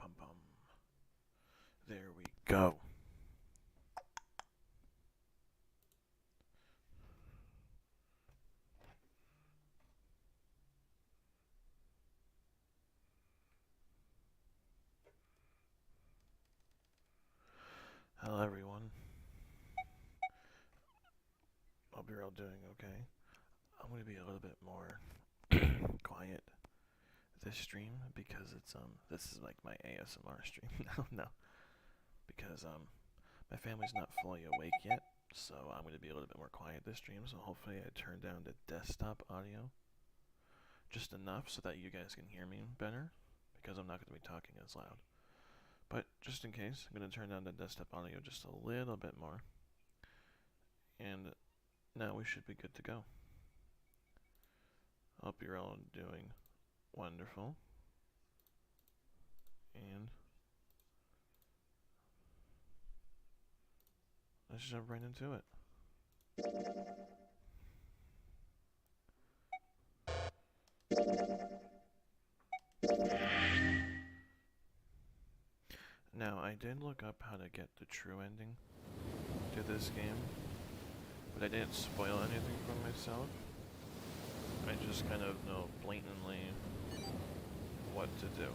pum pum. There we go. Hello everyone. Hope you're all doing okay. I'm gonna be a little bit more quiet this stream because this is like my ASMR stream. No, because my family's not fully awake yet, so I'm gonna be a little bit more quiet this stream. So hopefully I turn down the desktop audio just enough so that you guys can hear me better, because I'm not gonna be talking as loud. But just in case, I'm gonna turn down the desktop audio just a little bit more, and now we should be good to go. Hope you're all doing wonderful. And let's jump right into it. Now, I did look up how to get the true ending to this game, but I didn't spoil anything for myself. I just kind of know blatantly what to do.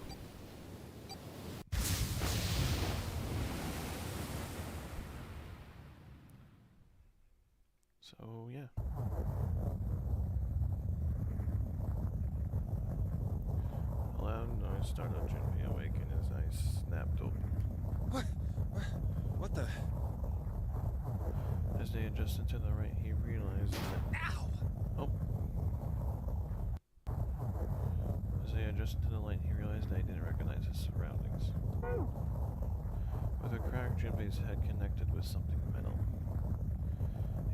So, yeah. A loud noise startled Junpei awake and his eyes snapped open. What the? As they adjusted to the right, he realized that... Ow! Oh. As they adjusted to the light, he realized that he didn't recognize his surroundings. With a crack, Junpei's head connected with something metal.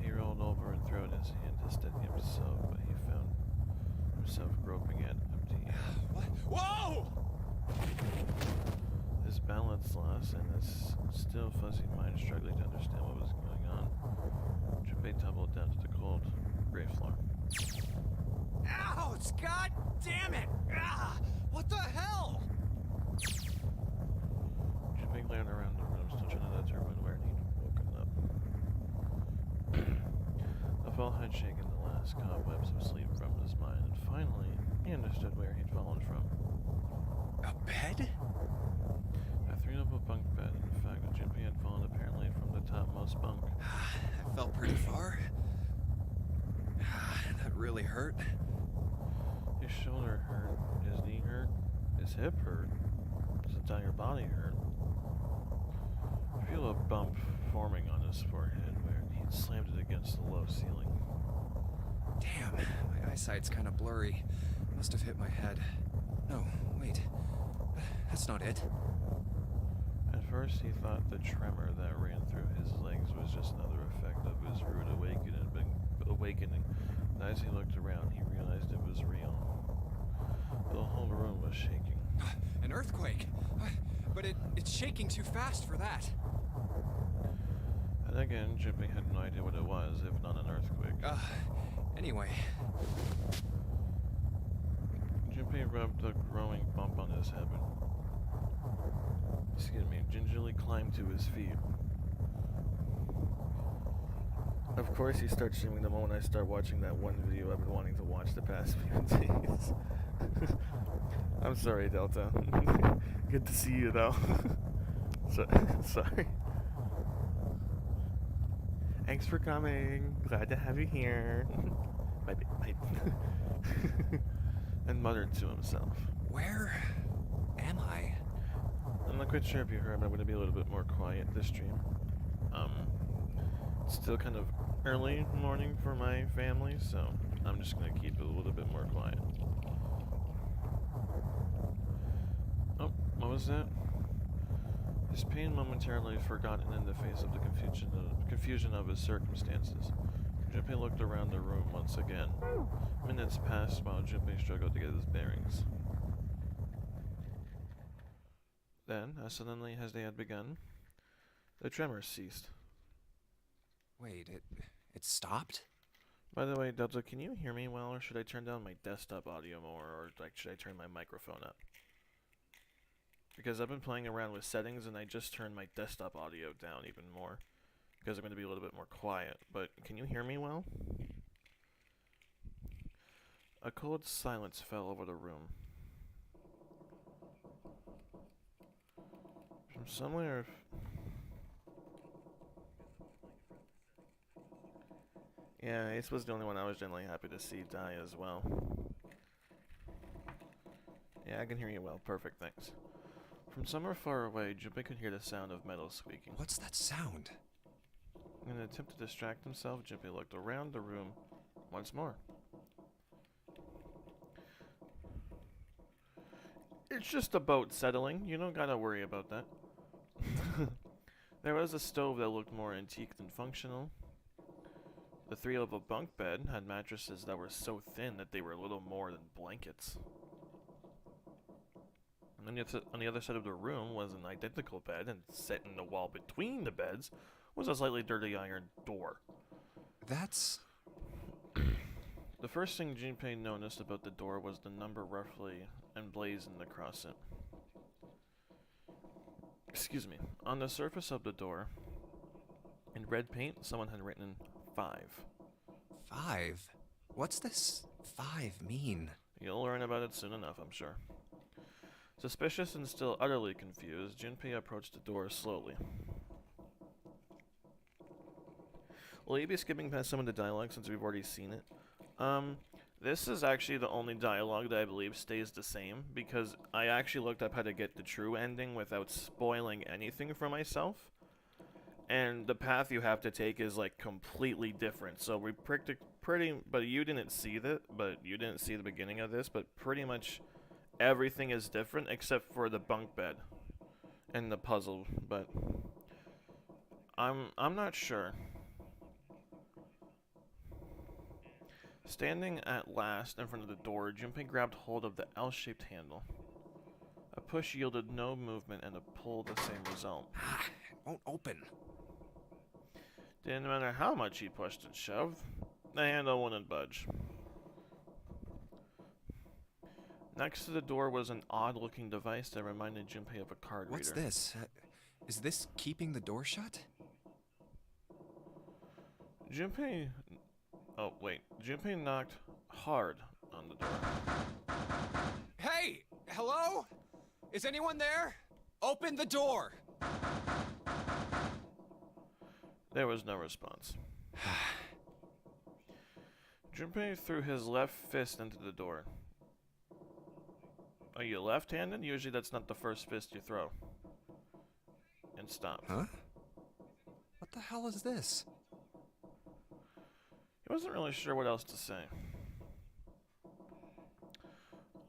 He rolled over and threw out his hand to steady himself, but he found himself groping at empty air. What? Whoa! His balance lost and his still fuzzy mind struggling to understand what was going on. Junpei tumbled down to the cold, gray floor. Ouch! God damn it! Ah! What the hell? Junpei glared around the room, still trying to determine where he'd woken up. The fall had shaken the last cobwebs of sleep from his mind, and finally, he understood where he'd fallen from. A bed? A three-level bunk bed. In fact, Junpei had fallen apparently from the topmost bunk. That fell pretty far. That really hurt. His shoulder hurt, his knee hurt, his hip hurt, his entire body hurt. I feel a bump forming on his forehead where he'd slammed it against the low ceiling. Damn, my eyesight's kind of blurry. Must have hit my head. No, wait. That's not it. At first, he thought the tremor that ran through his legs was just another effect of his rude awakening. But as he looked around, he realized it was real. The whole room was shaking. An earthquake! But it's shaking too fast for that. And again, Junpei had no idea what it was, if not an earthquake. Anyway. Junpei rubbed the growing bump on his head. Gingerly climbed to his feet. Of course, he starts streaming the moment I start watching that one video I've been wanting to watch the past few days. I'm sorry, Delta. Good to see you, though. Sorry. Thanks for coming. Glad to have you here. And muttered to himself. Where am I? I'm not quite sure if you heard, but I'm going to be a little bit more quiet this stream. It's still kind of early morning for my family, so I'm just going to keep it a little bit more quiet. Oh, what was that? His pain momentarily forgotten in the face of the confusion of his circumstances. Junpei looked around the room once again. Minutes passed while Junpei struggled to get his bearings. Then, as suddenly as they had begun, the tremors ceased. Wait, it stopped? By the way, Delta, can you hear me well, or should I turn down my desktop audio more, or should I turn my microphone up? because I've been playing around with settings and I just turned my desktop audio down even more because I'm going to be a little bit more quiet. But can you hear me well? A cold silence fell over the room. From somewhere... Yeah, Ace was the only one I was generally happy to see die as well. Yeah, I can hear you well. Perfect, thanks. From somewhere far away, Junpei could hear the sound of metal squeaking. What's that sound? In an attempt to distract himself, Junpei looked around the room once more. It's just a boat settling. You don't gotta worry about that. There was a stove that looked more antique than functional. The three-level bunk bed had mattresses that were so thin that they were little more than blankets. And on the other side of the room was an identical bed, and set in the wall between the beds was a slightly dirty iron door. That's... The first thing Junpei noticed about the door was the number roughly emblazoned across it. Excuse me. On the surface of the door, in red paint, someone had written 5. 5? What's this 5 mean? You'll learn about it soon enough, I'm sure. Suspicious and still utterly confused, Junpei approached the door slowly. Will you be skipping past some of the dialogue since we've already seen it? This is actually the only dialogue that I believe stays the same, because I actually looked up how to get the true ending without spoiling anything for myself. And the path you have to take is like completely different. So we but you didn't see you didn't see the beginning of this, but pretty much everything is different except for the bunk bed and the puzzle, but I'm not sure. Standing at last in front of the door, Junpei grabbed hold of the L-shaped handle. A push yielded no movement and a pull the same result. It won't open. Didn't matter how much he pushed and shoved, the handle wouldn't budge. Next to the door was an odd-looking device that reminded Junpei of a card reader. What's this? Is this keeping the door shut? Junpei knocked hard on the door. Hey! Hello? Is anyone there? Open the door! There was no response. Junpei threw his left fist into the door. Are you left-handed? Usually that's not the first fist you throw. And stopped. Huh? What the hell is this? He wasn't really sure what else to say.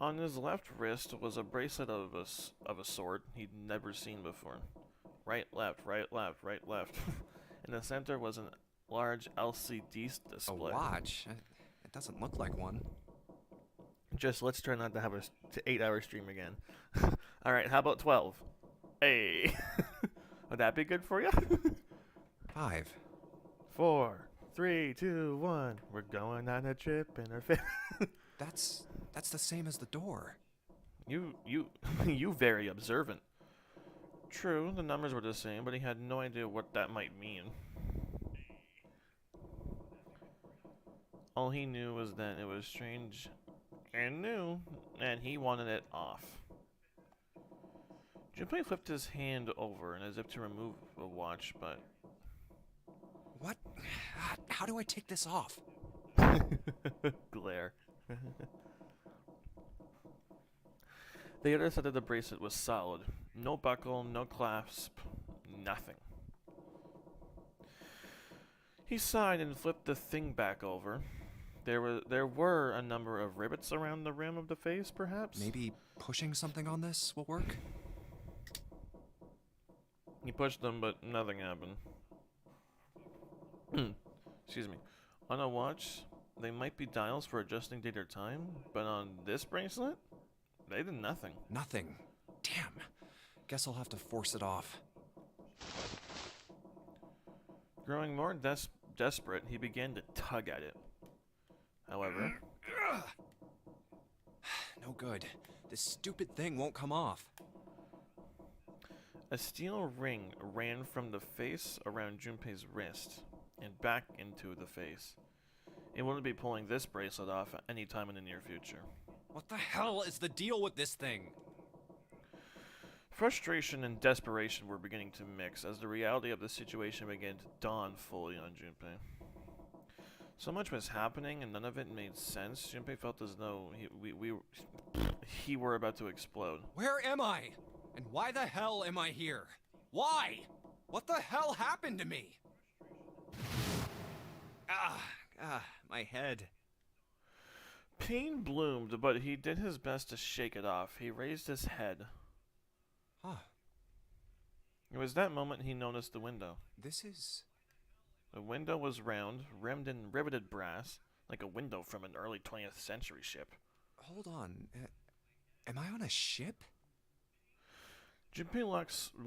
On his left wrist was a bracelet of a sort he'd never seen before. Right, left, right, left, right, left. In the center was a large LCD display. A watch? It doesn't look like one. Just let's try not to have a 8-hour stream again. Alright, how about 12? Hey! Would that be good for you? 5. 4, 3, 2, 1. We're going on a trip in our That's the same as the door. You very observant. True, the numbers were the same, but he had no idea what that might mean. All he knew was that it was strange and new, and he wanted it off. Junpei flipped his hand over as if to remove a watch, but... What? How do I take this off? Glare. The other side of the bracelet was solid. No buckle, no clasp, nothing. He sighed and flipped the thing back over. There were a number of rivets around the rim of the face, perhaps? Maybe pushing something on this will work? He pushed them, but nothing happened. Excuse me. On a watch, they might be dials for adjusting date or time, but on this bracelet, they did nothing. Nothing. Damn. Guess I'll have to force it off. Growing more desperate, he began to tug at it. However... No good. This stupid thing won't come off. A steel ring ran from the face around Junpei's wrist and back into the face. It wouldn't be pulling this bracelet off any time in the near future. What the hell is the deal with this thing? Frustration and desperation were beginning to mix as the reality of the situation began to dawn fully on Junpei. So much was happening and none of it made sense. Junpei felt as though he were about to explode. Where am I? And why the hell am I here? Why? What the hell happened to me? My head. Pain bloomed, but he did his best to shake it off. He raised his head. Huh. It was that moment he noticed the window. This is... The window was round, rimmed in riveted brass, like a window from an early 20th century ship. Hold on. Am I on a ship? Junpei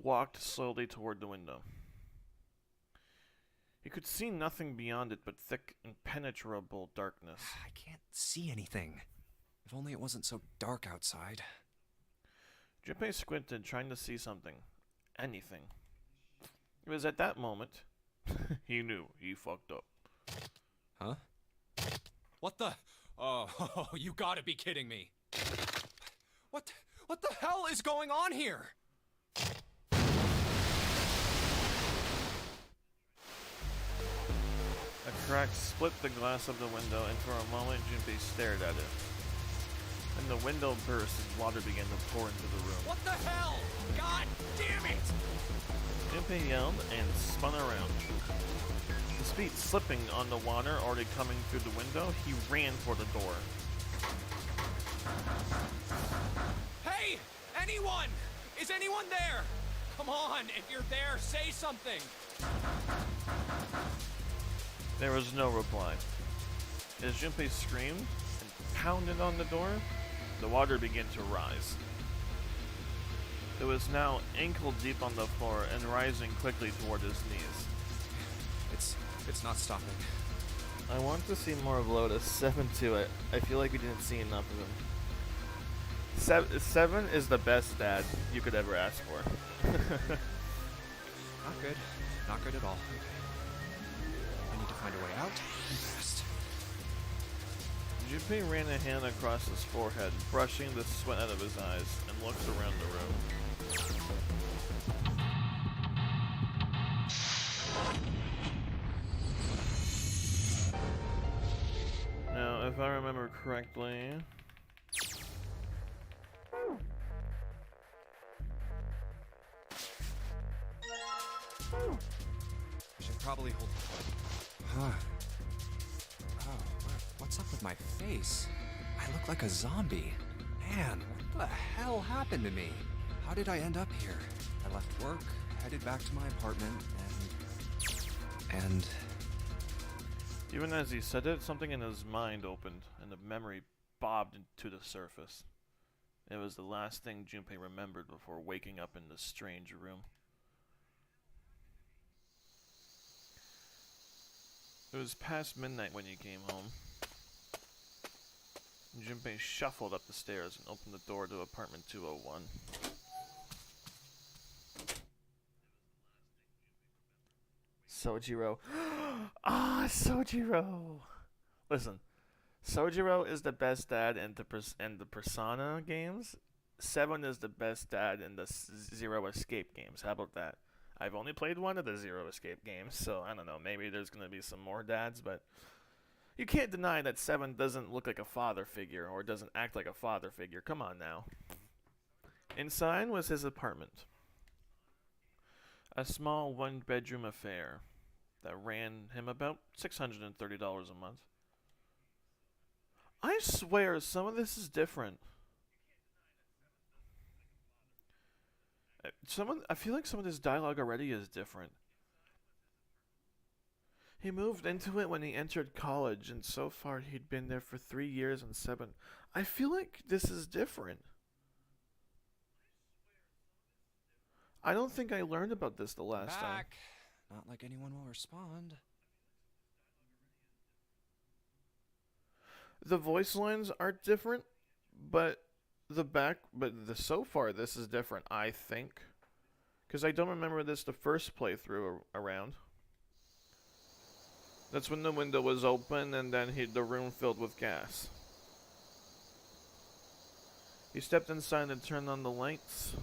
walked slowly toward the window. He could see nothing beyond it but thick, impenetrable darkness. I can't see anything. If only it wasn't so dark outside. Junpei squinted, trying to see something. Anything. It was at that moment he knew he fucked up. Huh? What the? Oh, you gotta be kidding me. What the hell is going on here? A crack split the glass of the window, and for a moment Junpei stared at it. Then the window burst and water began to pour into the room. What the hell? God damn it! Junpei yelled and spun around. His feet slipping on the water already coming through the window, he ran for the door. Hey! Anyone! Is anyone there? Come on, if you're there, say something! There was no reply. As Junpei screamed and pounded on the door, the water began to rise. It was now ankle deep on the floor and rising quickly toward his knees. It's not stopping. I want to see more of Lotus. 7 too. I feel like we didn't see enough of him. 7 is the best dad you could ever ask for. Not good. Not good at all. I need to find a way out. Fast. Junpei ran a hand across his forehead, brushing the sweat out of his eyes, and looked around the room. Now, if I remember correctly... I should probably hold... Huh. Oh, what's up with my face? I look like a zombie. Man, what the hell happened to me? How did I end up here? I left work, headed back to my apartment, and... Even as he said it, something in his mind opened, and a memory bobbed to the surface. It was the last thing Junpei remembered before waking up in this strange room. It was past midnight when he came home. Junpei shuffled up the stairs and opened the door to apartment 201. Sojiro. Sojiro! Listen, Sojiro is the best dad in the Persona games. 7 is the best dad in the Zero Escape games. How about that? I've only played one of the Zero Escape games, so I don't know, maybe there's going to be some more dads, but you can't deny that 7 doesn't look like a father figure, or doesn't act like a father figure. Come on now. Inside was his apartment. A small one-bedroom affair that ran him about $630 a month. I swear, some of this is different. I feel like some of this dialogue already is different. He moved into it when he entered college, and so far he'd been there for 3 years and 7. I feel like this is different. I don't think I learned about this the last time. Not like anyone will respond. The voice lines are different, but so far this is different, I think. Because I don't remember this the first playthrough around. That's when the window was open and then the room filled with gas. He stepped inside and turned on the lights.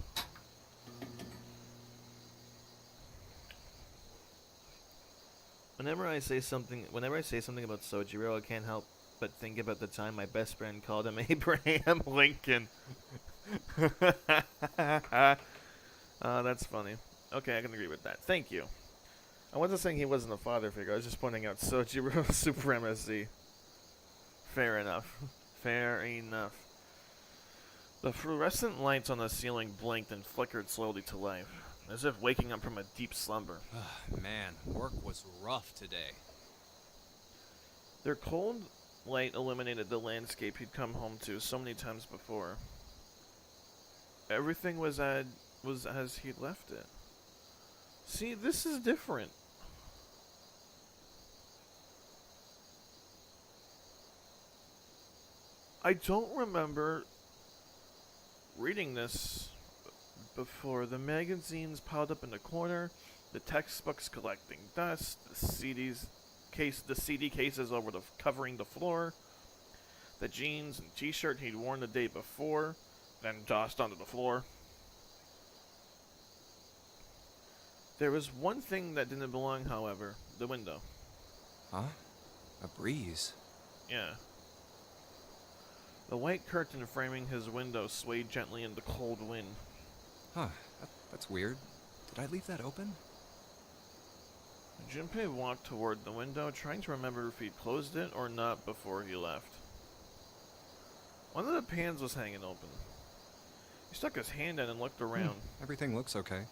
Whenever I say something about Sojiro, I can't help but think about the time my best friend called him Abraham Lincoln. That's funny. Okay, I can agree with that. Thank you. I wasn't saying he wasn't a father figure. I was just pointing out Sojiro's supremacy. Fair enough. Fair enough. The fluorescent lights on the ceiling blinked and flickered slowly to life, as if waking up from a deep slumber. Man, work was rough today. Their cold light illuminated the landscape he'd come home to so many times before. Everything was as he'd left it. See, this is different. I don't remember reading this before. The magazines piled up in the corner, the textbooks collecting dust, the CD cases covering the floor, the jeans and t-shirt he'd worn the day before, then tossed onto the floor. There was one thing that didn't belong, however, the window. Huh? A breeze. Yeah. The white curtain framing his window swayed gently in the cold wind. Huh, that's weird. Did I leave that open? Junpei walked toward the window, trying to remember if he'd closed it or not before he left. One of the pans was hanging open. He stuck his hand in and looked around. Everything looks okay.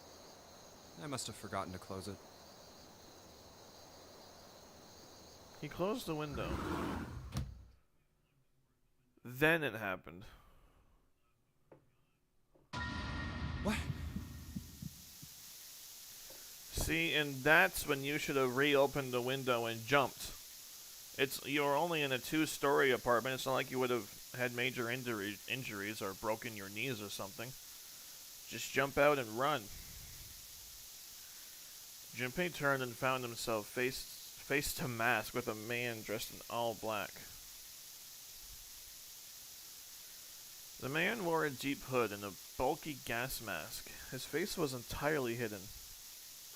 I must have forgotten to close it. He closed the window. Then it happened. What? See, and that's when you should have reopened the window and jumped. You're only in a 2-story apartment. It's not like you would have had major injuries or broken your knees or something. Just jump out and run. Junpei turned and found himself face to mask with a man dressed in all black. The man wore a deep hood and a bulky gas mask. His face was entirely hidden.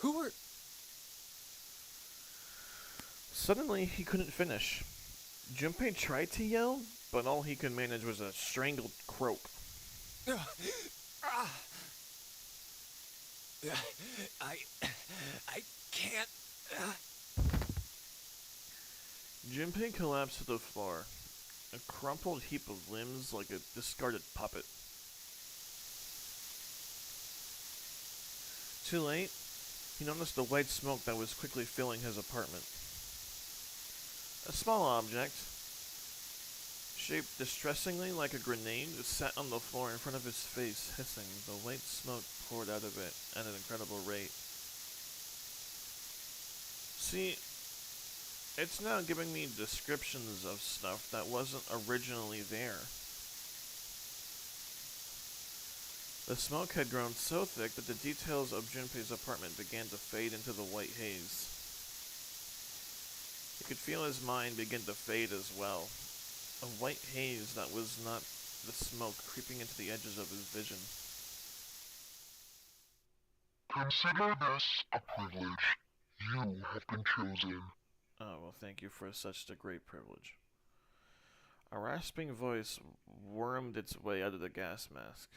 Who are... Suddenly, he couldn't finish. Junpei tried to yell, but all he could manage was a strangled croak. I can't... Junpei collapsed to the floor, a crumpled heap of limbs like a discarded puppet. Too late, he noticed the white smoke that was quickly filling his apartment. A small object, shaped distressingly like a grenade, sat on the floor in front of his face, hissing. The white smoke poured out of it at an incredible rate. See, it's now giving me descriptions of stuff that wasn't originally there. The smoke had grown so thick that the details of Junpei's apartment began to fade into the white haze. He could feel his mind begin to fade as well. A white haze that was not the smoke creeping into the edges of his vision. Consider this a privilege. You have been chosen. Oh, well, thank you for such a great privilege. A rasping voice wormed its way out of the gas mask.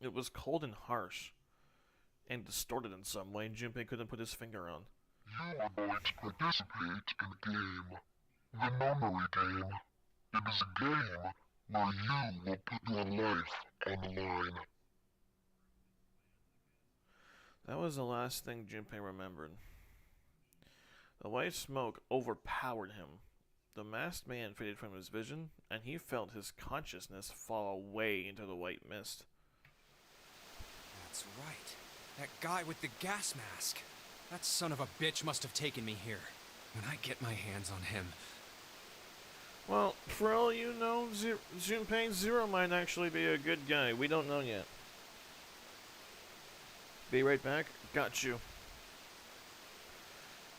It was cold and harsh, and distorted in some way Junpei couldn't put his finger on. You are going to participate in a game. The memory game. It is a game where you will put your life on the line. That was the last thing Junpei remembered. The white smoke overpowered him. The masked man faded from his vision, and he felt his consciousness fall away into the white mist. That's right. That guy with the gas mask. That son of a bitch must have taken me here. When I get my hands on him... Well, for all you know, Junpei, Zero might actually be a good guy. We don't know yet. Be right back. Got you.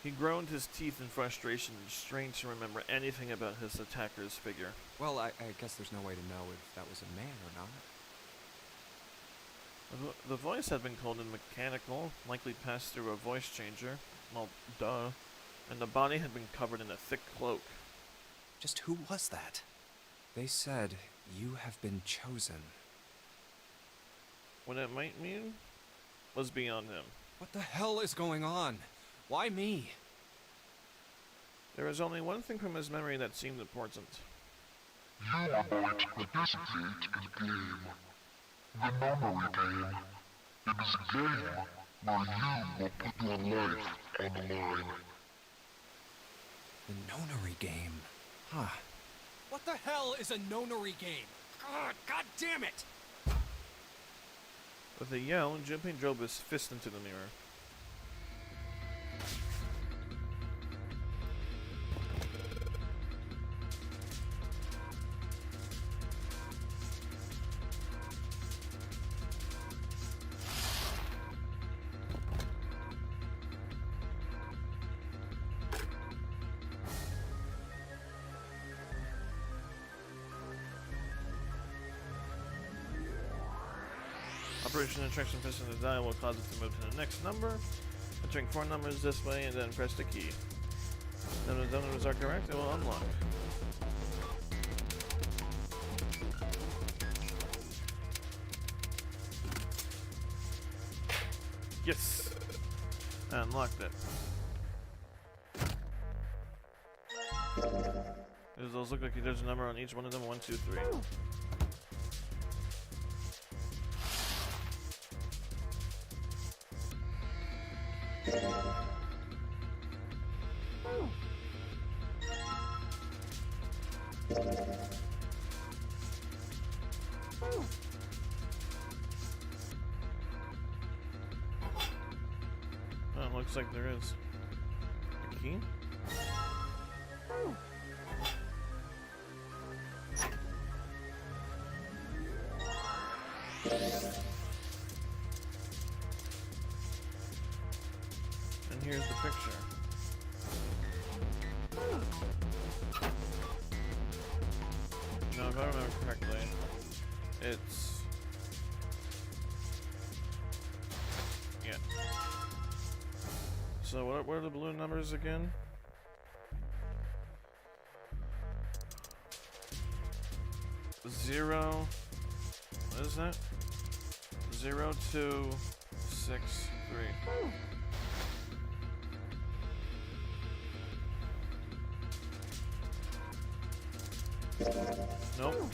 He ground his teeth in frustration and strained to remember anything about his attacker's figure. Well, I guess there's no way to know if that was a man or not. The voice had been called in mechanical, likely passed through a voice changer. Well, duh. And the body had been covered in a thick cloak. Just who was that? They said, you have been chosen. What it might mean was beyond him. What the hell is going on? Why me? There was only one thing from his memory that seemed important. You are going to participate in a game. The Nonary game. It is a game where you will put your life on the line. The Nonary game. Huh. What the hell is a Nonary game? God damn it! With a yell, Junpei drove his fist into the mirror. Operation Attraction Fist in the dial will cause it to move to the next number. Entering 4 numbers this way and then press the key. Then the numbers are correct, it will unlock. Yes! I unlocked it. Those look like there's a number on each one of them. 1, 2, 3. Oh, looks like there is a key. And here's the picture. Now, if I remember correctly, it's... yeah. So what are the blue numbers again? Zero... what is that? 0, 2, 6, 3. Nope.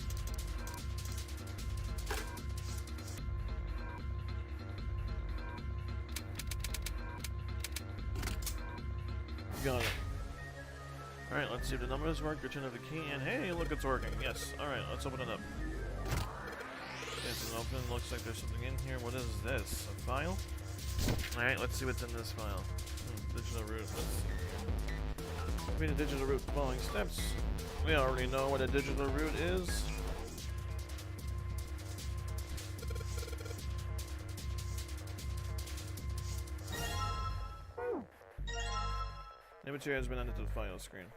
Got it. Alright, let's see if the numbers work. Return of the key, and hey, look, it's working. Yes. Alright, let's open it up. It's an open. Looks like there's something in here. What is this? A file? Alright, let's see what's in this file. Digital root. Let's see. Read a digital root following steps. We already know what a digital root is. The material has been added to the file screen.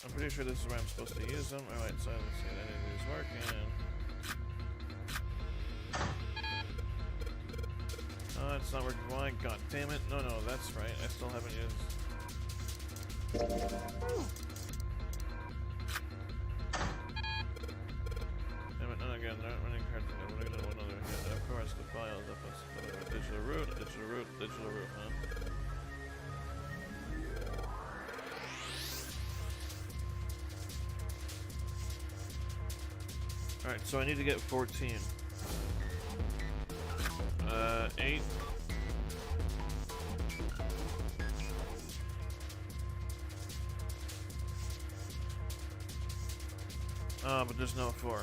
I'm pretty sure this is where I'm supposed to use them. Alright, so let's see if any of these work. Oh, it's not working. Why? God damn it. No, that's right. I still haven't used... damn it, not again. Not running cards. We're gonna do one other hit. Of course, the files up us. Digital root, huh? Alright, so I need to get 14. 8. But there's no 4.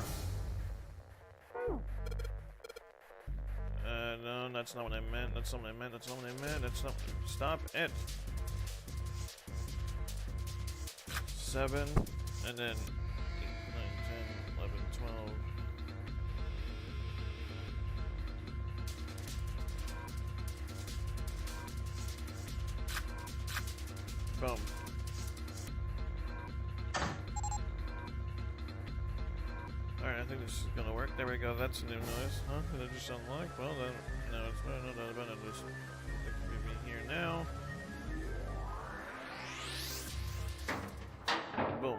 No, that's not what I meant. That's not what I meant. That's not what I meant. That's not... Stop it! 7, and then 8, 9, 10, 11, 12. Boom. Alright, I think this is gonna work. There we go, that's a new noise. Huh? Did it just unlock? Well, then, no, it's not about it. Just it can be here now. Boom.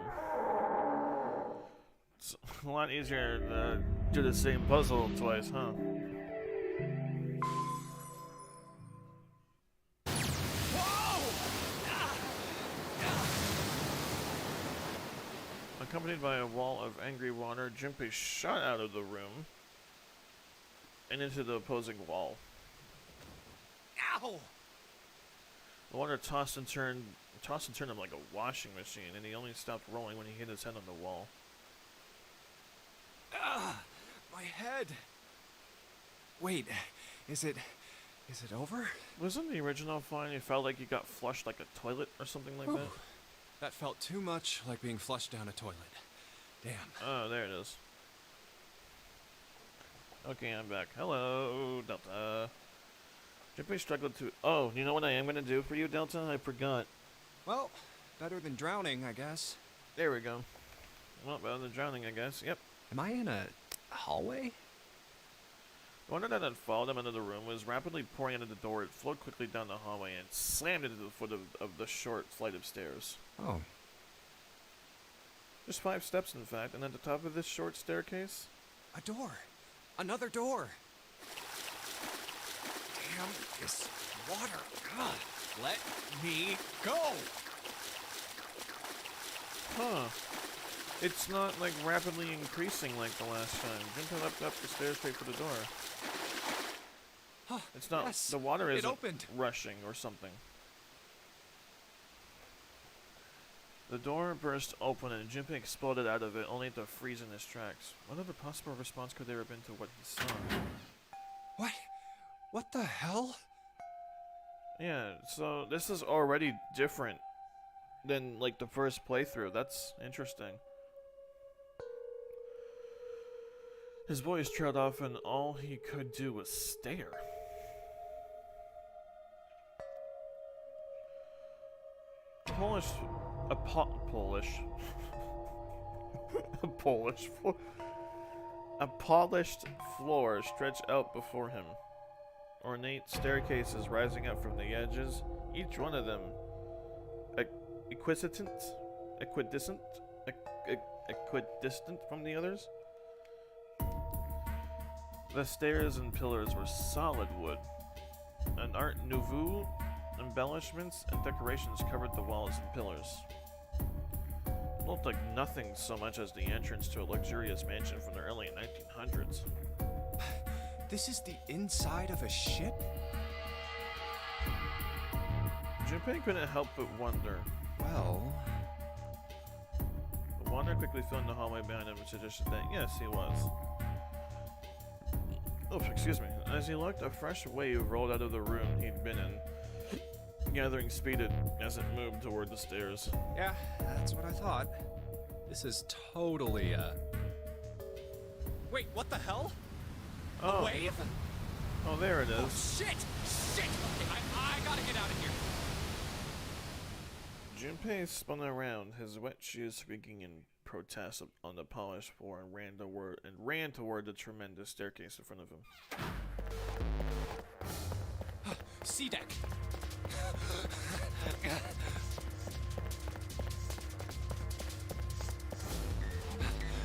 It's a lot easier to do the same puzzle twice, huh? Accompanied by a wall of angry water, Junpei shot out of the room and into the opposing wall. Ow! The water tossed and turned him like a washing machine, and he only stopped rolling when he hit his head on the wall. Ah, my head. Wait, is it over? Wasn't the original fine? It felt like you got flushed like a toilet or something like that. That felt too much like being flushed down a toilet. Damn. Oh, there it is. Okay, I'm back. Hello, Delta. Junpei struggled to... Oh, you know what I am going to do for you, Delta? I forgot. Well, better than drowning, I guess. There we go. Well, better than drowning, I guess. Yep. Am I in a hallway? The water that had followed him into the room was rapidly pouring into the door. It flowed quickly down the hallway and slammed into the foot of the short flight of stairs. Oh. Just 5 steps, in fact, and at the top of this short staircase... A door. Another door. Damn this water. God, let me go. Huh. It's not, like, rapidly increasing like the last time. Junpei leapt up the stairs straight for the door. Huh, It's not... yes, the water it isn't opened. rushing or something. The door burst open and Junpei exploded out of it, only to freeze in his tracks. What other possible response could there have been to what he saw? What? What the hell? Yeah, so this is already different than, like, the first playthrough. That's interesting. His voice trailed off and all he could do was stare. A polished floor stretched out before him. Ornate staircases rising up from the edges, each one of them equidistant from the others. The stairs and pillars were solid wood, and Art Nouveau embellishments and decorations covered the walls and pillars. It looked like nothing so much as the entrance to a luxurious mansion from the early 1900s. This is the inside of a ship? Junpei couldn't help but wonder. Well... The water quickly filled in the hallway behind him and suggested that, yes, he was. Oh, excuse me. As he looked, a fresh wave rolled out of the room he'd been in, gathering speed as it moved toward the stairs. Yeah, that's what I thought. This is totally, Wait, what the hell? Oh. A wave? Oh, there it is. Oh, shit! Shit! Okay, I gotta get out of here. Junpei spun around, his wet shoes squeaking in protest on the polished floor, and ran toward the tremendous staircase in front of him. C deck.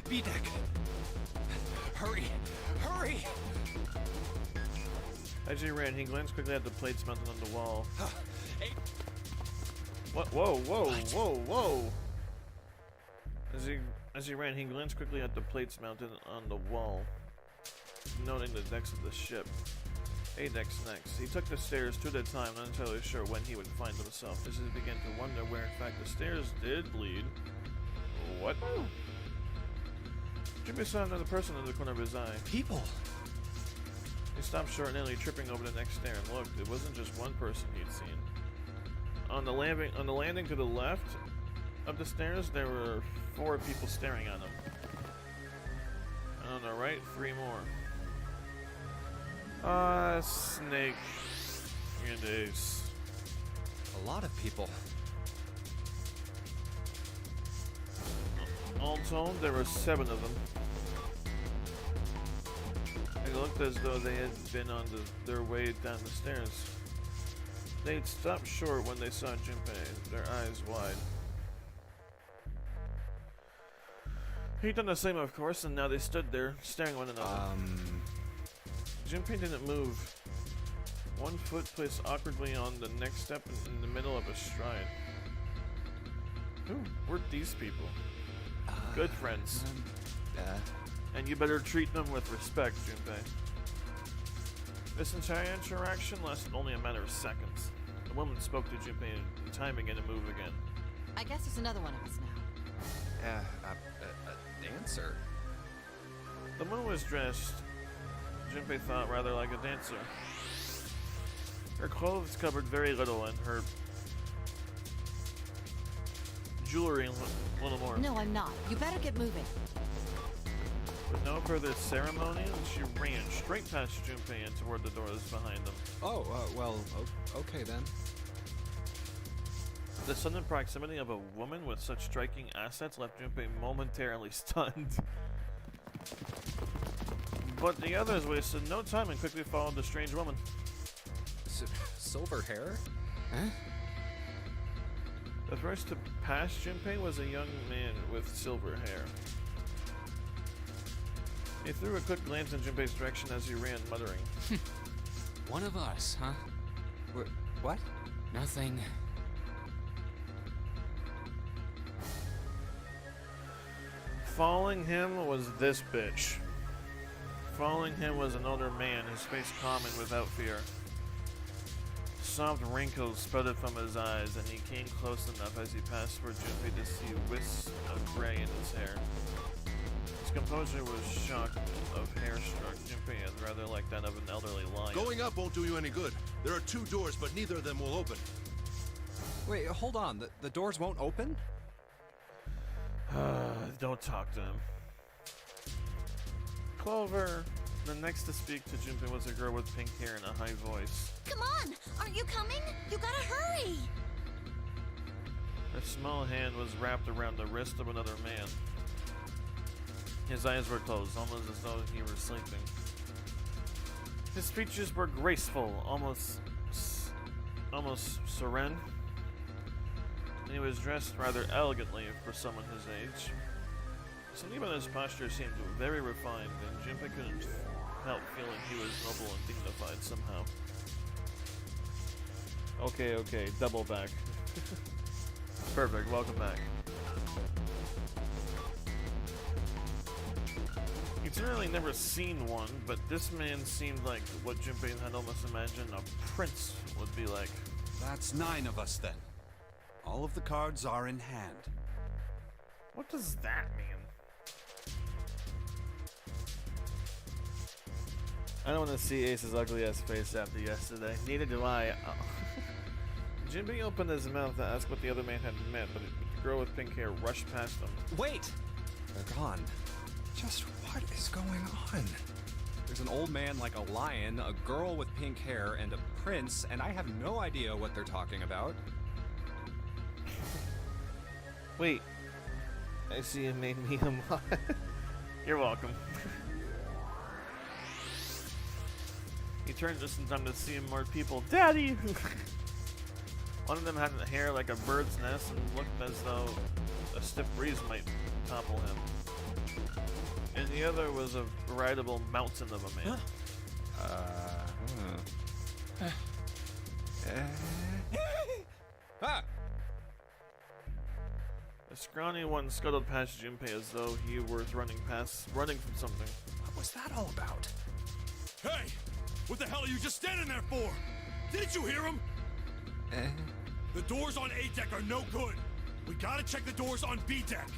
B deck. Hurry! Hurry! As he ran, he glanced quickly at the plates mounted on the wall. Hey. What? Whoa, whoa, whoa, whoa! As he ran, he glanced quickly at the plates mounted on the wall, noting the decks of the ship. A deck's next. He took the stairs two at a time, not entirely sure when he would find himself, as he began to wonder where in fact the stairs did lead. What? Jimmy saw another person in the corner of his eye. People! He stopped short, nearly tripping over the next stair, and looked. It wasn't just one person he'd seen. On the landing to the left of the stairs, there were 4 people staring at him. On the right, 3 more. Snake and Ace. A lot of people. All told, there were 7 of them. It looked as though they had been on their way down the stairs. They'd stopped short when they saw Junpei, their eyes wide. He'd done the same, of course, and now they stood there, staring at one another. Junpei didn't move. One foot placed awkwardly on the next step in the middle of a stride. Who were these people? Good friends. And you better treat them with respect, Junpei. This entire interaction lasted only a matter of seconds. The woman spoke to Junpei in time again to move again. I guess there's another one of us now. A dancer? The woman was dressed, Junpei thought, rather like a dancer. Her clothes covered very little and her jewelry a little more. No, I'm not. You better get moving. With no further ceremony, she ran straight past Junpei and toward the doors behind them. Oh, okay then. The sudden proximity of a woman with such striking assets left Junpei momentarily stunned. But the others wasted no time and quickly followed the strange woman. Silver hair? Huh? The first to pass Junpei was a young man with silver hair. He threw a quick glance in Junpei's direction as he ran, muttering. One of us, huh? What? Nothing. Following him was this bitch. Following him was an older man, his face calm and without fear. Soft wrinkles sprouted from his eyes, and he came close enough as he passed for Junpei to see wisps of gray in his hair. His composure was shocked of hair-struck Junpei and rather like that of an elderly lion. Going up won't do you any good. There are 2 doors, but neither of them will open. Wait, hold on. The doors won't open? Don't talk to him. Clover. The next to speak to Junpei was a girl with pink hair and a high voice. Come on! Aren't you coming? You gotta hurry! Her small hand was wrapped around the wrist of another man. His eyes were closed, almost as though he were sleeping. His features were graceful, almost serene. And he was dressed rather elegantly for someone his age. So even his posture seemed very refined, and Junpei couldn't help feeling he was noble and dignified somehow. Okay, double back. Perfect, welcome back. He'd certainly never seen one, but this man seemed like what Junpei had almost imagined a prince would be like. That's 9 of us then. All of the cards are in hand. What does that mean? I don't want to see Ace's ugly ass face after yesterday. Neither do I. Junpei opened his mouth to ask what the other man had meant, but the girl with pink hair rushed past him. Wait! They're gone. Just what is going on? There's an old man like a lion, a girl with pink hair, and a prince, and I have no idea what they're talking about. Wait. I see you made me a mod. You're welcome. He turned just in time to see more people. Daddy! One of them had hair like a bird's nest and looked as though a stiff breeze might topple him. And the other was a rideable mountain of a man. Ah! The scrawny one scuttled past Junpei as though he were running from something. What was that all about? Hey! What the hell are you just standing there for? Didn't you hear him? The doors on A deck are no good. We gotta check the doors on B deck.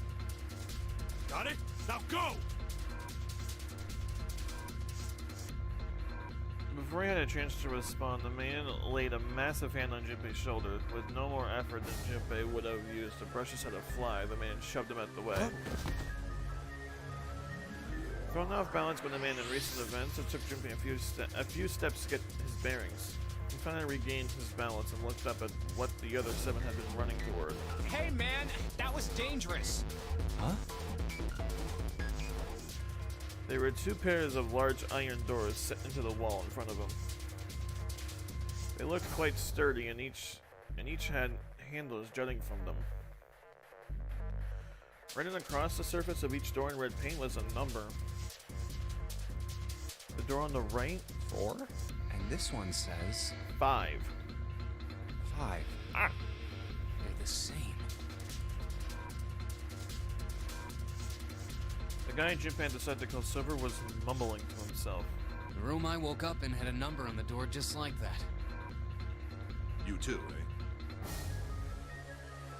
Got it? Now go! Before he had a chance to respond, the man laid a massive hand on Junpei's shoulder. With no more effort than Junpei would have used to brush aside a fly, the man shoved him out the way. Thrown off balance by the man in recent events, it took Junpei a few steps to get his bearings. He finally regained his balance and looked up at what the other 7 had been running toward. Hey, man, that was dangerous. Huh? There were 2 pairs of large iron doors set into the wall in front of him. They looked quite sturdy, and each had handles jutting from them. Written across the surface of each door in red paint was a number. The door on the right, 4? And this one says 5. 5. Ah! They're the same. The guy Junpei decided to call Silver was mumbling to himself. The room I woke up in had a number on the door just like that. You too, eh?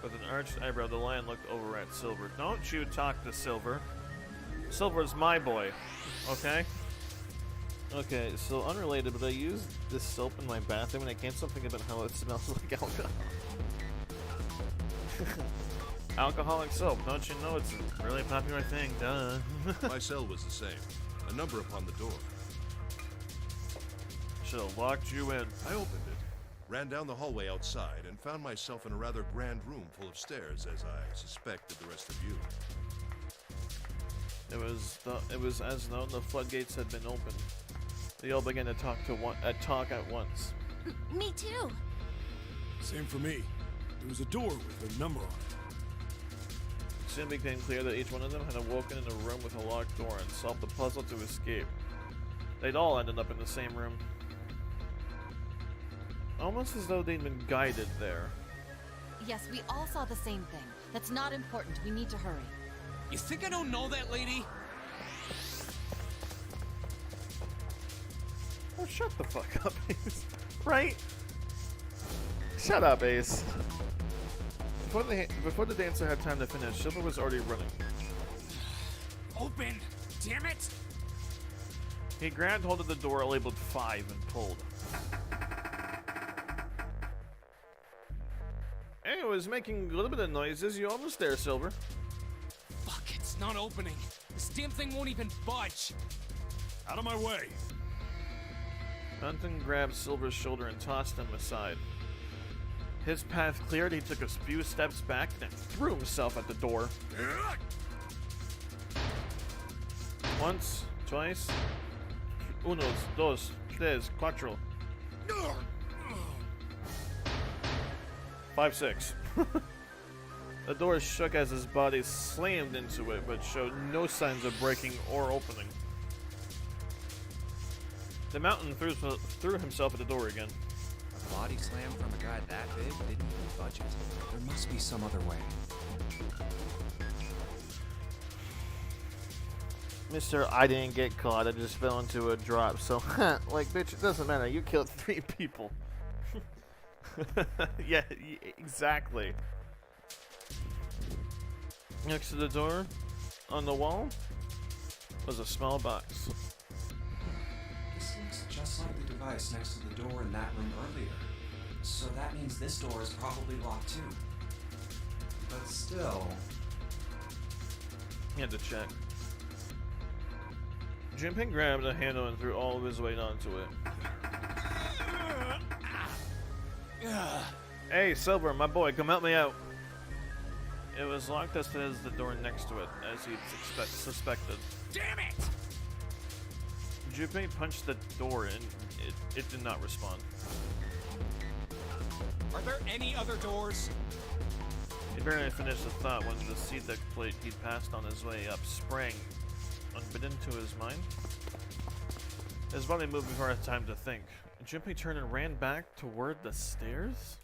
With an arched eyebrow, the lion looked over at Silver. Don't you talk to Silver. Silver's my boy, okay? Okay, so unrelated, but I used this soap in my bathroom and I can't stop thinking about how it smells like alcohol. Alcoholic soap, don't you know it's a really popular thing, duh. My cell was the same. A number upon the door. Should've locked you in. I opened it, ran down the hallway outside, and found myself in a rather grand room full of stairs, as I suspected the rest of you. It was as though the floodgates had been opened. They all began to talk at once. Me too. Same for me. There was a door with a number on it. It soon became clear that each one of them had awoken in a room with a locked door and solved the puzzle to escape. They'd all ended up in the same room. Almost as though they'd been guided there. Yes, we all saw the same thing. That's not important. We need to hurry. You think I don't know that lady? Oh, shut the fuck up, Ace. Right? Shut up, Ace. Before the dancer had time to finish, Silver was already running. Open! Damn it! He grabbed hold of the door labeled 5 and pulled. Hey, it was making a little bit of noises. You almost there, Silver. Fuck, it's not opening. This damn thing won't even budge. Out of my way. Hunton grabbed Silver's shoulder and tossed him aside. His path cleared, he took a few steps back, then threw himself at the door. Once, twice. Unos, dos, tres, cuatro. 5, 6. The door shook as his body slammed into it, but showed no signs of breaking or opening. The mountain threw himself at the door again. a body slam from a guy that big didn't even budge it. There must be some other way. Mister, I didn't get caught. I just fell into a drop. So, like, bitch, it doesn't matter. You killed 3 people. Yeah, exactly. Next to the door, on the wall, was a small box. This looks just like the device next to the door in that room earlier. So that means this door is probably locked too. But still... He had to check. Junpei grabbed a handle and threw all of his weight onto it. Hey, Silver, my boy, come help me out. It was locked as the door next to it, as he'd suspected. Damn it! Junpei punched the door and it did not respond. Are there any other doors? He barely finished the thought when the CDEC plate he'd passed on his way up sprang, unbidden to his mind. His body moved before he had time to think. Junpei turned and ran back toward the stairs?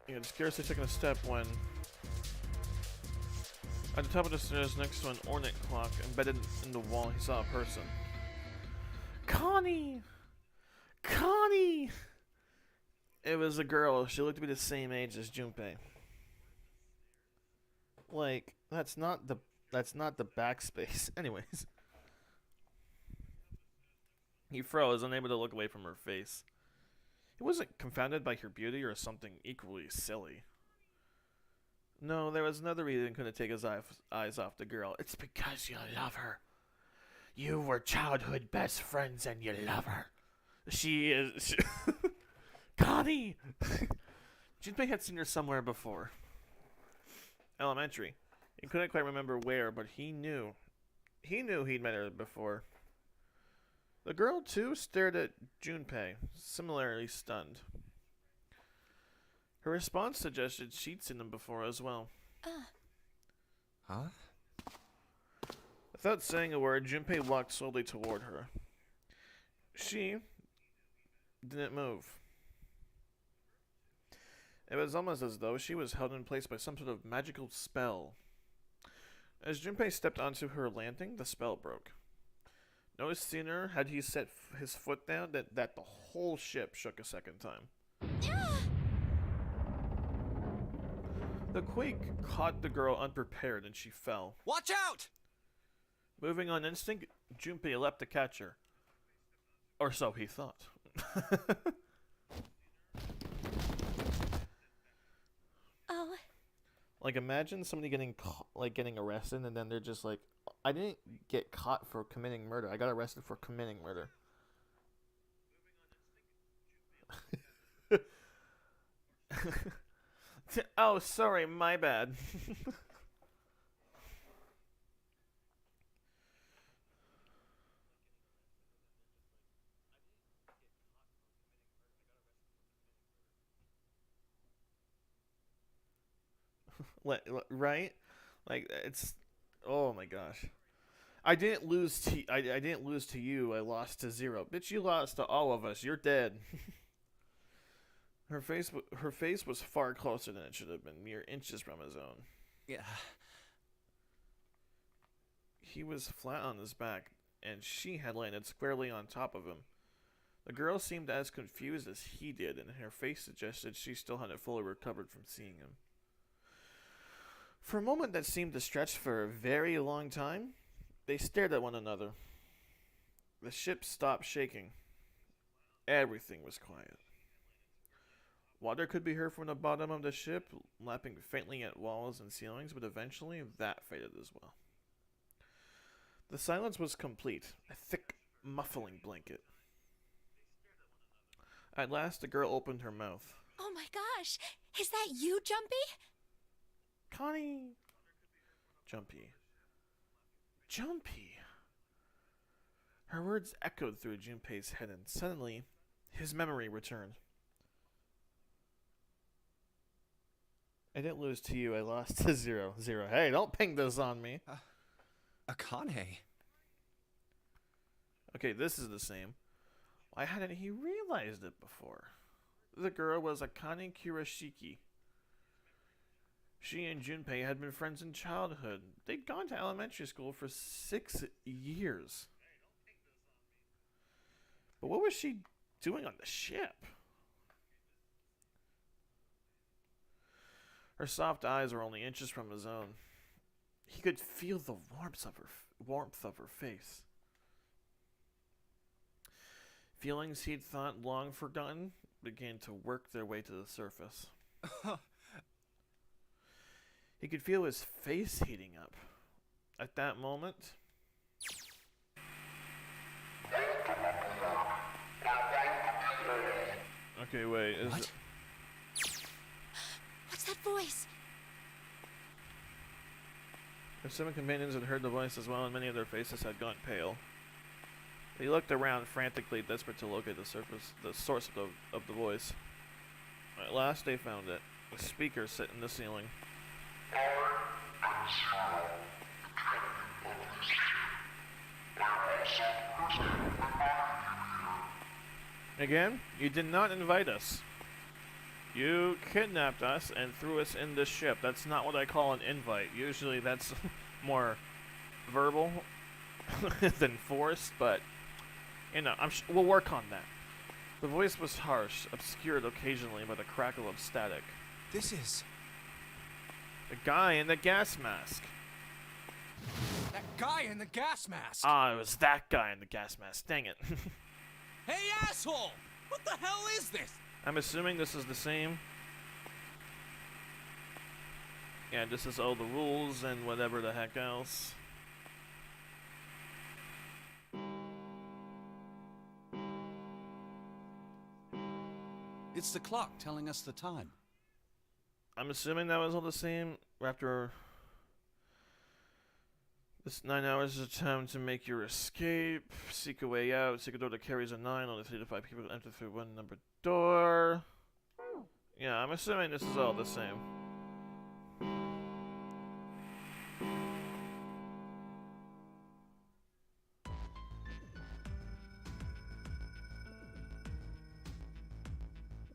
He had scarcely taken a step when... At the top of the stairs, next to an ornate clock embedded in the wall, he saw a person. Connie! Connie! It was a girl. She looked to be the same age as Junpei. Like, that's not the backspace. Anyways. He froze, unable to look away from her face. He wasn't confounded by her beauty or something equally silly. No, there was another reason he couldn't take his eyes off the girl. It's because you love her. You were childhood best friends and you love her. She is... Connie! Junpei had seen her somewhere before. Elementary. He couldn't quite remember where, but he knew. He knew he'd met her before. The girl, too, stared at Junpei, similarly stunned. Her response suggested she'd seen him before as well. Huh? Without saying a word, Junpei walked slowly toward her. She didn't move. It was almost as though she was held in place by some sort of magical spell. As Junpei stepped onto her landing, the spell broke. No sooner had he set his foot down that the whole ship shook a second time. The quake caught the girl unprepared and she fell. Watch out! Moving on instinct, Junpei leapt to catch her. Or so he thought. Oh. Like, imagine somebody getting getting arrested and then they're just like, I didn't get caught for committing murder. I got arrested for committing murder. Oh, sorry, my bad. Right? Like, it's... Oh my gosh. I didn't lose to I didn't lose to you. I lost to Zero. Bitch, you lost to all of us. You're dead. Her face was far closer than it should have been, mere inches from his own. Yeah. He was flat on his back, and she had landed squarely on top of him. The girl seemed as confused as he did, and her face suggested she still hadn't fully recovered from seeing him. For a moment that seemed to stretch for a very long time, they stared at one another. The ship stopped shaking. Everything was quiet. Water could be heard from the bottom of the ship, lapping faintly at walls and ceilings, but eventually that faded as well. The silence was complete, a thick, muffling blanket. At last, the girl opened her mouth. Oh my gosh! Is that you, Jumpy? Connie! Jumpy. Jumpy! Her words echoed through Junpei's head, and suddenly, his memory returned. I didn't lose to you, I lost to Zero. Zero. Hey, don't ping this on me. Akane. Okay, this is the same. Why hadn't he realized it before? The girl was Akane Kurashiki. She and Junpei had been friends in childhood. They'd gone to elementary school for 6 years. But what was she doing on the ship? Her soft eyes were only inches from his own. He could feel the warmth of her face. Feelings he'd thought long forgotten began to work their way to the surface. He could feel his face heating up. At that moment... Okay, wait, is What? it... What's that voice? Her 7 companions had heard the voice as well, and many of their faces had gone pale. They looked around frantically, desperate to locate the source of the voice. At last, they found it. A speaker set in the ceiling. Again, you did not invite us. You kidnapped us and threw us in this ship. That's not what I call an invite. Usually that's more verbal than forced, but, you know, we'll work on that. The voice was harsh, obscured occasionally by the crackle of static. This is... The guy in the gas mask. That guy in the gas mask! Ah, it was that guy in the gas mask. Dang it. Hey, asshole! What the hell is this? I'm assuming this is the same. Yeah, this is all the rules and whatever the heck else. It's the clock telling us the time. I'm assuming that was all the same. After this 9 hours is time to make your escape. Seek a way out. Seek a door that carries a 9. Only 3 to 5 people enter through one numbered door. Yeah, I'm assuming this is all the same.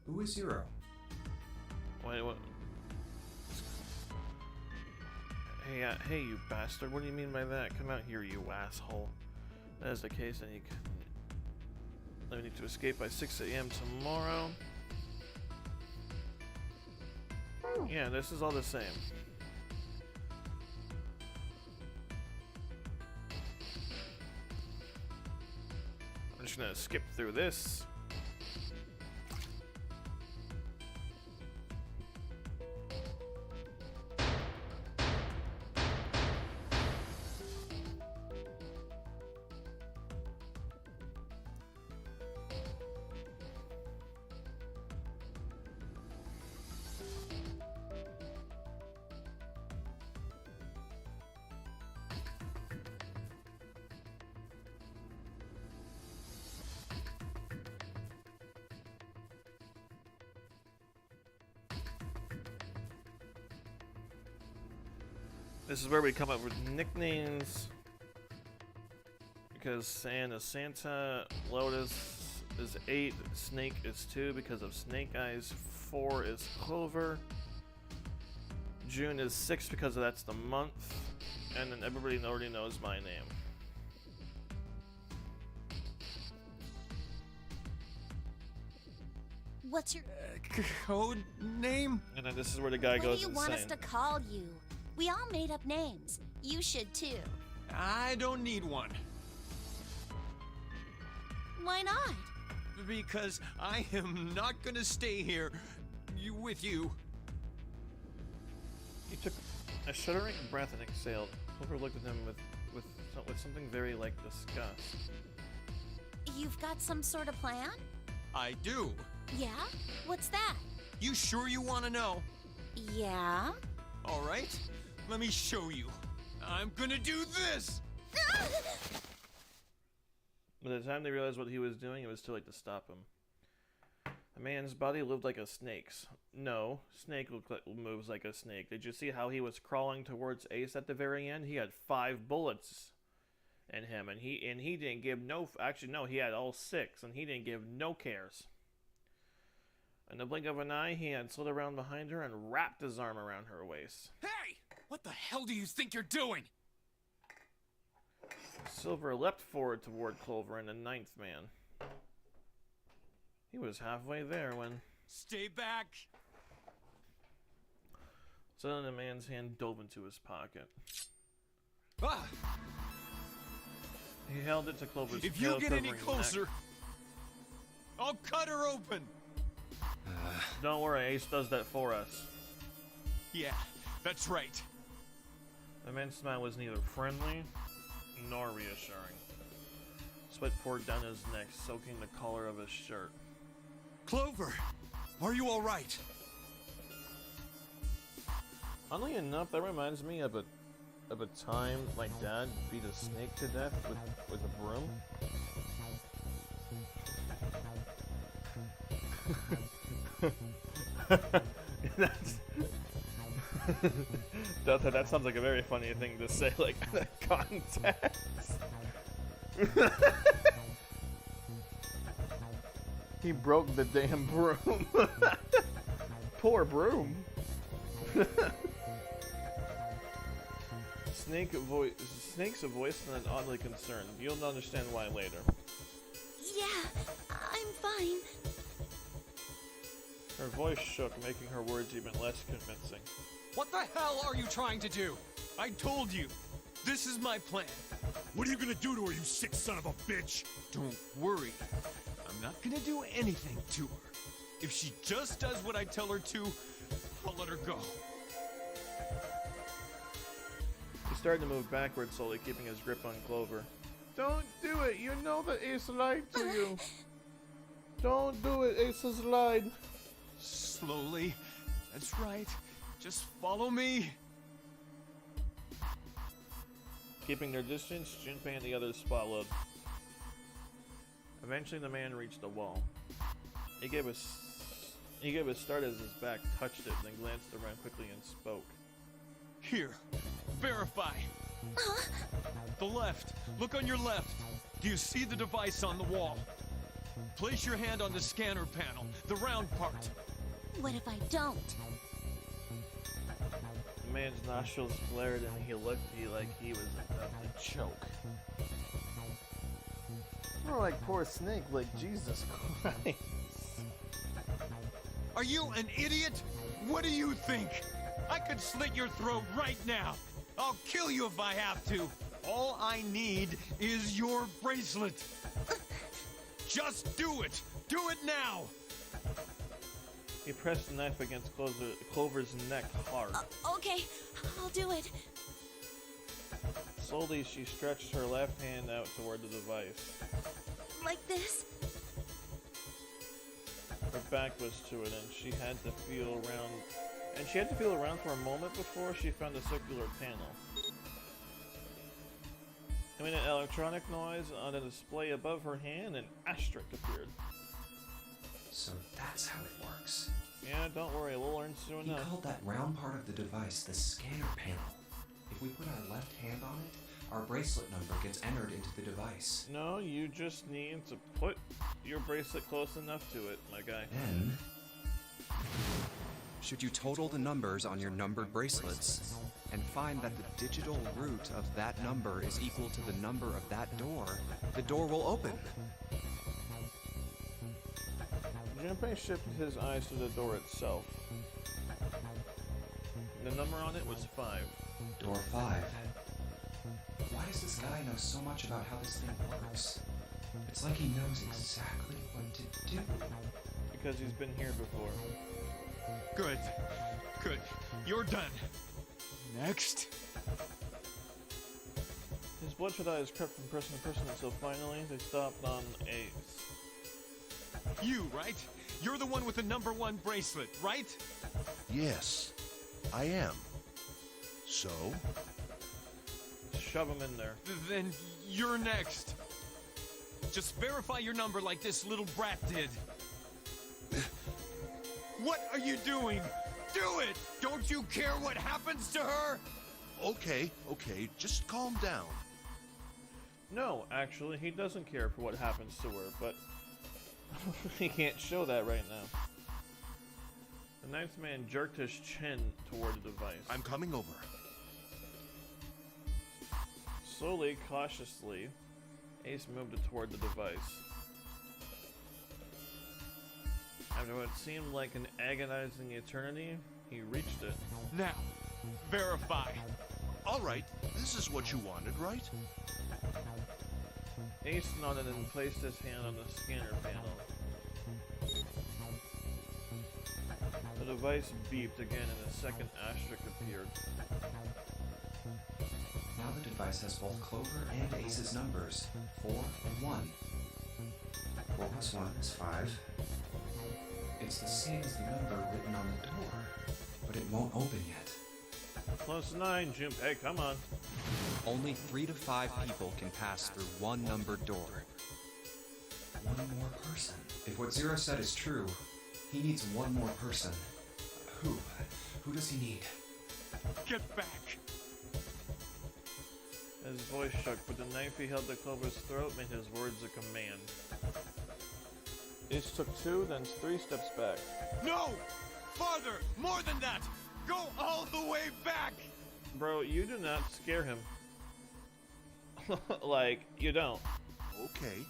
Who is Zero? Wait, what? Hey, hey, you bastard! What do you mean by that? Come out here, you asshole! That is the case, then you can. I need to escape by 6 a.m. tomorrow. Yeah, this is all the same. I'm just gonna skip through this. This is where we come up with nicknames. Because Santa, Lotus is 8, Snake is 2 because of Snake Eyes, 4 is Clover, June is 6 because that's the month, and then everybody already knows my name. What's your Code name? And then this is where the guy What goes do you insane. want us to call you? We all made up names. You should too. I don't need one. Why not? Because I am not gonna stay here with you. He took a shuddering breath and exhaled. Clover looked at him with something very like disgust. You've got some sort of plan? I do. Yeah? What's that? You sure you want to know? Yeah? All right. Let me show you. I'm gonna do this! By the time they realized what he was doing, it was too late to stop him. A man's body lived like a snake's. No, Snake moves like a snake. Did you see how he was crawling towards Ace at the very end? He had 5 bullets in him, and he didn't give no. Actually, no, he had all 6, and he didn't give no cares. In the blink of an eye, he had slid around behind her and wrapped his arm around her waist. Hey! What the hell do you think you're doing? Silver leapt forward toward Clover and the 9th man. He was halfway there when... Stay back! Suddenly, the man's hand dove into his pocket. Ah! He held it to Clover's If you pale, get any quivering closer, neck. I'll cut her open! Don't worry, Ace does that for us. Yeah, that's right. The man's smile was neither friendly nor reassuring. Sweat poured down his neck, soaking the collar of his shirt. Clover, are you all right? Oddly enough, that reminds me of a time my dad beat a snake to death with a broom. that sounds like a very funny thing to say, like, in that context. He broke the damn broom. Poor broom. Snake's voice sounded oddly concerned. You'll understand why later. Yeah, I'm fine. Her voice shook, making her words even less convincing. What the hell are you trying to do? I told you. This is my plan. What are you gonna do to her, you sick son of a bitch? Don't worry. I'm not gonna do anything to her. If she just does what I tell her to, I'll let her go. He started to move backwards, slowly keeping his grip on Clover. Don't do it! You know that Ace lied to you! Don't do it, Ace has lied! slowly. That's right. Just follow me. Keeping their distance, Junpei and the others followed. Eventually, the man reached the wall. He gave a start as his back touched it, then glanced around quickly and spoke. Here, verify. The left. Look on your left. Do you see the device on the wall? Place your hand on the scanner panel, the round part. What if I don't? The man's nostrils flared and he looked like he was about to choke. More like poor Snake, like Jesus Christ. Are you an idiot? What do you think? I could slit your throat right now. I'll kill you if I have to. All I need is your bracelet. Just do it. Do it now. He pressed the knife against Clover's neck hard. Okay, I'll do it. Slowly, she stretched her left hand out toward the device. Like this? Her back was to it, and she had to feel around. And she had to feel around for a moment before she found a circular panel. I mean, an electronic noise on a display above her hand, an asterisk appeared. So that's how it works. Yeah, don't worry, we'll learn soon He enough. called that round part of the device the scanner panel. If we put our left hand on it, our bracelet number gets entered into the device. No, you just need to put your bracelet close enough to it, my guy. Then, should you total the numbers on your numbered bracelets and find that the digital root of that number is equal to the number of that door, the door will open. Junpei shifted his eyes to the door itself. The number on it was 5. Door 5. Why does this guy know so much about how this thing works? It's like he knows exactly what to do. Because he's been here before. Good. Good. You're done. Next. His bloodshot eyes crept from person to person until finally they stopped on Ace. You, right? You're the one with the number 1 bracelet, right? Yes, I am. So? Shove him in there. Then you're next. Just verify your number like this little brat did. What are you doing? Do it! Don't you care what happens to her? Okay, just calm down. No, actually, he doesn't care for what happens to her, but he can't show that right now. The ninth man jerked his chin toward the device. I'm coming over. Slowly, cautiously, Ace moved toward the device. After what seemed like an agonizing eternity, he reached it. Now, verify. All right, this is what you wanted, right? Ace nodded and placed his hand on the scanner panel. The device beeped again and a second asterisk appeared. Now the device has both Clover and Ace's numbers, 4 and 1. 4 plus 1 is 5. It's the same as the number written on the door, but it won't open yet. Close to 9, Junpei, come on. Only 3 to 5 people can pass through one numbered door. One more person. If what Zero said is true, he needs one more person. Who? Who does he need? Get back! His voice shook, but the knife he held to Clover's throat made his words a command. Ace took 2, then 3 steps back. No! Farther! More than that! Go all the way back! Bro, you do not scare him. Like, you don't. Okay.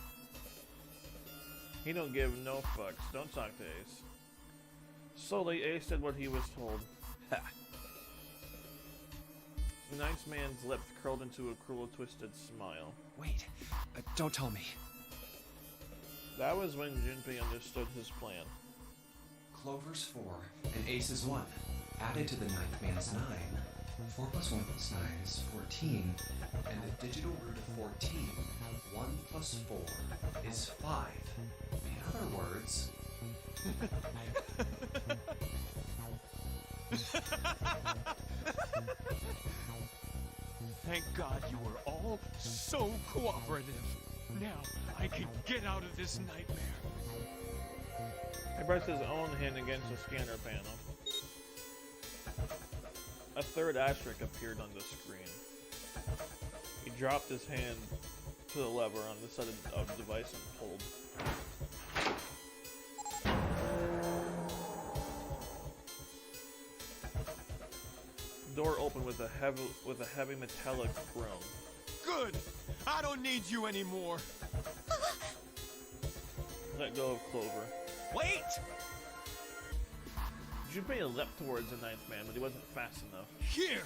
He don't give no fucks. Don't talk to Ace. Slowly, Ace did what he was told. Ha! The ninth man's lips curled into a cruel, twisted smile. Wait, don't tell me. That was when Junpei understood his plan. Clover's 4 and Ace's 1. Added to the ninth man's 9. 4 plus 1 plus 9 is 14. And the digital root of 14, 1 plus 4, is 5. In other words... Thank God you were all so cooperative. Now I can get out of this nightmare. He pressed his own hand against the scanner panel. A third asterisk appeared on the screen. He dropped his hand to the lever on the side of the device and pulled. The door opened with a heavy metallic groan. Good! I don't need you anymore. Let go of Clover. Wait! Junpei leapt towards the ninth man, but he wasn't fast enough. Here!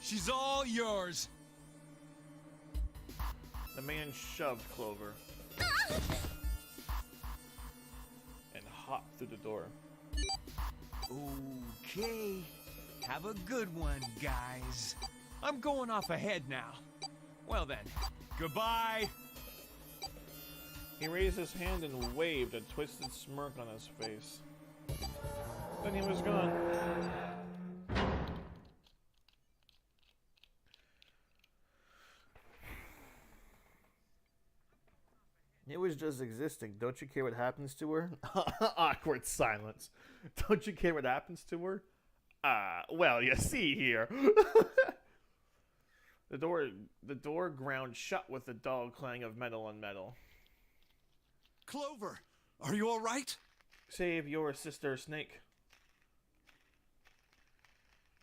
She's all yours! The man shoved Clover and hopped through the door. Okay. Have a good one, guys. I'm going off ahead now. Well then, goodbye! He raised his hand and waved, a twisted smirk on his face. Then he was gone. It was just existing. Don't you care what happens to her? Awkward silence. Don't you care what happens to her? Well, you see here. The door ground shut with a dull clang of metal on metal. Clover, are you all right? Save your sister, Snake.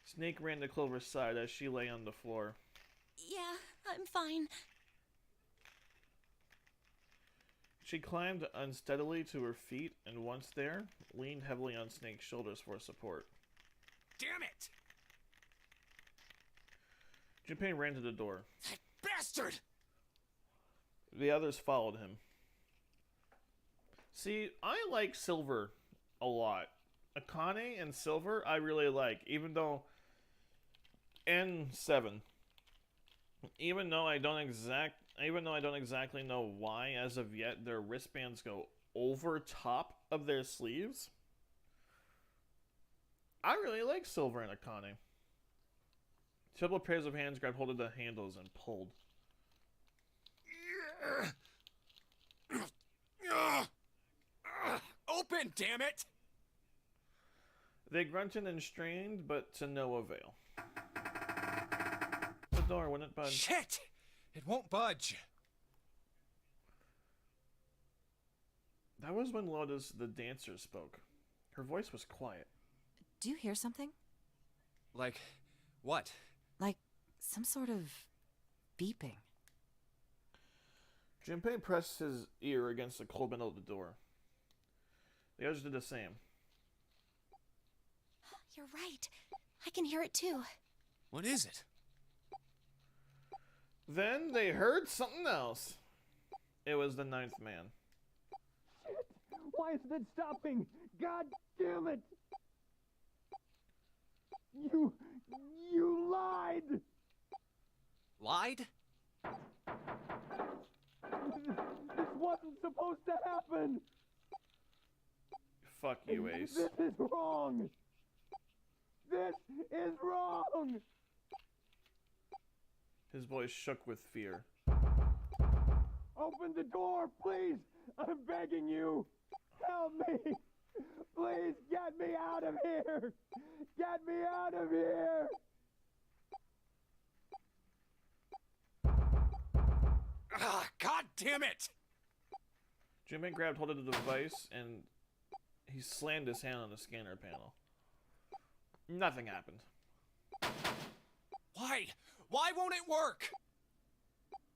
Snake ran to Clover's side as she lay on the floor. Yeah, I'm fine. She climbed unsteadily to her feet and once there, leaned heavily on Snake's shoulders for support. Damn it! Junpei ran to the door. That bastard! The others followed him. See, I like Silver a lot. Akane and Silver I really like, even though N7. Even though I don't exactly know why as of yet their wristbands go over top of their sleeves. I really like Silver and Akane. Several pairs of hands grabbed hold of the handles and pulled. Open, damn it! They grunted and strained, but to no avail. The door wouldn't budge. Shit! It won't budge. That was when Lotus, the dancer, spoke. Her voice was quiet. Do you hear something? Like, what? Like some sort of beeping. Junpei pressed his ear against the cold metal of the door. The others did the same. You're right. I can hear it too. What is it? Then they heard something else. It was the ninth man. Why isn't it stopping? God damn it! You lied! Lied? This wasn't supposed to happen! Fuck you, Ace. This is wrong! This is wrong! His voice shook with fear. Open the door, please! I'm begging you! Help me! Please get me out of here! Get me out of here! Ah, God damn it! Junpei grabbed hold of the device and he slammed his hand on the scanner panel. Nothing happened. Why? Why won't it work?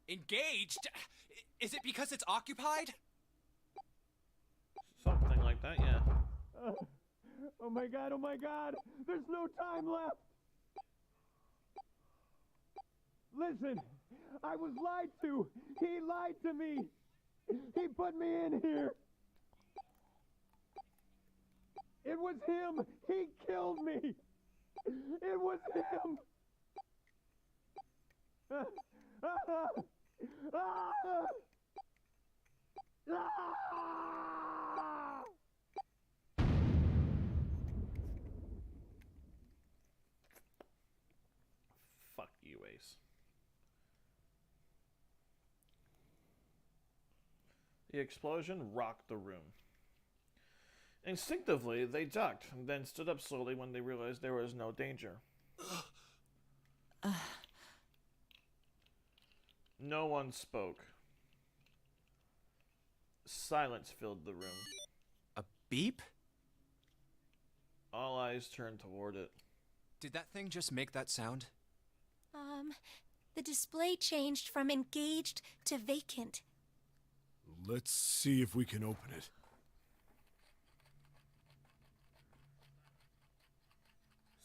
Engaged? Is it because it's occupied? Something like that, yeah. Oh my god, oh my god! There's no time left! Listen, I was lied to! He lied to me! He put me in here! It was him! He killed me! It was him! Fuck you, Ace. The explosion rocked the room. Instinctively, they ducked, and then stood up slowly when they realized there was no danger. No one spoke. Silence filled the room. A beep? All eyes turned toward it. Did that thing just make that sound? The display changed from engaged to vacant. Let's see if we can open it.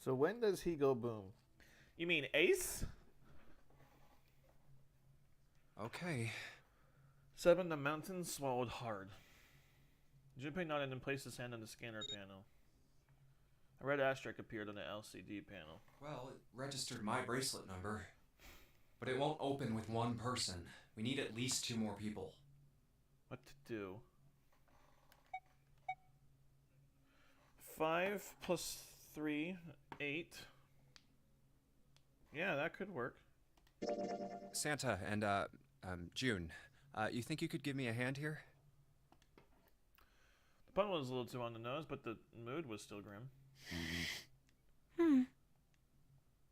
So when does he go boom? You mean Ace? Okay. 7. The mountain swallowed hard. Junpei nodded and placed his hand on the scanner panel. A red asterisk appeared on the LCD panel. Well, it registered my bracelet number. But it won't open with one person. We need at least 2 more people. What to do? 5 plus 3, 8. Yeah, that could work. Santa and, June, you think you could give me a hand here? The pun was a little too on the nose, but the mood was still grim.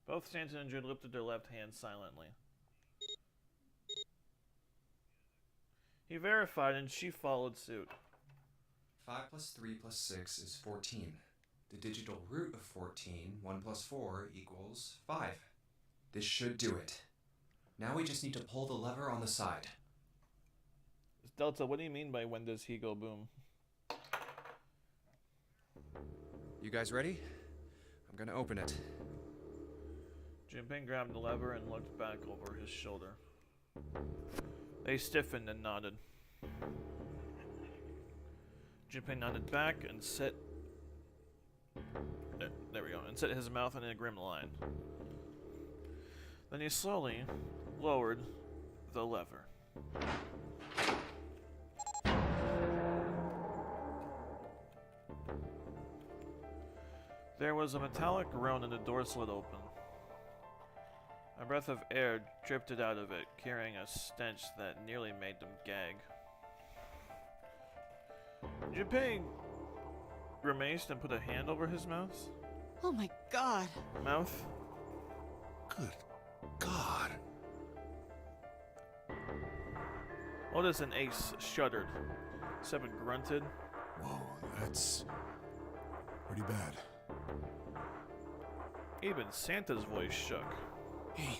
Both Santa and June lifted their left hands silently. He verified and she followed suit. 5 plus 3 plus 6 is 14. The digital root of 14, 1 plus 4 equals 5. This should do it. Now we just need to pull the lever on the side. Delta, what do you mean by when does he go boom? You guys ready? I'm gonna open it. Junpei grabbed the lever and looked back over his shoulder. They stiffened and nodded. Junpei nodded back and set... There we go. And set his mouth in a grim line. Then he slowly lowered the lever. There was a metallic groan and the door slid open. A breath of air drifted out of it, carrying a stench that nearly made them gag. Junpei grimaced and put a hand over his mouth. Oh my god. Good God. Otis and Ace shuddered. Seven grunted. Whoa, that's pretty bad. Even Santa's voice shook. He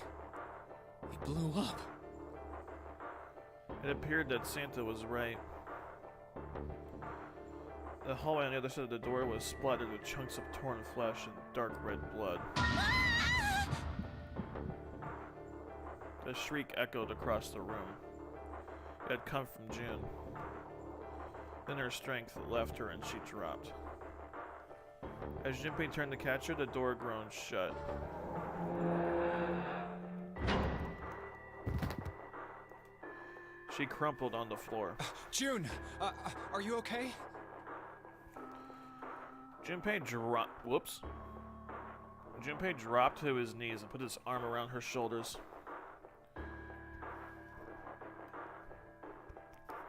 blew up. It appeared that Santa was right. The hallway on the other side of the door was splattered with chunks of torn flesh and dark red blood. The shriek echoed across the room. It had come from June. Then her strength left her and she dropped. As Junpei turned to catch her, the door groaned shut. She crumpled on the floor. June, are you okay? Junpei dropped to his knees and put his arm around her shoulders.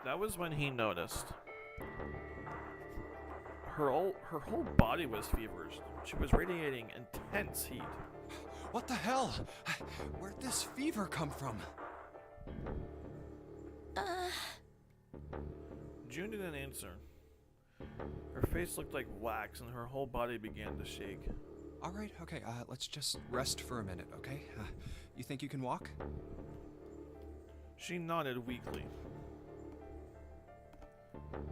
That was when he noticed. Her whole body was feverish. She was radiating intense heat. What the hell? Where'd this fever come from? June didn't answer. Her face looked like wax and her whole body began to shake. All right, okay, let's just rest for a minute, okay? You think you can walk? She nodded weakly.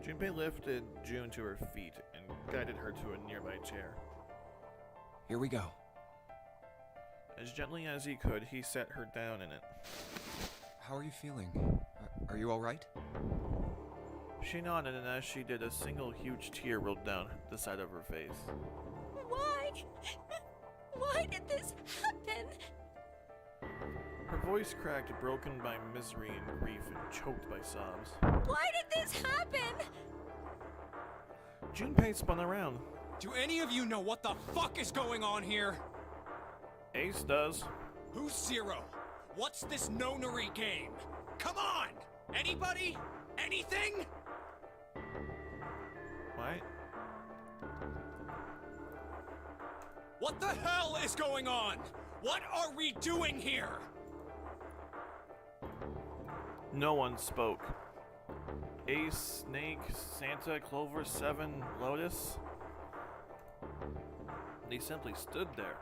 Junpei lifted June to her feet and guided her to a nearby chair. Here we go. As gently as he could, he set her down in it. How are you feeling? Are you all right? She nodded, and as she did, a single huge tear rolled down the side of her face. Why? Why did this happen? Her voice cracked, broken by misery and grief and choked by sobs. Why did this happen? Junpei spun around. Do any of you know what the fuck is going on here? Ace does. Who's Zero? What's this nonary game? Come on! Anybody? Anything? What? What the hell is going on? What are we doing here? No one spoke. Ace, Snake, Santa, Clover, Seven, Lotus. They simply stood there.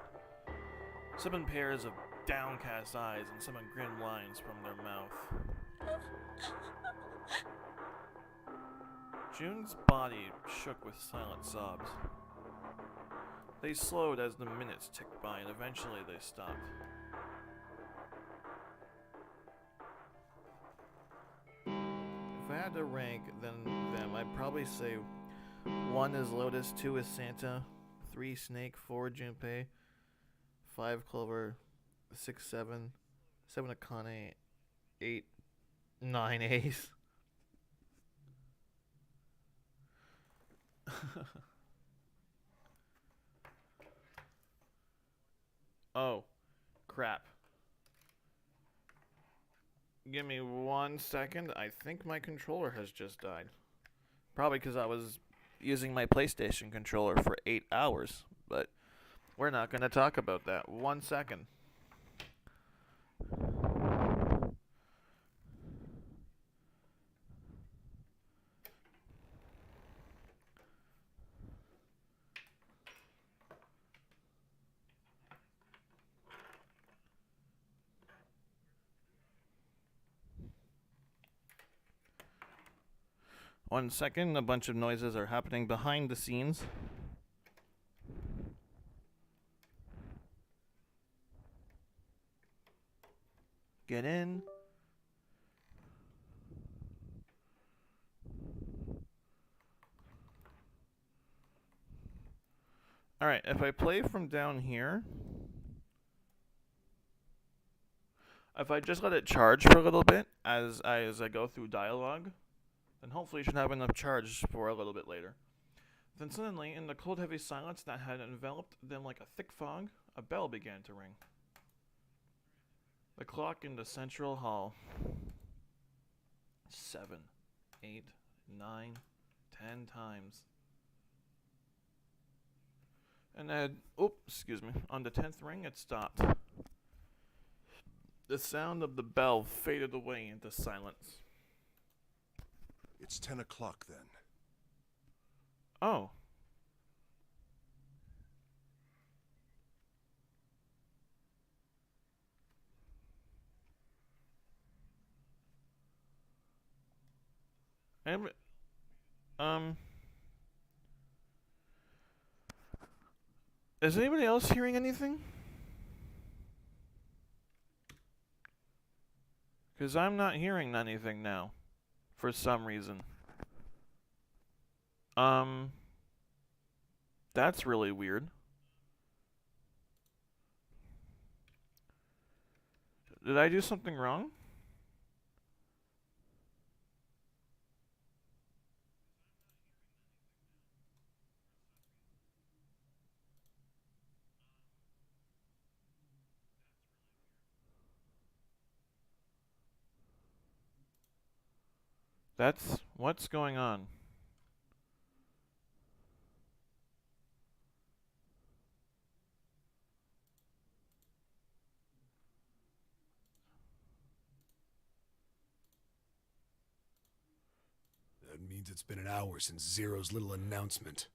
Some in pairs of downcast eyes and some in grim lines from their mouth. June's body shook with silent sobs. They slowed as the minutes ticked by and eventually they stopped. If I had to rank them, I'd probably say 1 is Lotus, 2 is Santa, 3 Snake, 4 Junpei, 5 Clover, 6 7, 7 Akane, 8 9 Ace. Oh, crap. Give me 1 second. I think my controller has just died. Probably because I was using my PlayStation controller for 8 hours. But we're not going to talk about that. 1 second. One second, a bunch of noises are happening behind the scenes. Get in. Alright, if I play from down here, if I just let it charge for a little bit as I go through dialogue, then hopefully it should have enough charge for a little bit later. Then suddenly, in the cold heavy silence that had enveloped them like a thick fog, a bell began to ring. The clock in the central hall. 7, 8, 9, 10 times. And then, excuse me, on the 10th ring it stopped. The sound of the bell faded away into silence. It's 10 o'clock then. Oh. Is anybody else hearing anything? Because I'm not hearing anything now. For some reason. That's really weird. Did I do something wrong? What's going on? That means it's been an hour since Zero's little announcement.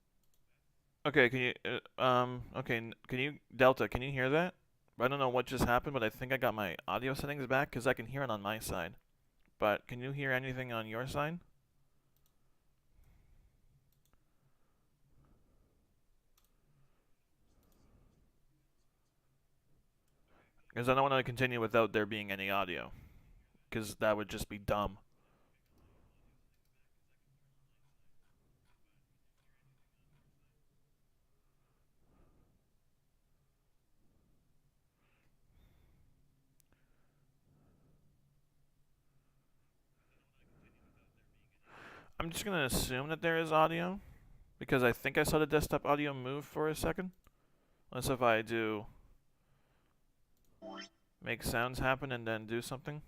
Okay, can you, can you, Delta, can you hear that? I don't know what just happened, but I think I got my audio settings back because I can hear it on my side. But can you hear anything on your side? Because I don't want to continue without there being any audio. Because that would just be dumb. I'm just going to assume that there is audio. Because I think I saw the desktop audio move for a second. Unless if I do make sounds happen and then do something.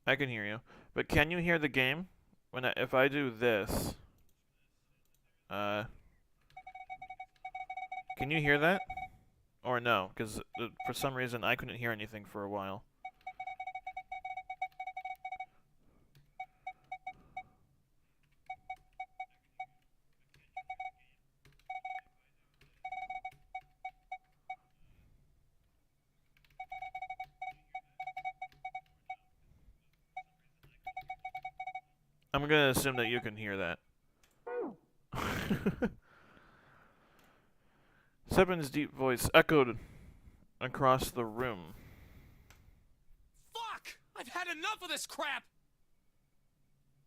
I can hear you. But can you hear the game? If I do this, can you hear that? Or no? Because for some reason I couldn't hear anything for a while. I'm gonna assume that you can hear that. Seven's deep voice echoed across the room. Fuck! I've had enough of this crap!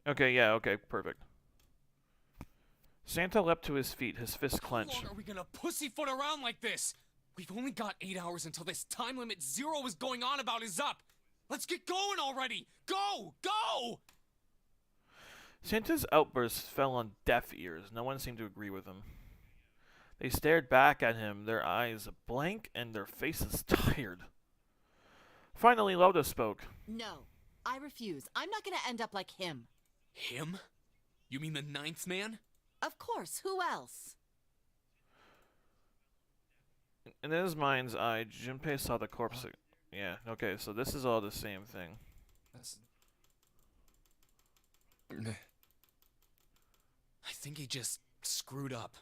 Okay, yeah, okay, perfect. Santa leapt to his feet, his fist How clenched. long are we gonna pussyfoot around like this? We've only got 8 hours until this time limit Zero is going on about is up! Let's get going already! Go! Go! Santa's outburst fell on deaf ears. No one seemed to agree with him. They stared back at him, their eyes blank and their faces tired. Finally, Loda spoke. No, I refuse. I'm not gonna end up like him. Him? You mean the ninth man? Of course, who else? In his mind's eye, Junpei saw the corpse. Yeah, okay, so this is all the same thing. That's... I think he just screwed up.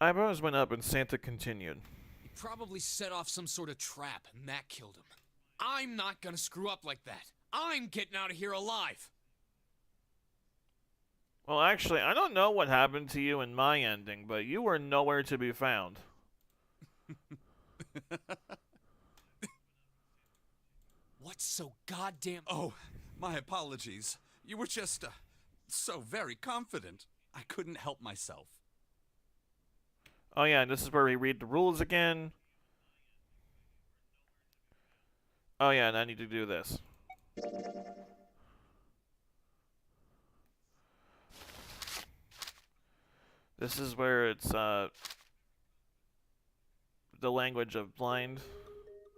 Eyebrows went up and Santa continued. He probably set off some sort of trap and that killed him. I'm not gonna screw up like that. I'm getting out of here alive. Well, actually, I don't know what happened to you in my ending, but you were nowhere to be found. What's so goddamn... Oh, my apologies. You were just, so very confident. I couldn't help myself. Oh yeah, and this is where we read the rules again. Oh yeah, and I need to do this. This is where it's, the language of blind.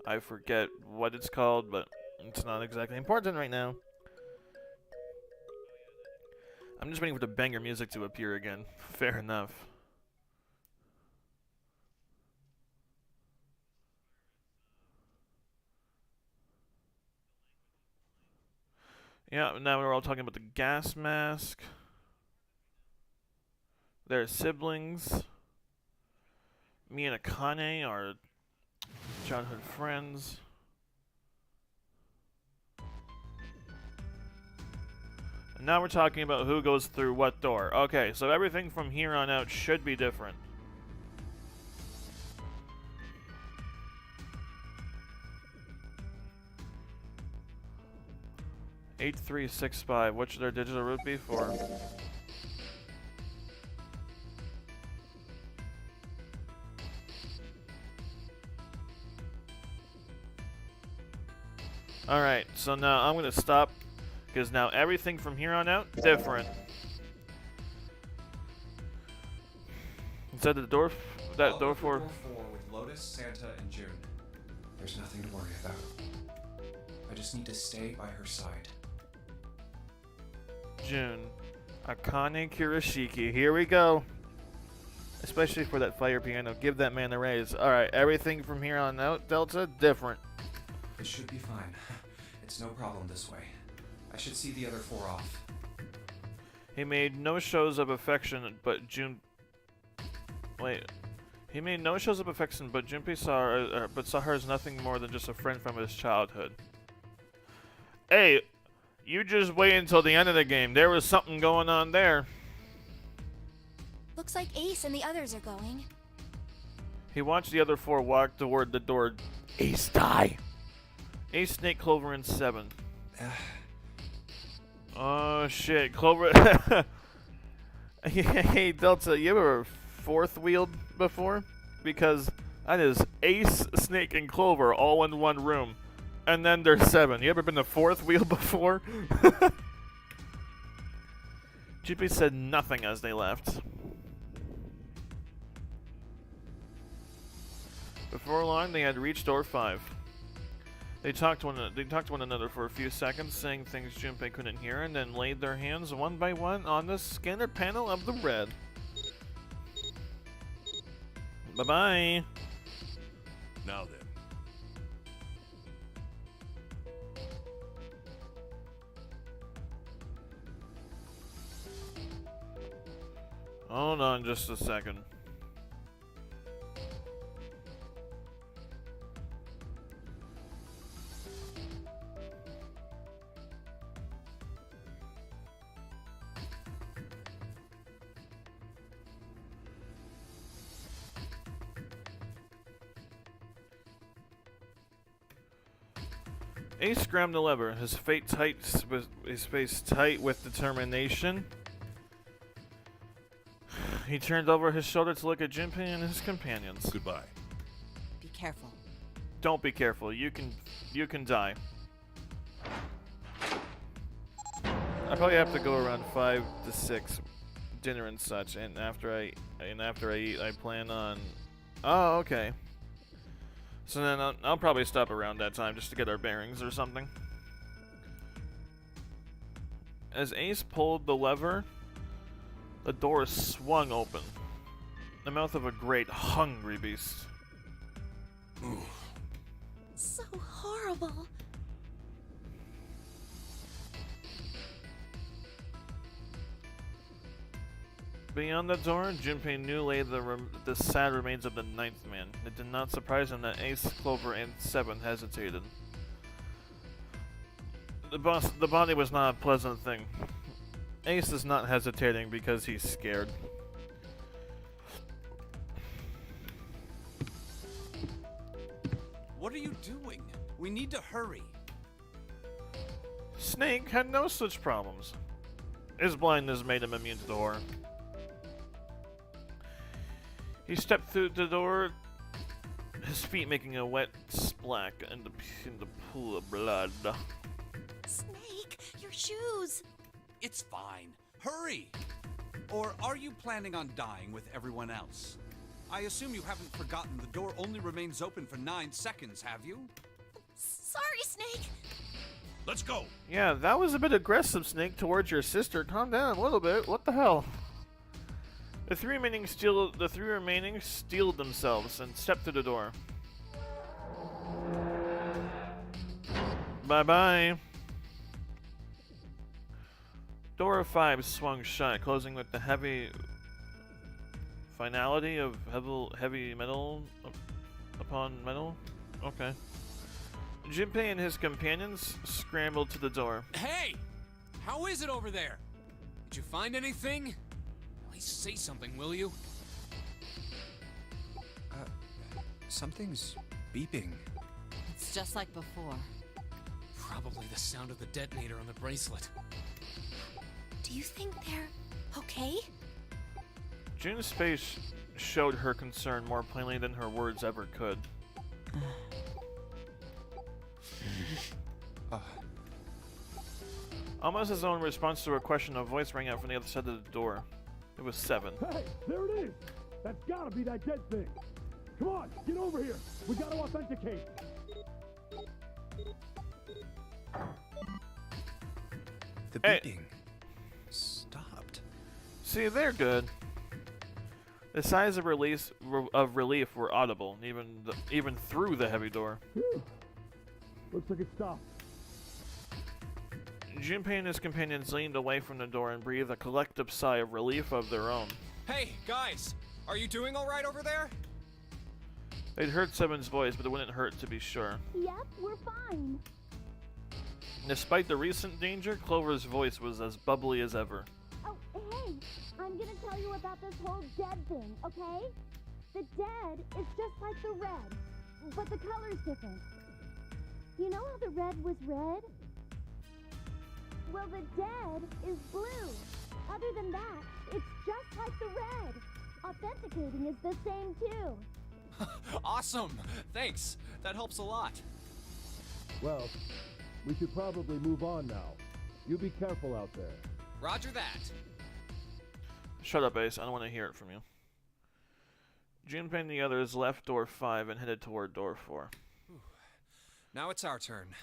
I forget what it's called, but it's not exactly important right now. I'm just waiting for the banger music to appear again. Fair enough. Yeah, now we're all talking about the gas mask. Their siblings. Me and Akane are childhood friends. And now we're talking about who goes through what door. Okay, so everything from here on out should be different. $8365. What should our digital route be for? Alright, so now I'm going to stop, because now everything from here on out, different. Inside the door, that door for... Door 4 with Lotus, Santa, and June. There's nothing to worry about. I just need to stay by her side. June. Akane Kurashiki. Here we go. Especially for that fire piano. Give that man a raise. Alright, everything from here on out, Delta, different. It should be fine. It's no problem this way. I should see the other 4 off. He made no shows of affection, but June... Wait. He made no shows of affection, but Junpei saw her as nothing more than just a friend from his childhood. Hey, you just wait until the end of the game. There was something going on there. Looks like Ace and the others are going. He watched the other 4 walk toward the door. Ace, die! Ace, Snake, Clover, and 7. Oh shit, Clover. Hey Delta, you ever 4th wheeled before? Because that is Ace, Snake, and Clover all in one room. And then there's 7. You ever been to 4th wheel before? Junpei said nothing as they left. Before long, they had reached door 5. They talked to one another for a few seconds, saying things Junpei couldn't hear, and then laid their hands one by one on the scanner panel of the red. Bye-bye. Now then. Hold on just a second. Ace grabbed the lever, his face tight with determination. He turned over his shoulder to look at Junpei and his companions. Goodbye. Be careful. Don't be careful. You can die. I probably have to go around 5 to 6, dinner and such, and after I eat, I plan on. Oh, okay. So then I'll probably stop around that time just to get our bearings or something. As Ace pulled the lever, the door swung open. The mouth of a great, hungry beast. So horrible. Beyond the door, Junpei knew lay the sad remains of the ninth man. It did not surprise him that Ace, Clover, and Seven hesitated. The body was not a pleasant thing. Ace is not hesitating because he's scared. What are you doing? We need to hurry. Snake had no such problems. His blindness made him immune to the horror. He stepped through the door, his feet making a wet splash in the pool of blood. Snake, your shoes. It's fine. Hurry! Or are you planning on dying with everyone else? I assume you haven't forgotten the door only remains open for 9 seconds, have you? Sorry, Snake. Let's go. Yeah, that was a bit aggressive, Snake, towards your sister. Calm down a little bit. What the hell? The three remaining steeled themselves and stepped through the door. Bye-bye. Door 5 swung shut, closing with the heavy finality of heavy metal upon metal. Okay. Junpei and his companions scrambled to the door. Hey! How is it over there? Did you find anything? At least say something, will you? Something's beeping. It's just like before. Probably the sound of the detonator on the bracelet. Do you think they're okay? June's face showed her concern more plainly than her words ever could. Almost his own response to her question, a voice rang out from the other side of the door. It was Seven. Hey, there it is! That's gotta be that dead thing! Come on, get over here! We gotta authenticate! The Hey. beeping stopped. See, they're good. The sighs of relief were audible, even through the heavy door. Whew. Looks like it stopped. Junpei and his companions leaned away from the door and breathed a collective sigh of relief of their own. Hey, guys! Are you doing alright over there? They'd heard Seven's voice, but it wouldn't hurt to be sure. Yep, we're fine. Despite the recent danger, Clover's voice was as bubbly as ever. Oh, hey, I'm gonna tell you about this whole dead thing, okay? The dead is just like the red, but the color's different. You know how the red was red? Well, the dead is blue. Other than that, it's just like the red. Authenticating is the same too. Awesome! Thanks! That helps a lot. Well, we should probably move on now. You be careful out there. Roger that. Shut up, Ace. I don't want to hear it from you. Junpei and the others left door 5 and headed toward door 4. Now it's our turn.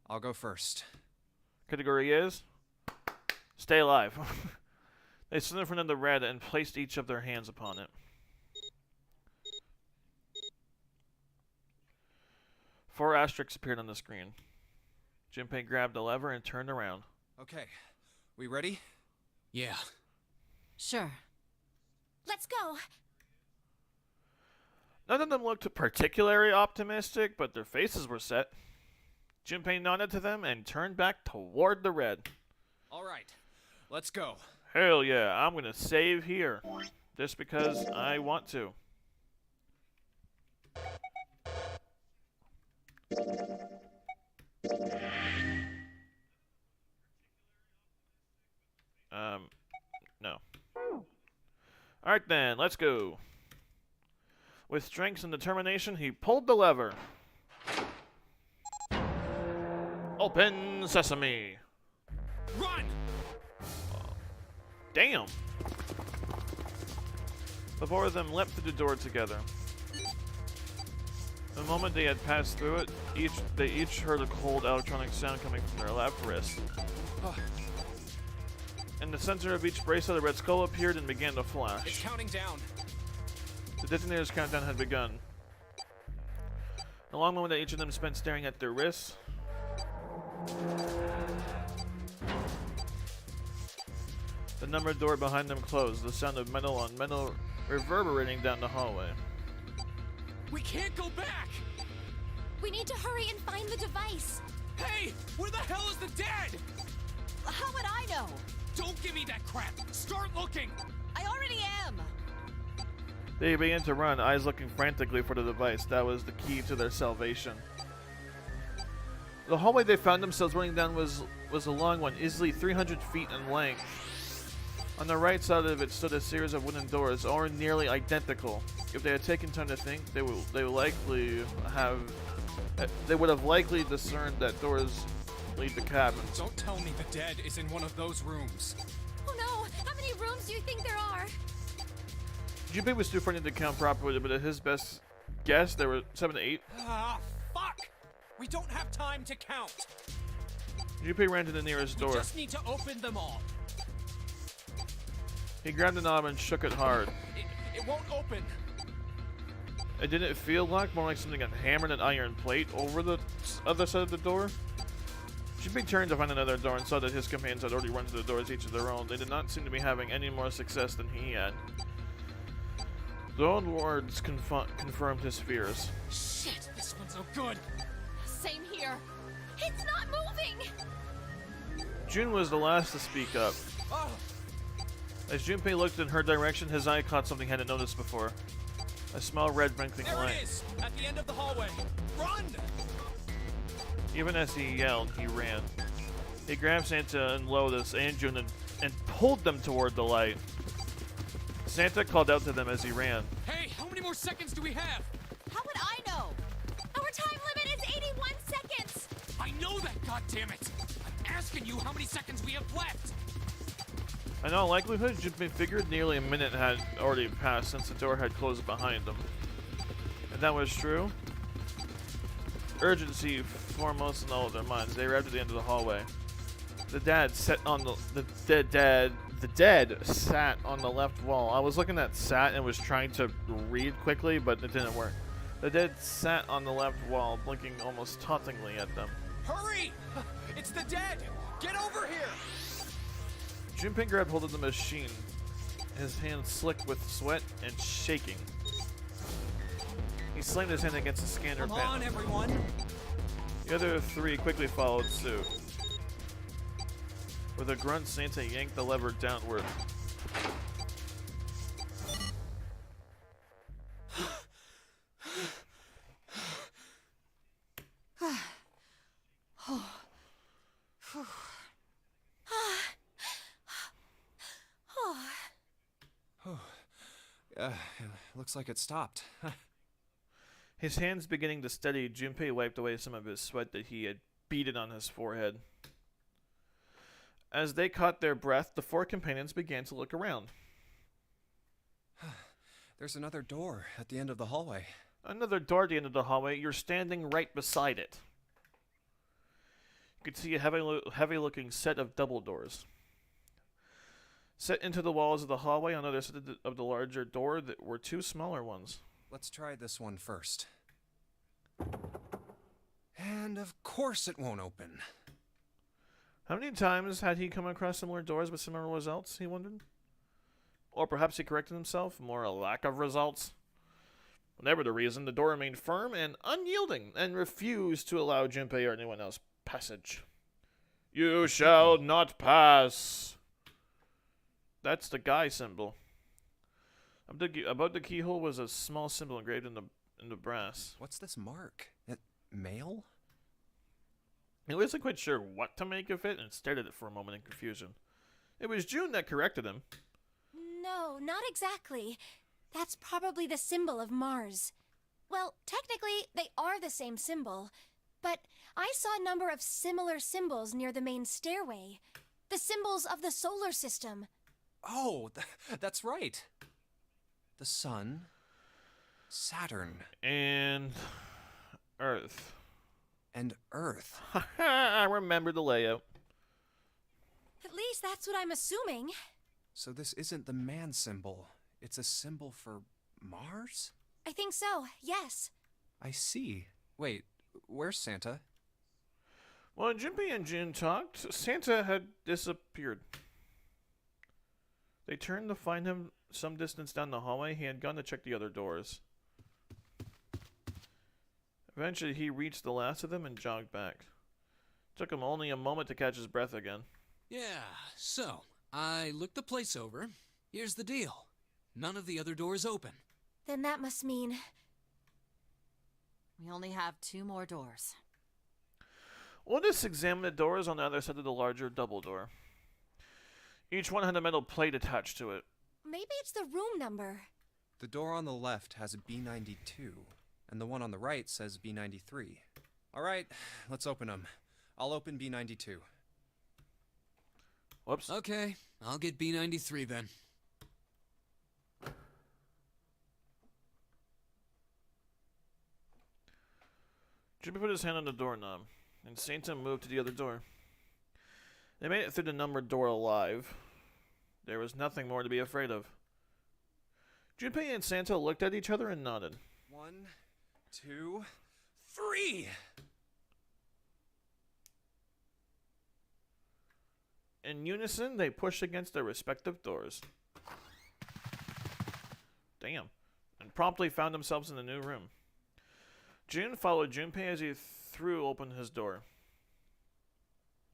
I'll go first. Category is stay alive. They stood in front of the red and placed each of their hands upon it. 4 asterisks appeared on the screen. Junpei grabbed the lever and turned around. Okay, we ready? Yeah. Sure. Let's go. None of them looked particularly optimistic, but their faces were set. Junpei nodded to them and turned back toward the red. All right, let's go. Hell yeah, I'm gonna save here. Just because I want to. No. Alright then, let's go. With strength and determination, he pulled the lever. Open sesame. Run! Damn. The 4 of them leapt through the door together. The moment they had passed through it, they each heard a cold electronic sound coming from their left wrist. In the center of each bracelet, a red skull appeared and began to It's flash. counting down. The detonator's countdown had begun. The long moment that each of them spent staring at their wrists. The numbered door behind them closed, the sound of metal on metal reverberating down the hallway. We can't go back! We need to hurry and find the device. Hey! Where the hell is the dead? How would I know? Don't give me that crap! Start looking! I already am. They began to run, eyes looking frantically for the device. That was the key to their salvation. The hallway they found themselves running down was a long one, easily 300 feet in length. On the right side of it stood a series of wooden doors, all nearly identical. If they had taken time to think, they would have likely discerned that doors lead to cabins. Don't tell me the dead is in one of those rooms. Oh no! How many rooms do you think there are? Junpei was too frightened to count properly, but at his best guess, there were 7 to 8. Ah, fuck! We don't have time to count. Junpei ran to the nearest We door. just need to open them all. He grabbed the knob and shook it hard. It won't open. It didn't feel locked, more like something had hammered an iron plate over the other side of the door. Junpei turned to find another door and saw that his companions had already run to the doors, each of their own. They did not seem to be having any more success than he had. The old words confirmed his fears. Shit, this one's no good. Same here. It's not moving! Jun was the last to speak up. Oh, As Junpei looked in her direction, his eye caught something he hadn't noticed before. A small red blinking there light. it is! At the end of the hallway. Run! Even as he yelled, he ran. He grabbed Santa and Lotus and Jun and pulled them toward the light. Santa called out to them as he ran. Hey, how many more seconds do we have? How would I know? Our time limit is 81 seconds! I know that, goddammit! I'm asking you how many seconds we have left! In all likelihood, Junpei figured nearly a minute had already passed since the door had closed behind them. If that was true, urgency foremost in all of their minds. They arrived at the end of the hallway. The dead sat on the dead sat on the left wall. I was looking at sat and was trying to read quickly, but it didn't work. The dead sat on the left wall, blinking almost tauntingly at them. Hurry! It's the dead! Get over here! Junpei grabbed hold of the machine, his hands slick with sweat and shaking. He slammed his hand against the scanner Come panel. on, everyone! The other 3 quickly followed suit. With a grunt, Santa yanked the lever downward. Looks like it stopped. His hands beginning to steady, Junpei wiped away some of his sweat that he had beaded on his forehead. As they caught their breath, the 4 companions began to look around. There's another door at the end of the hallway. Another door at the end of the hallway. You're standing right beside it. You can see a heavy-looking set of double doors. Set into the walls of the hallway on the other side of the larger door that were two smaller ones. Let's try this one first. And of course it won't open. How many times had he come across similar doors with similar results, he wondered? Or perhaps he corrected himself, more a lack of results? Whatever the reason, the door remained firm and unyielding, and refused to allow Junpei or anyone else passage. You shall not pass! That's the guy symbol. Above the keyhole was a small symbol engraved in the brass. What's this mark? Mail? He wasn't quite sure what to make of it and stared at it for a moment in confusion. It was June that corrected him. No, not exactly. That's probably the symbol of Mars. Well, technically, they are the same symbol, but I saw a number of similar symbols near the main stairway. The symbols of the solar system. Oh, that's right. The Sun, Saturn, And Earth. and Earth. I remember the layout. At least that's what I'm assuming. So this isn't the man symbol. It's a symbol for Mars? I think so, yes. I see. Wait, where's Santa? When Junpei and Jin talked, Santa had disappeared. They turned to find him some distance down the hallway. He had gone to check the other doors. Eventually, he reached the last of them and jogged back. Took him only a moment to catch his breath again. Yeah, so, I looked the place over. Here's the deal. None of the other doors open. Then that must mean... We only have 2 more doors. Otis examined the doors on the other side of the larger double door. Each one had a metal plate attached to it. Maybe it's the room number. The door on the left has a B92, and the one on the right says B93. All right, let's open them. I'll open B92. Whoops. Okay, I'll get B93 then. Jimmy put his hand on the doorknob, and Santa moved to the other door. They made it through the numbered door alive. There was nothing more to be afraid of. Junpei and Santa looked at each other and nodded. 1, 2, 3! In unison, they pushed against their respective doors. Damn. And promptly found themselves in the new room. Jun followed Junpei as he threw open his door.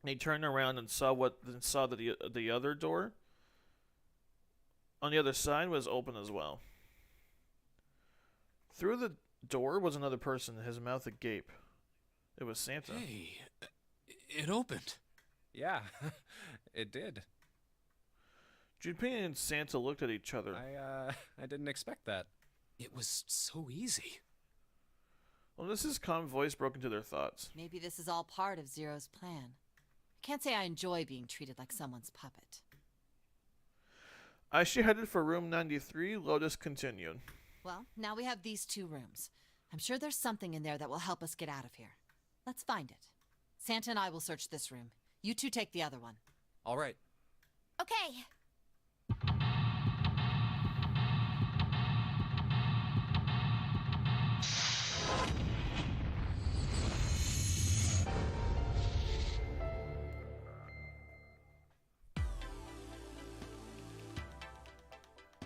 He turned around and saw that the other door on the other side was open as well. Through the door was another person, his mouth agape. It was Santa. Hey, it opened. Yeah, it did. Junpei and Santa looked at each other. I didn't expect that. It was so easy. Well, Mrs. calm voice broke into their thoughts. Maybe this is all part of Zero's plan. I can't say I enjoy being treated like someone's puppet. As she headed for room 93, Lotus continued. Well, now we have these 2 rooms. I'm sure there's something in there that will help us get out of here. Let's find it. Santa and I will search this room. You 2 take the other one. All right. Okay.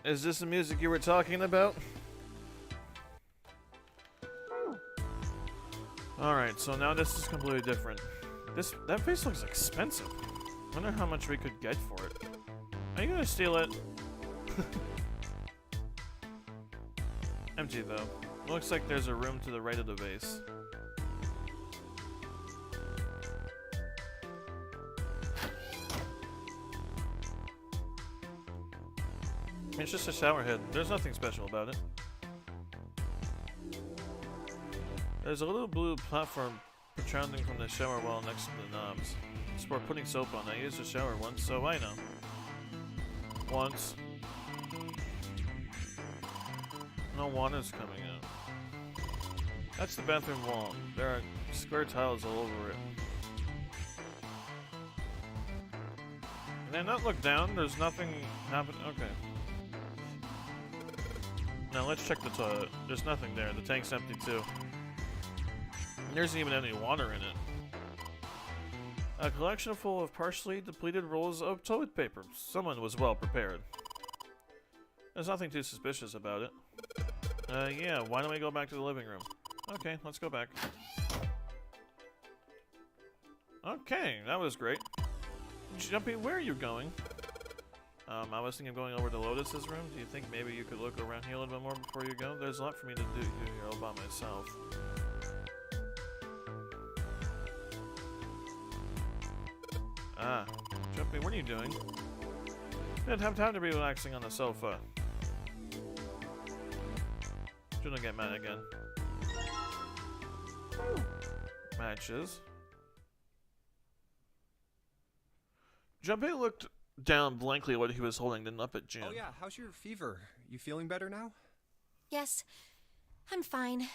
Is this the music you were talking about? Alright, so now this is completely different. That face looks expensive. Wonder how much we could get for it. Are you gonna steal it? Empty though. Looks like there's a room to the right of the base. It's just a shower head. There's nothing special about it. There's a little blue platform protruding from the shower wall next to the knobs. It's for putting soap on. I used the shower once, so I know. Once. No water's coming out. That's the bathroom wall. There are square tiles all over it. Can I not look down? There's nothing happen. Okay. Now let's check the toilet. There's nothing there. The tank's empty too. And there isn't even any water in it. A collection full of partially depleted rolls of toilet paper. Someone was well prepared. There's nothing too suspicious about it. Yeah, why don't we go back to the living room? Okay, let's go back. Okay, that was great. Jumpy, where are you going? I was thinking of going over to Lotus's room. Do you think maybe you could look around here a little bit more before you go? There's a lot for me to do here all by myself. Ah, Jumpy, what are you doing? Didn't have time to be relaxing on the sofa. Shouldn't get mad again. Matches. Jumpy looked down blankly at what he was holding, then up at June. Oh yeah, how's your fever? You feeling better now? Yes, I'm fine.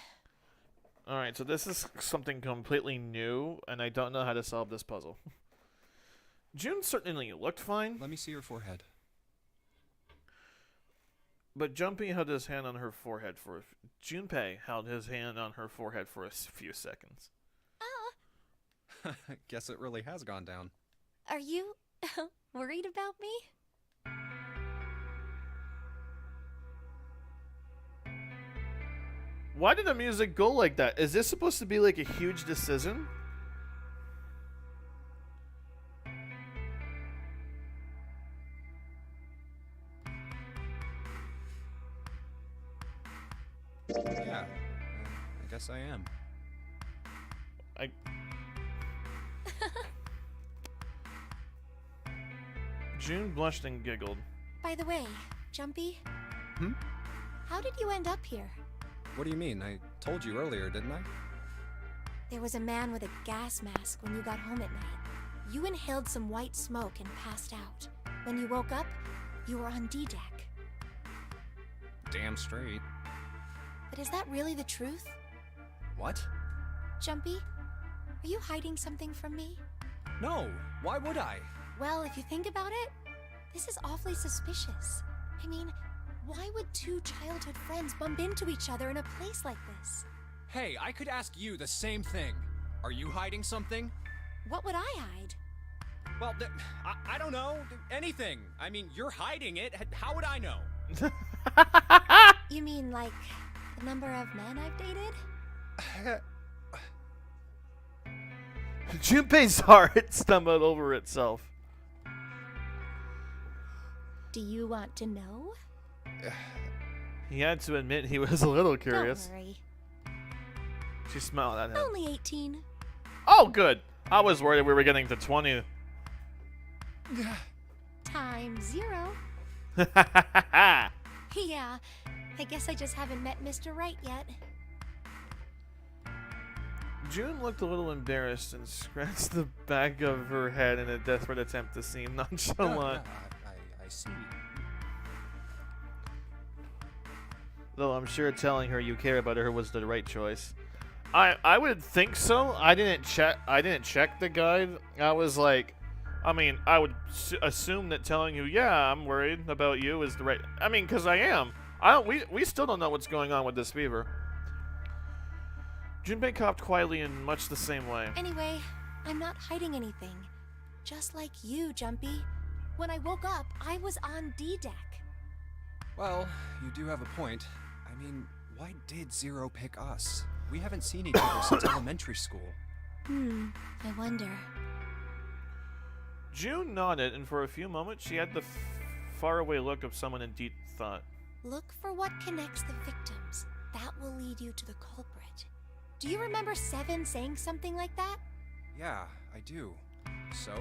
Alright, so this is something completely new, and I don't know how to solve this puzzle. June certainly looked fine. Let me see your forehead. But Jumpy held his hand on her forehead for Junpei held his hand on her forehead for a few seconds. Guess it really has gone down. Are you worried about me? Why did the music go like that? Is this supposed to be like a huge decision? Yeah, I guess I am. June blushed and giggled. By the way, Jumpy, Hmm? how did you end up here? What do you mean? I told you earlier, didn't I? There was a man with a gas mask when you got home at night. You inhaled some white smoke and passed out. When you woke up, you were on D-Deck. Damn straight. But is that really the truth? What? Jumpy, are you hiding something from me? No, why would I? Well, if you think about it, this is awfully suspicious. I mean, why would two childhood friends bump into each other in a place like this? Hey, I could ask you the same thing. Are you hiding something? What would I hide? Well, I don't know. Anything. I mean, you're hiding it. How would I know? You mean like the number of men I've dated? Junpei's heart stumbled over itself. Do you want to know? He had to admit he was a little curious. Don't worry. She smiled at him. Only 18. Oh, good. I was worried we were getting to 20. Time 0. Yeah, I guess I just haven't met Mr. Right yet. June looked a little embarrassed and scratched the back of her head in a desperate attempt to seem nonchalant. I see. Though I'm sure telling her you care about her was the right choice. I would think so. I didn't check the guide. I was like, I mean, I would assume that telling you, yeah, I'm worried about you is the right. I mean, because I am. We still don't know what's going on with this fever. Junpei coughed quietly in much the same way. Anyway, I'm not hiding anything. Just like you, Jumpy. When I woke up, I was on D-Deck. Well, you do have a point. I mean, why did Zero pick us? We haven't seen each other since elementary school. I wonder. June nodded, and for a few moments she had the faraway look of someone in deep thought. Look for what connects the victims. That will lead you to the culprit. Do you remember Seven saying something like that? Yeah, I do. So?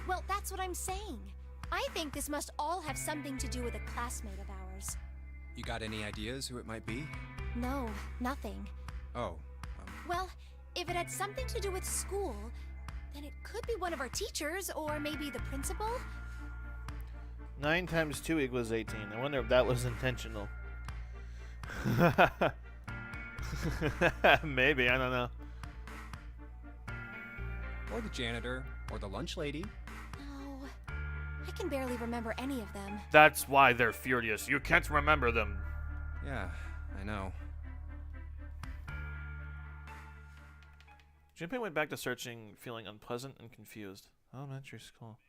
Well, that's what I'm saying. I think this must all have something to do with a classmate of ours. You got any ideas who it might be? No, nothing. Oh, Well, if it had something to do with school, then it could be one of our teachers, or maybe the principal. 9 times 2 equals 18. I wonder if that was intentional. Maybe, I don't know. Or the janitor, or the lunch lady. Oh, I can barely remember any of them. That's why they're furious. You can't remember them. Yeah, I know. Junpei went back to searching, feeling unpleasant and confused. Elementary school.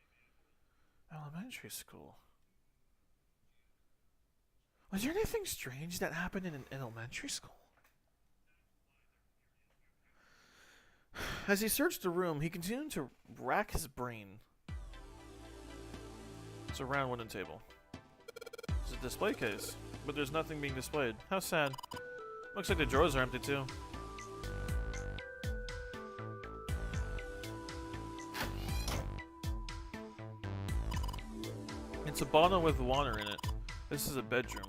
Elementary school. Was there anything strange that happened in an elementary school? As he searched the room, he continued to rack his brain. It's a round wooden table. It's a display case, but there's nothing being displayed. How sad. Looks like the drawers are empty too. It's a bottle with water in it. This is a bedroom.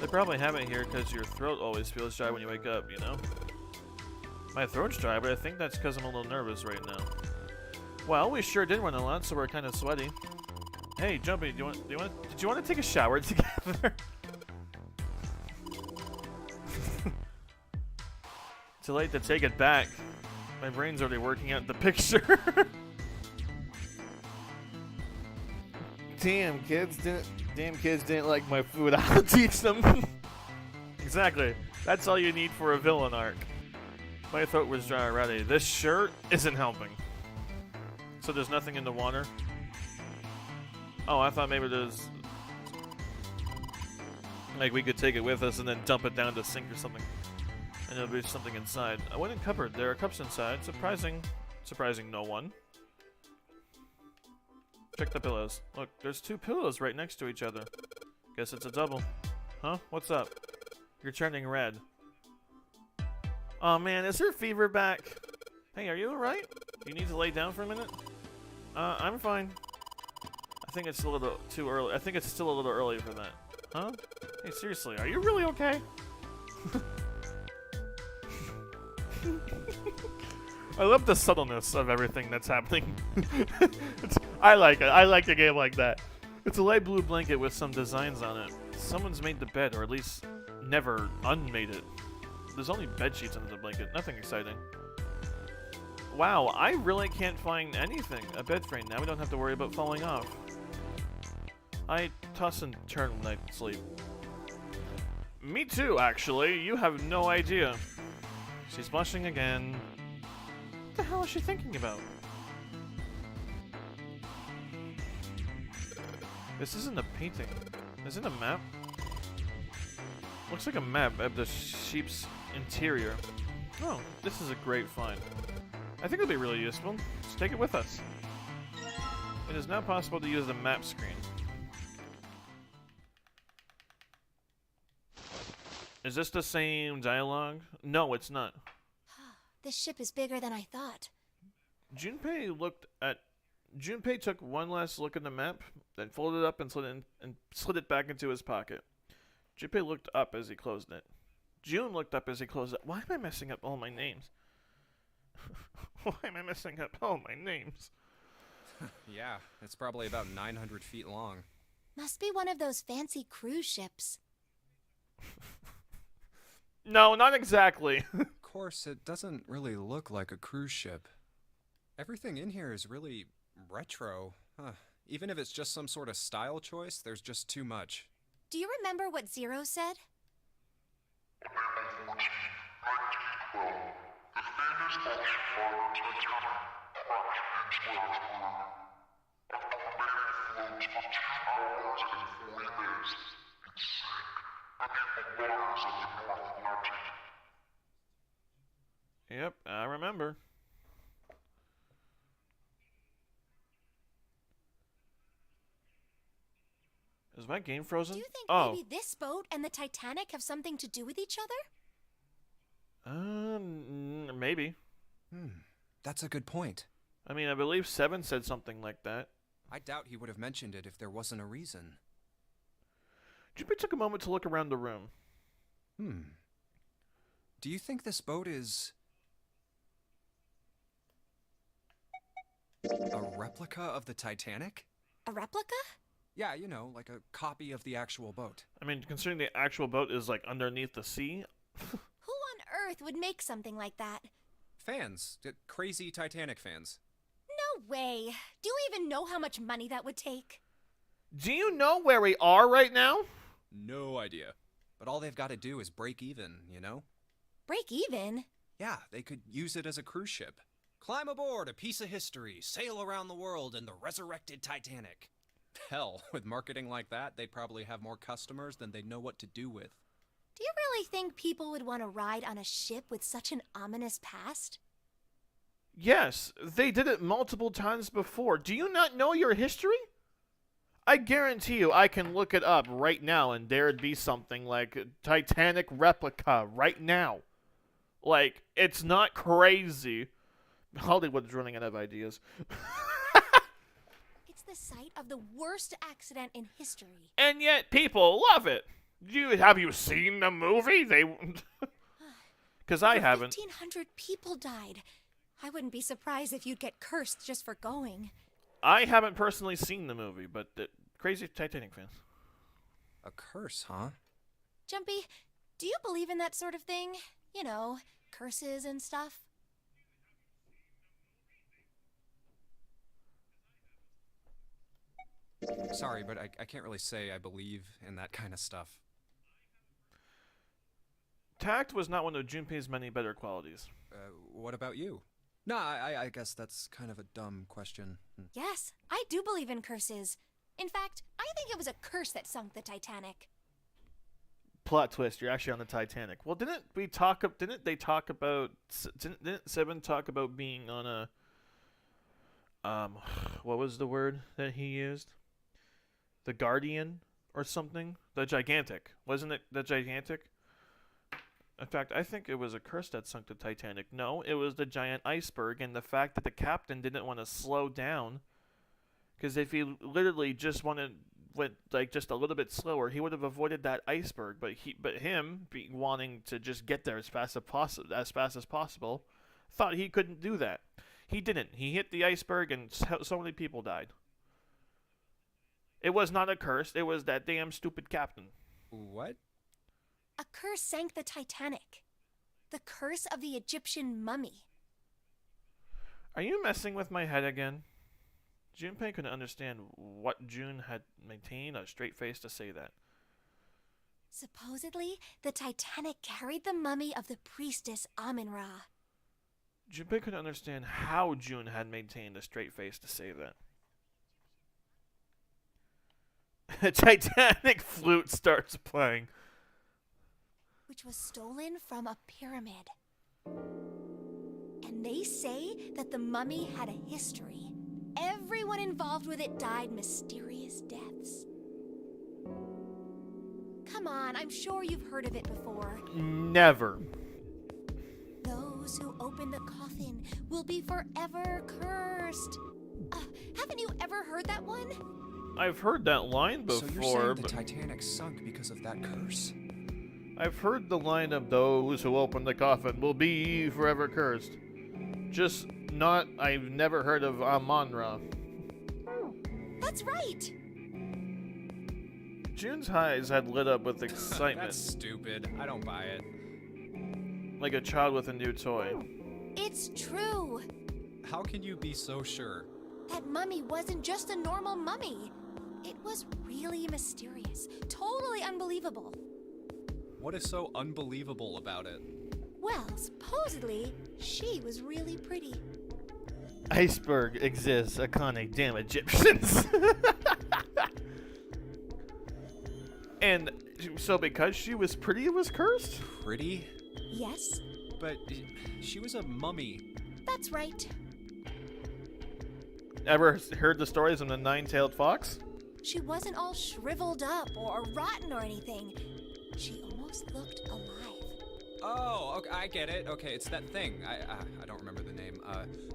They probably have it here because your throat always feels dry when you wake up, you know? My throat's dry, but I think that's because I'm a little nervous right now. Well, we sure did run a lot, so we're kind of sweaty. Hey, Jumpy, did you want to take a shower together? Too late to take it back. My brain's already working out the picture. Damn kids didn't like my food. I'll teach them. Exactly. That's all you need for a villain arc. My throat was dry already. This shirt isn't helping. So there's nothing in the water. Oh, I thought maybe there's like we could take it with us and then dump it down the sink or something. And there'll be something inside. I went in cupboard. There are cups inside. Surprising no one. Check the pillows. Look, there's 2 pillows right next to each other. Guess it's a double. Huh? What's up? You're turning red. Oh man, is her fever back? Hey, are you alright? You need to lay down for a minute? I'm fine. I think it's a little too early. I think it's still a little early for that. Huh? Hey, seriously, are you really okay? I love the subtleness of everything that's happening. I like it. I like a game like that. It's a light blue blanket with some designs on it. Someone's made the bed, or at least never unmade it. There's only bed sheets under the blanket. Nothing exciting. Wow, I really can't find anything. A bed frame. Now we don't have to worry about falling off. I toss and turn when I sleep. Me too, actually. You have no idea. She's blushing again. What the hell is she thinking about? This isn't a painting. Is it a map? Looks like a map of the sheep's interior. Oh, this is a great find. I think it'll be really useful. Let's take it with us. It is now possible to use the map screen. Is this the same dialogue? No, it's not. This ship is bigger than I thought. Junpei took one last look at the map, then folded it up and slid it back into his pocket. Junpei looked up as he closed it. June looked up as he closed it. Why am I messing up all my names? Why am I messing up all my names? Yeah, it's probably about 900 feet long. Must be one of those fancy cruise ships. No, not exactly. Of course, it doesn't really look like a cruise ship. Everything in here is really retro. Even if it's just some sort of style choice, there's just too much. Do you remember what Zero said? On April 14, 1912, the famous ocean liner Titanic crashed into Earth. After remaining afloat for 2 hours and 40 minutes, it sank beneath the waters of the North Atlantic. Yep, I remember. Is my game frozen? Do you think oh. maybe this boat and the Titanic have something to do with each other? Maybe. That's a good point. I mean, I believe Seven said something like that. I doubt he would have mentioned it if there wasn't a reason. Junpei took a moment to look around the room. Do you think this boat is a replica of the Titanic? A replica? Yeah, you know, like a copy of the actual boat. I mean, considering the actual boat is like underneath the sea. Who Earth would make something like that? Fans. Crazy Titanic fans. No way. Do you even know how much money that would take? Do you know where we are right now? No idea. But all they've got to do is break even, you know? Break even? Yeah, they could use it as a cruise ship. Climb aboard a piece of history, sail around the world in the resurrected Titanic. Hell, with marketing like that, they'd probably have more customers than they'd know what to do with. Do you really think people would want to ride on a ship with such an ominous past? Yes, they did it multiple times before. Do you not know your history? I guarantee you I can look it up right now and there'd be something like a Titanic replica right now. Like, it's not crazy. Hollywood's running out of ideas. It's the site of the worst accident in history. And yet people love it. Have you seen the movie? Because I haven't. 1,500 people died. I wouldn't be surprised if you'd get cursed just for going. I haven't personally seen the movie, but crazy Titanic fans. A curse, huh? Jumpy, do you believe in that sort of thing? You know, curses and stuff? Sorry, but I can't really say I believe in that kind of stuff. Tact was not one of Junpei's many better qualities. What about you? No, I guess that's kind of a dumb question. Yes, I do believe in curses. In fact, I think it was a curse that sunk the Titanic. Plot twist, you're actually on the Titanic. Well, didn't they talk about didn't Seven talk about being on a what was the word that he used? The Guardian or something? The Gigantic. Wasn't it the Gigantic? In fact, I think it was a curse that sunk the Titanic. No, it was the giant iceberg and the fact that the captain didn't want to slow down. Because if he literally just went like just a little bit slower, he would have avoided that iceberg. But him wanting to just get there as fast as possible, thought he couldn't do that. He didn't. He hit the iceberg and so many people died. It was not a curse. It was that damn stupid captain. What? A curse sank the Titanic. The curse of the Egyptian mummy. Are you messing with my head again? Junpei couldn't understand what June had maintained a straight face to say that. Supposedly, the Titanic carried the mummy of the priestess Amun-Ra. Junpei couldn't understand how June had maintained a straight face to say that. A Titanic flute starts playing. Which was stolen from a pyramid. And they say that the mummy had a history. Everyone involved with it died mysterious deaths. Come on, I'm sure you've heard of it before. Never. Those who open the coffin will be forever cursed. Haven't you ever heard that one? I've heard that line before. So you're saying the Titanic sunk because of that curse? I've heard the line of those who open the coffin will be forever cursed. Just not, I've never heard of Amun-Ra. That's right! June's eyes had lit up with excitement. That's stupid. I don't buy it. Like a child with a new toy. It's true! How can you be so sure? That mummy wasn't just a normal mummy. It was really mysterious. Totally unbelievable. What is so unbelievable about it? Well, supposedly, she was really pretty. Iceberg exists, iconic, damn Egyptians. And so because she was pretty, it was cursed? Pretty? Yes? But she was a mummy. That's right. Ever heard the stories of the nine-tailed fox? She wasn't all shriveled up or rotten or anything. She almost looked alive. Oh, okay, I get it. Okay, it's that thing. I don't remember the name.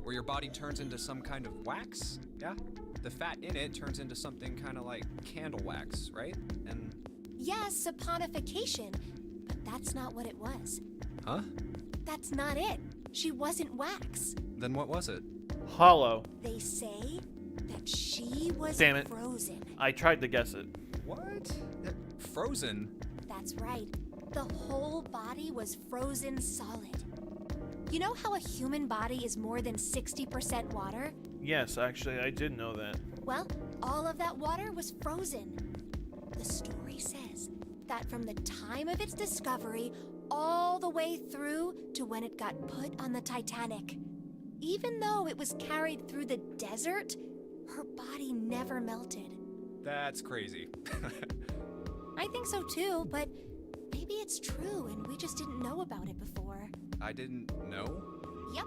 Where your body turns into some kind of wax? Yeah? The fat in it turns into something kind of like candle wax, right? And... Yes, saponification. But that's not what it was. Huh? That's not it. She wasn't wax. Then what was it? Hollow. They say that she was Damn it. frozen. I tried to guess it. What? Frozen? That's right. The whole body was frozen solid. You know how a human body is more than 60% water? Yes, actually, I did know that. Well, all of that water was frozen. The story says that from the time of its discovery all the way through to when it got put on the Titanic, even though it was carried through the desert, her body never melted. That's crazy. I think so too, but maybe it's true and we just didn't know about it before. I didn't know? Yep.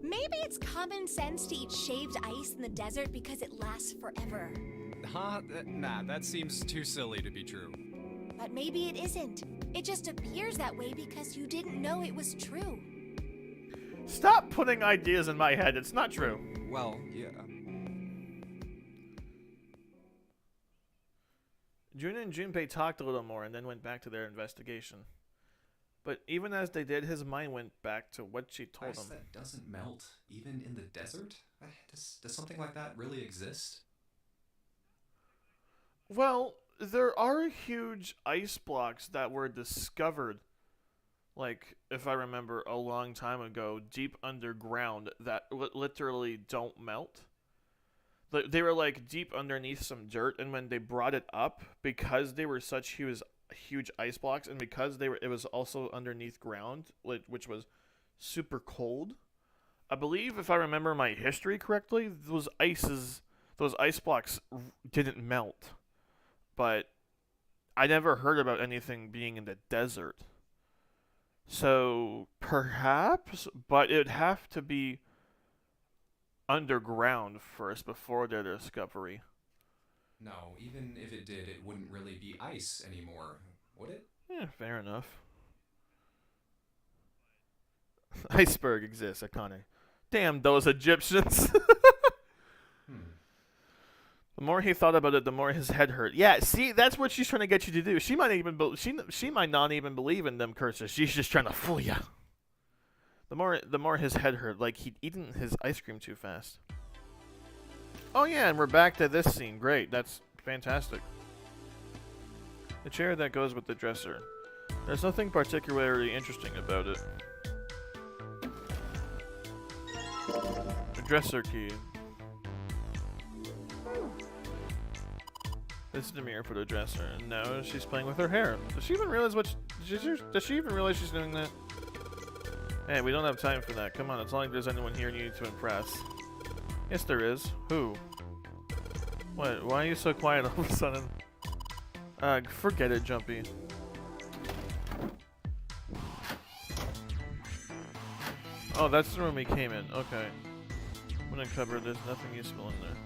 Maybe it's common sense to eat shaved ice in the desert because it lasts forever. Huh? Nah, that seems too silly to be true. But maybe it isn't. It just appears that way because you didn't know it was true. Stop putting ideas in my head. It's not true. Well, yeah. Jun and Junpei talked a little more and then went back to their investigation. But even as they did, his mind went back to what she told Ice him. that doesn't melt, even in the desert? Does something like that really exist? Well, there are huge ice blocks that were discovered, like, if I remember, a long time ago, deep underground that literally don't melt. They were, like, deep underneath some dirt, and when they brought it up, because they were such huge ice blocks, and because it was also underneath ground, which was super cold, I believe, if I remember my history correctly, those ice blocks didn't melt. But I never heard about anything being in the desert. So, perhaps, but it'd have to be underground first before their discovery. No, even if it did, it wouldn't really be ice anymore, would it? Yeah, fair enough. Iceberg exists, Akane. Damn those Egyptians. The more he thought about it, the more his head hurt. Yeah, see, that's what she's trying to get you to do. She might not even believe in them curses. She's just trying to fool you. The more his head hurt, like he'd eaten his ice cream too fast. Oh yeah, and we're back to this scene. Great, that's fantastic. The chair that goes with the dresser. There's nothing particularly interesting about it. The dresser key. This is the mirror for the dresser. No, she's playing with her hair. Does she even realize does she even realize she's doing that? Hey, we don't have time for that. Come on, it's not like there's anyone here you need to impress. Yes, there is. Who? What? Why are you so quiet all of a sudden? Forget it, Jumpy. Oh, that's the room we came in. Okay. I'm gonna cover. There's nothing useful in there.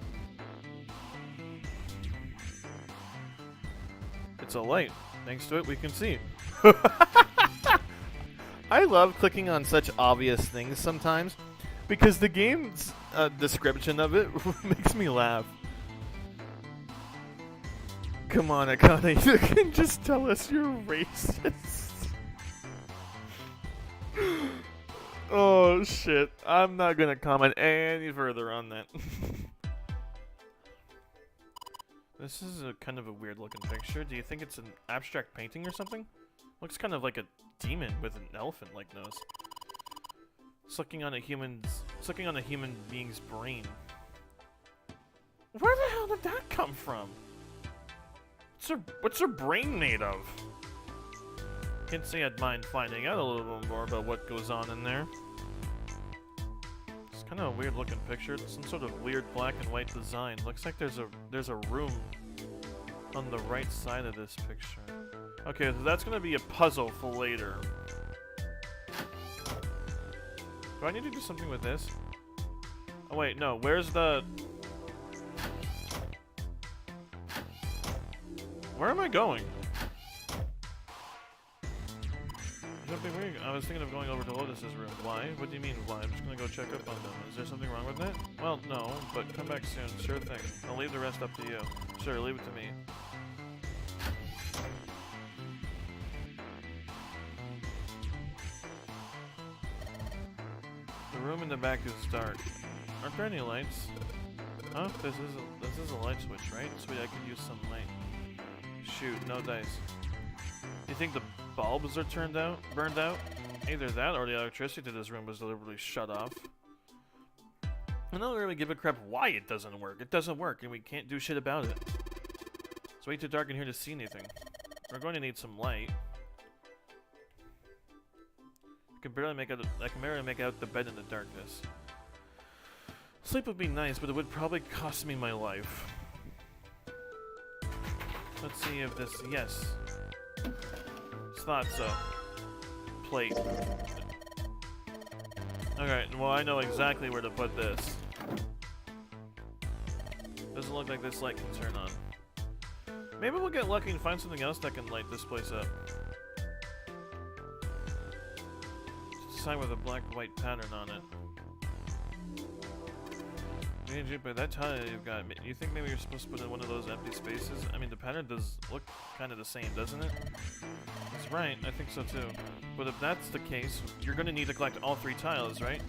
It's a light. Thanks to it, we can see. I love clicking on such obvious things sometimes because the game's description of it makes me laugh. Come on, Akane, you can just tell us you're racist. Oh shit, I'm not gonna comment any further on that. This is a kind of a weird looking picture. Do you think it's an abstract painting or something? Looks kind of like a demon with an elephant-like nose. Sucking on a human being's brain. Where the hell did that come from? What's her brain made of? Can't say I'd mind finding out a little bit more about what goes on in there. It's kind of a weird looking picture. It's some sort of weird black and white design. Looks like there's a room on the right side of this picture. Okay, so that's gonna be a puzzle for later. Do I need to do something with this? Oh wait, no, where's the... Where am I going? I was thinking of going over to Lotus's room. Why? What do you mean, why? I'm just gonna go check up on them. Is there something wrong with that? Well, no, but come back soon. Sure thing. I'll leave the rest up to you. Sure, leave it to me. The room in the back is dark. Aren't there any lights? Oh, this is a light switch, right? Sweet, I could use some light. Shoot, no dice. You think the bulbs are burned out? Either that or the electricity to this room was deliberately shut off. I don't really give a crap why it doesn't work. It doesn't work, and we can't do shit about it. It's way too dark in here to see anything. We're going to need some light. I can barely make out the bed in the darkness. Sleep would be nice, but it would probably cost me my life. Let's see if this... Yes. Thought so. Plate. Alright, well I know exactly where to put this. Doesn't look like this light can turn on. Maybe we'll get lucky and find something else that can light this place up. Sign with a black-white pattern on it. By that tile you've got, you think maybe you're supposed to put in one of those empty spaces? I mean, the pattern does look kind of the same, doesn't it? That's right, I think so too. But if that's the case, you're going to need to collect all 3 tiles, right?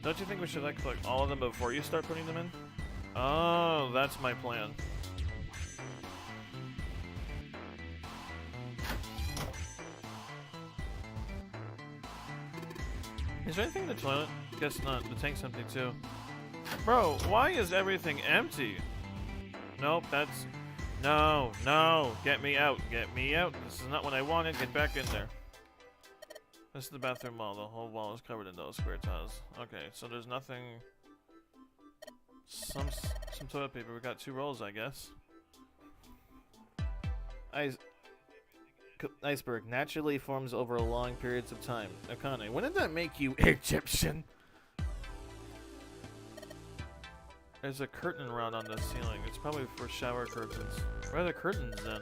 Don't you think we should collect all of them before you start putting them in? Oh, that's my plan. Is there anything in the toilet? Guess not. The tank's empty too. Bro, why is everything empty? Nope, that's... No, no! Get me out! Get me out! This is not what I wanted. Get back in there. This is the bathroom wall. The whole wall is covered in those square tiles. Okay, so there's nothing... Some toilet paper. We got 2 rolls, I guess. Iceberg naturally forms over long periods of time. Akane, wouldn't that make you Egyptian? There's a curtain rod on the ceiling. It's probably for shower curtains. Where are the curtains then?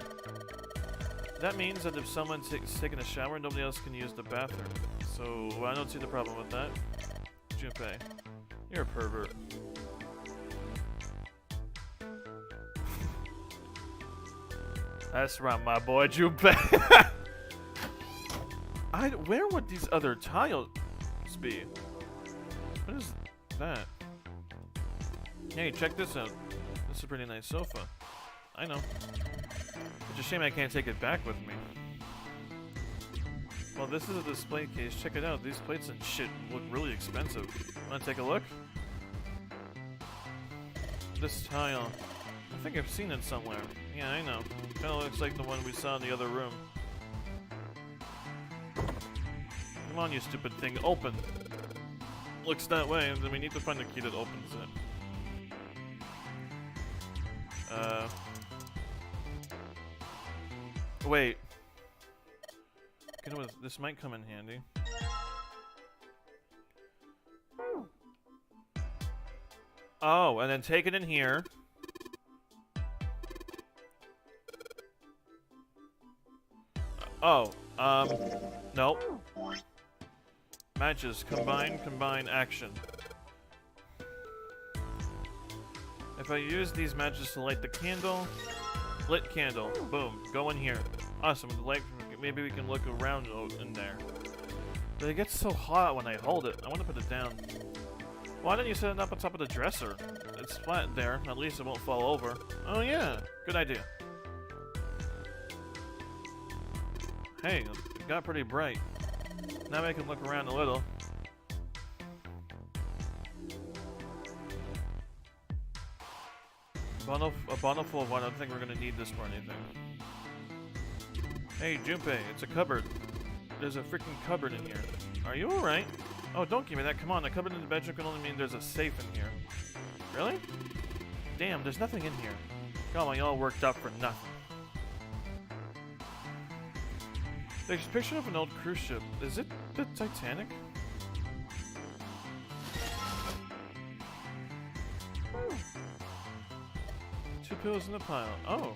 That means that if someone's taking a shower, nobody else can use the bathroom. So I don't see the problem with that. Junpei, you're a pervert. That's right, my boy, Junpei. Where would these other tiles be? What is that? Hey, check this out. This is a pretty nice sofa. I know. It's a shame I can't take it back with me. Well, this is a display case. Check it out. These plates and shit look really expensive. Wanna take a look? This tile. I think I've seen it somewhere. Yeah, I know. Kinda looks like the one we saw in the other room. Come on, you stupid thing. Open! Looks that way, and then we need to find the key that opens it. Wait. This might come in handy. Oh, and then take it in here. No. Matches. Combine, action. If I use these matches to light the candle, lit candle, boom, go in here. Awesome, the light, maybe we can look around in there. But it gets so hot when I hold it. I want to put it down. Why don't you set it up on top of the dresser? It's flat there, at least it won't fall over. Oh yeah, good idea. Hey, it got pretty bright. Now I can look around a little. A bottle full of wine. I don't think we're gonna need this for anything. Hey, Junpei, it's a cupboard. There's a freaking cupboard in here. Are you alright? Oh, don't give me that. Come on, a cupboard in the bedroom can only mean there's a safe in here. Really? Damn, there's nothing in here. Got me all worked up for nothing. There's a picture of an old cruise ship. Is it the Titanic? Two pillows in a pile. Oh.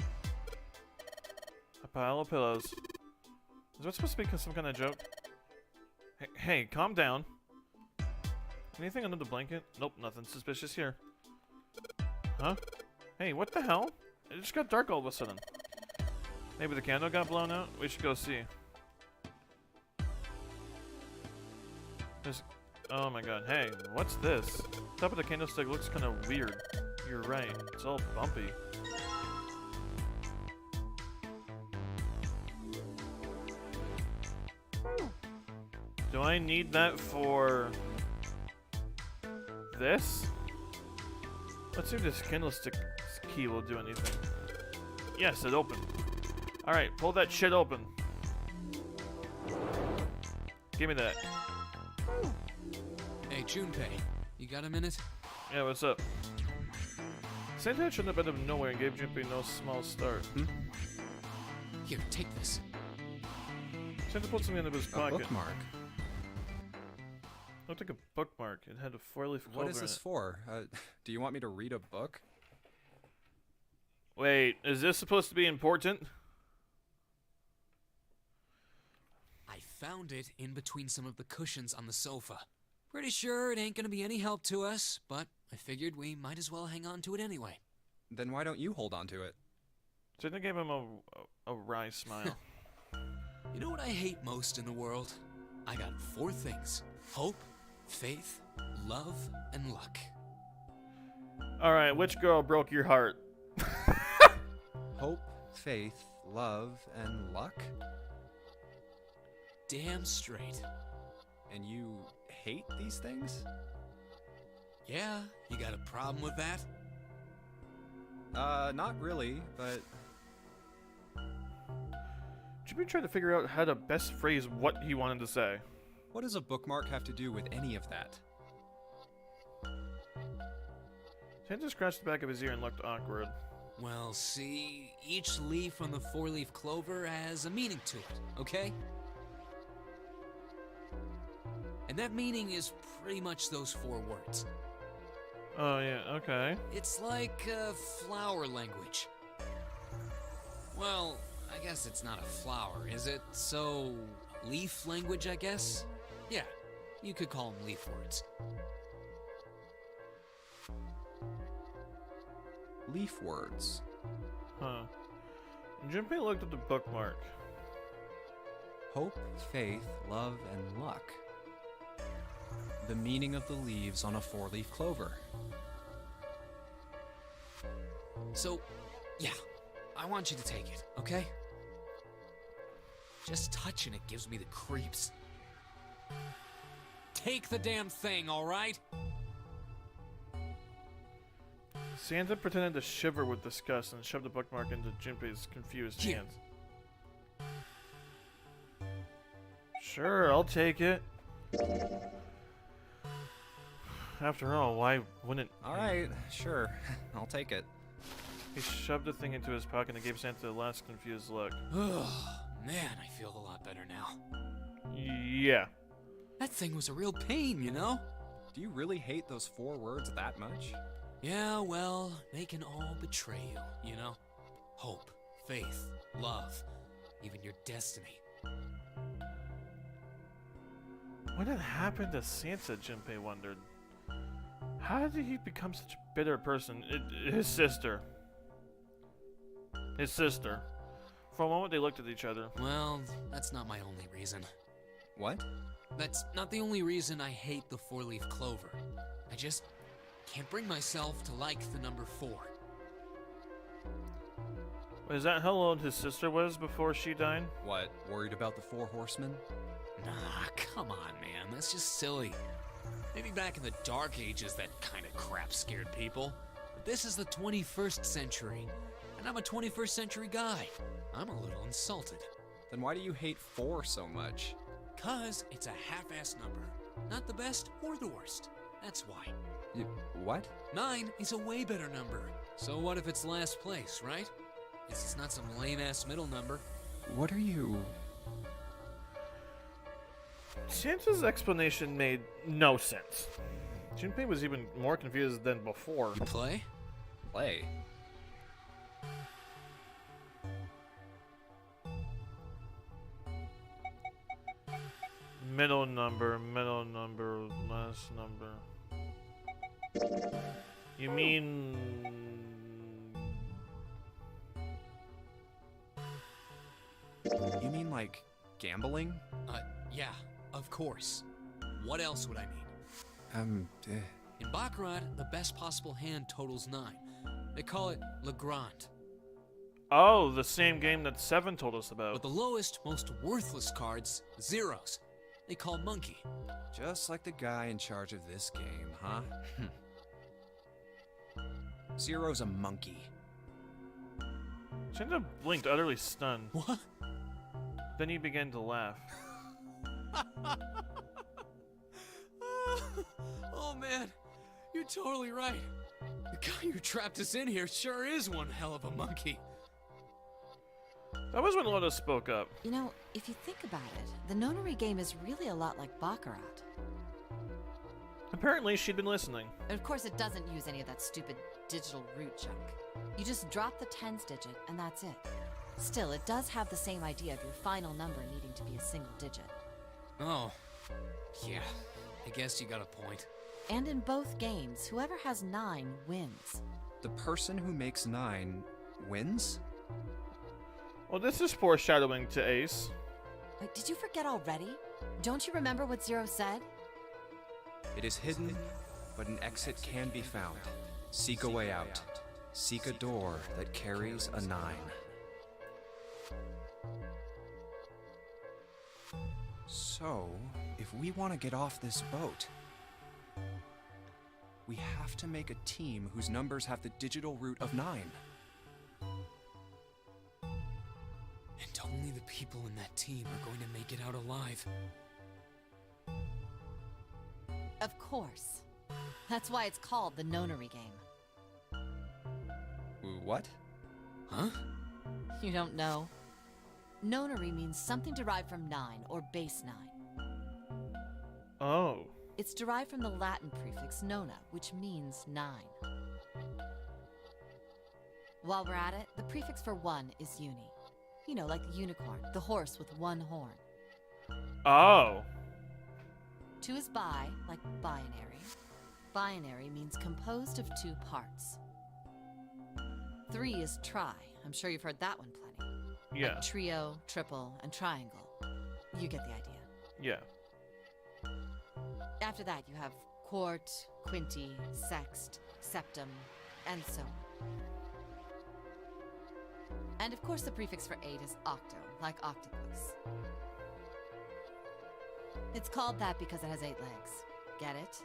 A pile of pillows. Is that supposed to be some kind of joke? Hey, calm down. Anything under the blanket? Nope, nothing suspicious here. Huh? Hey, what the hell? It just got dark all of a sudden. Maybe the candle got blown out? We should go see. Oh my god, hey, what's this? Top of the candlestick looks kind of weird. You're right, it's all bumpy. Do I need that for this? Let's see if this candlestick key will do anything. Yes, it opened. Alright, pull that shit open. Give me that. Hey, Junpei, you got a minute? Yeah, what's up? Santa shouldn't have been out of nowhere and gave Junpei no small start. Here, take this. Santa pulled something out of his A pocket. bookmark. Looked like a bookmark. It had a four-leaf clover What is in this it. for? Do you want me to read a book? Wait, is this supposed to be important? I found it in between some of the cushions on the sofa. Pretty sure it ain't gonna be any help to us, but I figured we might as well hang on to it anyway. Then why don't you hold on to it? Santa gave him a wry smile. You know what I hate most in the world? I got 4 things. Hope, faith, love, and luck. Alright, which girl broke your heart? Hope, faith, love, and luck? Damn straight. And you hate these things? Yeah, you got a problem with that? Not really, but Jimmy tried to figure out how to best phrase what he wanted to say. what does a bookmark have to do with any of that? Santa scratched the back of his ear and looked awkward. Well, see, each leaf on the 4-leaf clover has a meaning to it, okay? And that meaning is pretty much those 4 words. Oh yeah, okay. It's like flower language. Well, I guess it's not a flower, is it? So, leaf language, I guess? Yeah, you could call them leaf words. Leaf words. Huh. Junpei looked at the bookmark. Hope, faith, love, and luck. The meaning of the leaves on a 4-leaf clover. So, yeah, I want you to take it, okay? Just touching it gives me the creeps. Take the damn thing, alright? Santa pretended to shiver with disgust and shoved the bookmark into Junpei's confused Here. hands. Sure, I'll take it. After all, why wouldn't he? Alright, sure. I'll take it. He shoved the thing into his pocket and gave Santa the last confused look. Oh, man, I feel a lot better now. Yeah. That thing was a real pain, you know? Do you really hate those 4 words that much? Yeah, well, they can all betray you, you know? Hope, faith, love, even your destiny. What had happened to Santa, Junpei wondered. How did he become such a bitter person? His sister. His sister. For a moment they looked at each other. Well, that's not my only reason. What? That's not the only reason I hate the 4-leaf clover. I just can't bring myself to like the number 4. Is that how old his sister was before she died? What, worried about the 4 horsemen? Nah, come on, man. That's just silly. Maybe back in the Dark Ages that kind of crap scared people. But this is the 21st century, and I'm a 21st century guy. I'm a little insulted. Then why do you hate 4 so much? 'Cause it's a half-ass number. Not the best or the worst. That's why. What? 9 is a way better number. So what if it's last place, right? It's not some lame-ass middle number. What are you... Santa's explanation made no sense. Junpei was even more confused than before. You play? Play? Middle number, last number. You mean... You mean like gambling? Yeah, of course. What else would I mean? In Baccarat, the best possible hand totals 9. They call it Le Grand. Oh, the same game that Seven told us about. But the lowest, most worthless cards, zeros. they call Monkey. Just like the guy in charge of this game, huh? Zero's a monkey. Shinra blinked, utterly stunned. What? Then he began to laugh. Oh man, you're totally right. The guy who trapped us in here sure is one hell of a monkey. That was when Lotus spoke up. You know, if you think about it, the Nonary game is really a lot like Baccarat. Apparently, she'd been listening. Of course, it doesn't use any of that stupid digital root junk. You just drop the tens digit, and that's it. Still, it does have the same idea of your final number needing to be a single digit. Oh, yeah, I guess you got a point. And in both games, whoever has 9 wins. The person who makes 9 wins? Well, this is foreshadowing to Ace. Wait, did you forget already? Don't you remember what Zero said? It is hidden, but an exit can be found. Seek a way out. Seek a door that carries a 9. So, if we want to get off this boat, we have to make a team whose numbers have the digital root of 9. And only the people in that team are going to make it out alive. Of course. That's why it's called the Nonary game. What? Huh? You don't know? Nonary means something derived from 9 or base 9. Oh. It's derived from the Latin prefix nona, which means 9. While we're at it, the prefix for 1 is uni. You know, like the unicorn, the horse with 1 horn. Oh. 2 is bi, like binary. Binary means composed of 2 parts. 3 is tri. I'm sure you've heard that one plenty. Yeah. Like trio, triple, and triangle. You get the idea. Yeah. After that, you have quart, quinti, sext, septum, and so on. And of course, the prefix for 8 is octo, like octopus. It's called that because it has 8 legs. Get it?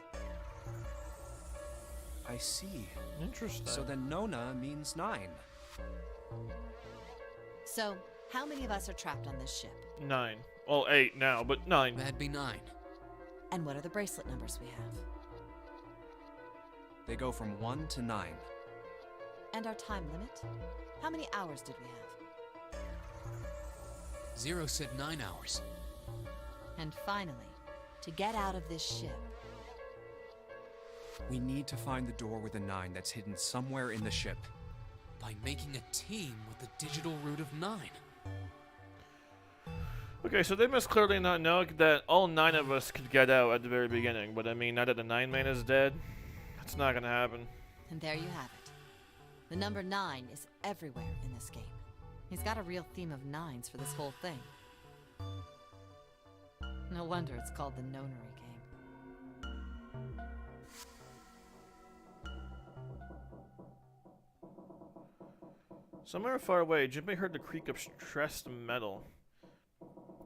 I see. Interesting. So then Nona means 9. So, how many of us are trapped on this ship? 9. Well, 8 now, but 9. That'd be 9. And what are the bracelet numbers we have? They go from 1 to 9. And our time limit? How many hours did we have? Zero said 9 hours. And finally, to get out of this ship, We need to find the door with a 9 that's hidden somewhere in the ship. By making a team with the digital root of 9. Okay, so they must clearly not know that all 9 of us could get out at the very beginning. But I mean, now that the 9 man is dead, that's not gonna happen. and there you have it. The number 9 is everywhere in this game. He's got a real theme of 9s for this whole thing. No wonder it's called the Nonary game. Somewhere far away, Jinbei heard the creak of stressed metal.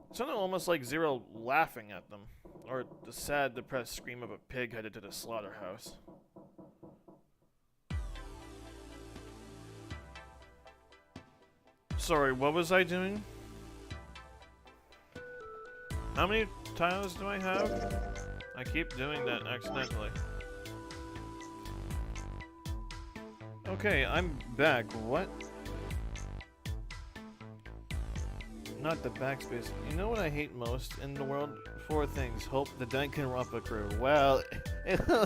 It sounded almost like Zero laughing at them, or the sad, depressed scream of a pig headed to the slaughterhouse. Sorry, what was I doing? How many tiles do I have? I keep doing that accidentally. Okay, I'm back. What? Not the backspace. You know what I hate most in the world? 4 things. Hope, the Danganronpa crew. Well,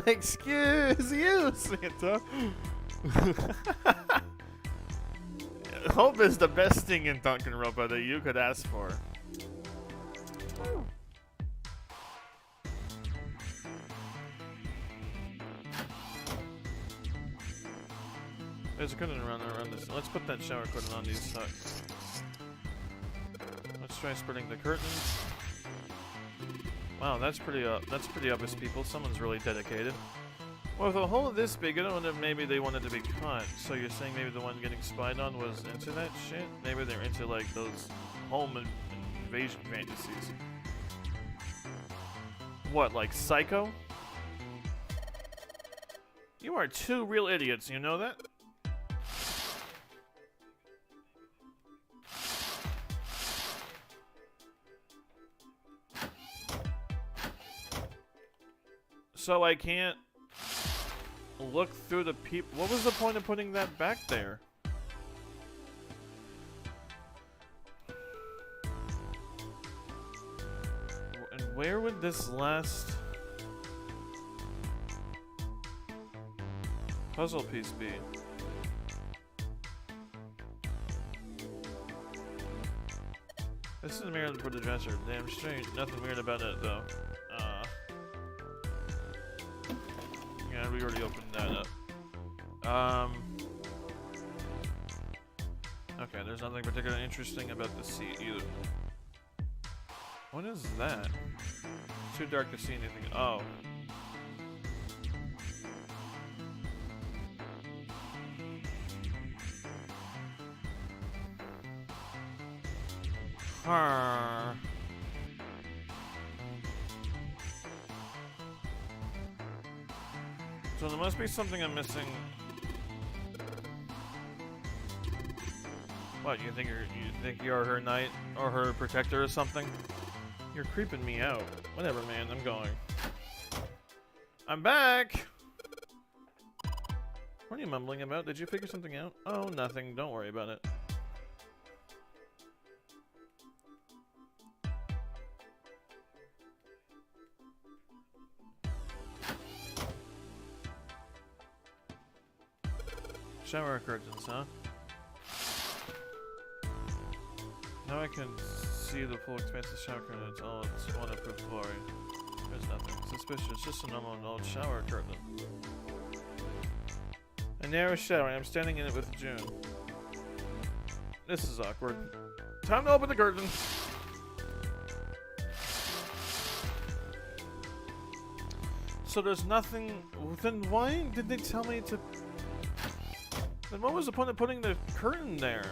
excuse you, Santa. Hope is the best thing in Danganronpa that you could ask for. There's a curtain around this. Let's put that shower curtain on these huts. Let's try spreading the curtains. Wow, that's pretty obvious, people. Someone's really dedicated. Well, with a hole this big, I don't wonder if maybe they wanted to be caught. So you're saying maybe the one getting spied on was into that shit? Maybe they're into, like, those home invasion fantasies. What, like Psycho? You are two real idiots, you know that? So I can't look through the people. What was the point of putting that back there? And where would this last puzzle piece be? This is a mirror for the dresser. Damn strange. Nothing weird about it though. Yeah, we already opened that up. Okay, there's nothing particularly interesting about the seat either. What is that? It's too dark to see anything. Oh. Huh. So there must be something I'm missing. What, you think you're her knight or her protector or something? You're creeping me out. Whatever, man, I'm going. I'm back! What are you mumbling about? Did you figure something out? Oh, nothing. Don't worry about it. Shower curtains, huh? Now I can see the full expanse of shower curtain. It's all its waterproof glory. There's nothing suspicious, just a normal old shower curtain. A narrow shower, and I'm standing in it with June. This is awkward. Time to open the curtain! So there's nothing... Then why did they tell me to... Then what was the point of putting the curtain there?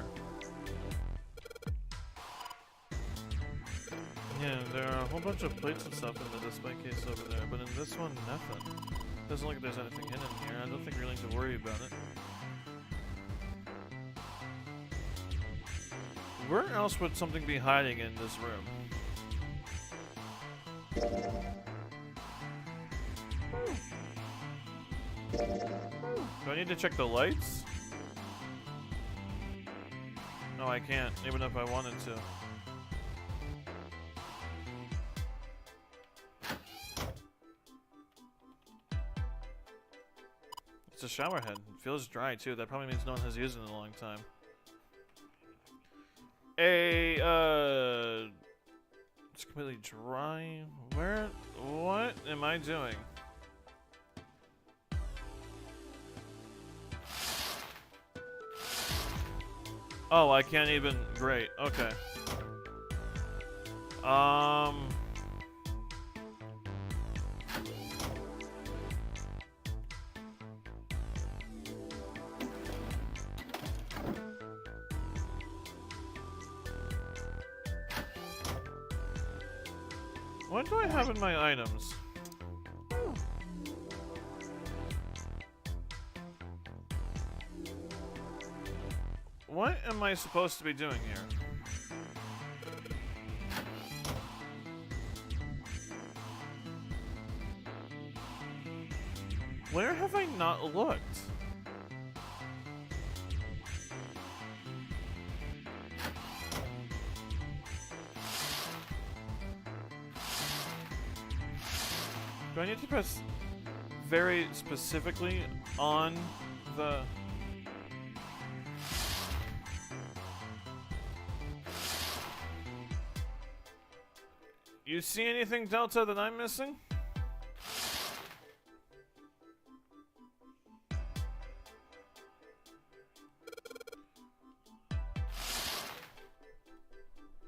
Yeah, there are a whole bunch of plates and stuff in the display case over there, but in this one, nothing. Doesn't look like there's anything hidden here. I don't think we really need to worry about it. Where else would something be hiding in this room? Do I need to check the lights? No, I can't, even if I wanted to. It's a shower head. It feels dry too. That probably means no one has used it in a long time. It's completely dry. What am I doing? Oh, I can't even. Great. Okay. What do I have in my items? What am I supposed to be doing here? Where have I not looked? Do I need to press very specifically on the... You see anything, Delta, that I'm missing?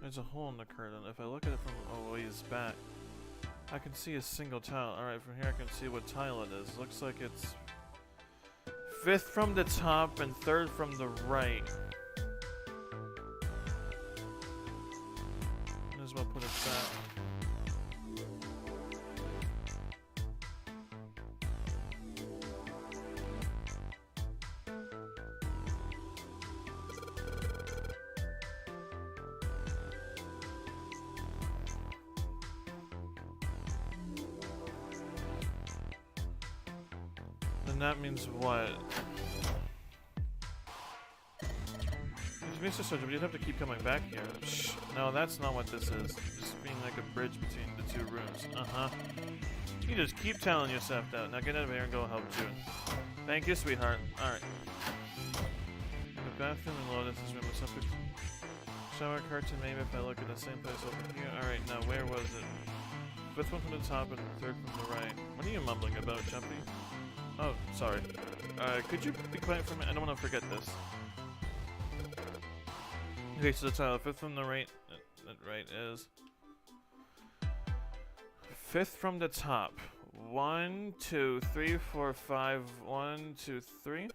There's a hole in the curtain. If I look at it from a ways back, I can see a single tile. Alright, from here I can see what tile it is. Looks like it's 5th from the top and 3rd from the right. Might as well put it back. that means what? Mr. Soldier, but you'd have to keep coming back here. Shh. No, that's not what this is. Just being like a bridge between the two rooms. Uh-huh. You just keep telling yourself that. Now get out of here and go help June. Thank you, sweetheart. Alright. In the bathroom in Lotus's room or something. Shower curtain, maybe if I look at the same place over here. Alright, now where was it? Fifth one from the top and third from the right. What are you mumbling about, Jumpy? Oh, sorry. Could you be quiet for a minute? I don't want to forget this. Okay, so the tile, fifth from the right, right is fifth from the top. 1, 2, 3, 4, 5. 1, 2, 3.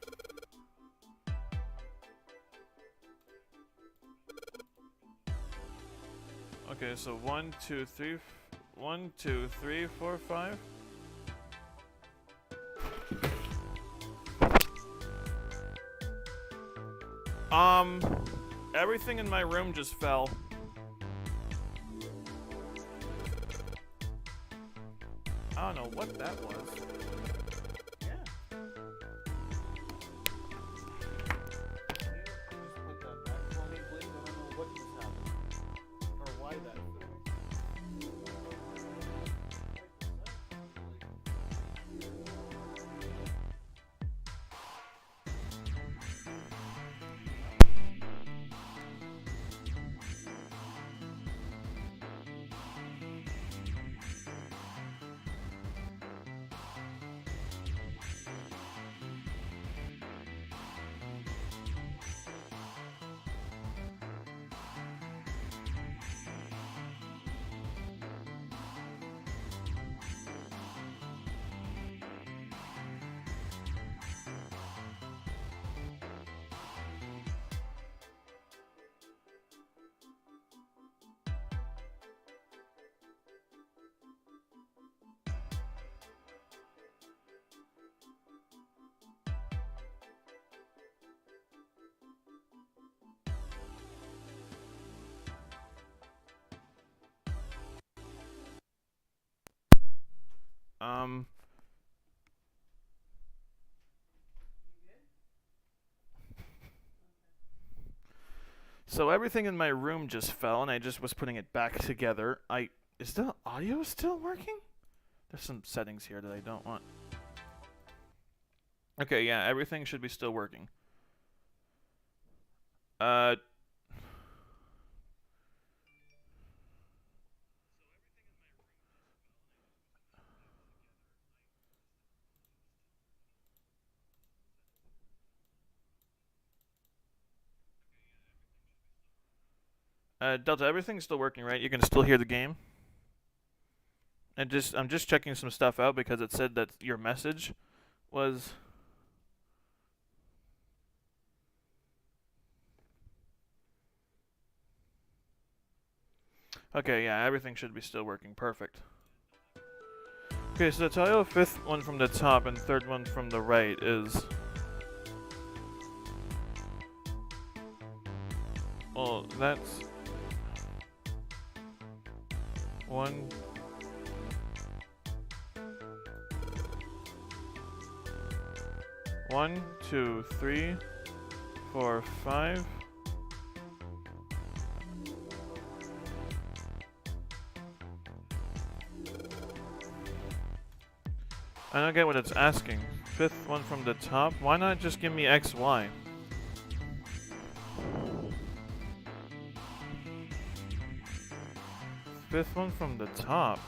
Okay, so 1, 2, 3. 1, 2, 3, 4, 5. Everything in my room just fell. I don't know what that was. Yeah. Just put that back for me, please. I don't know what just happened. Or why that fell. So everything in my room just fell, and I just was putting it back together. Is the audio still working? There's some settings here that I don't want. Okay, yeah, everything should be still working. Delta, everything's still working, right? You can still hear the game? And I'm just checking some stuff out because it said that your message was... Okay, yeah, everything should be still working. Perfect. Okay, so the tile fifth one from the top and third one from the right is... Well, that's... 1... 1, 2, 3, 4, 5. I don't get what it's asking. Fifth one from the top. Why not just give me X, Y? Fifth one from the top.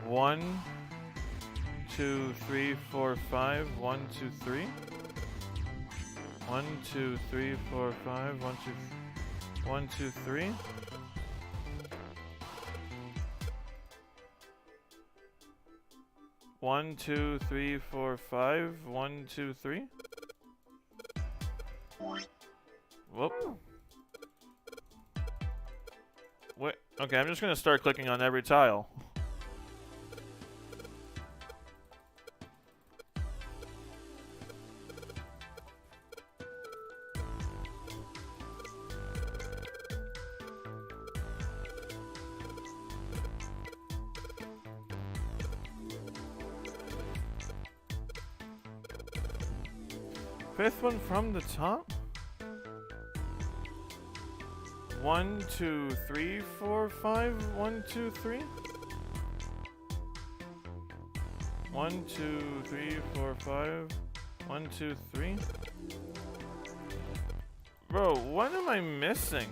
One, 2, 3, 4, 5. 1, 2, 3. 1, 2, 3, 4, 5. 1, 2, 1, 2, 3. One, 2, 3, 4, 5. 1, 2, 3. Whoop. Wait. Okay, I'm just gonna start clicking on every tile. Fifth one from the top? 1, 2, 3, 4, 5. 1, 2, 3. 1, 2, 3, 4, 5. 1, 2, 3. Bro, what am I missing?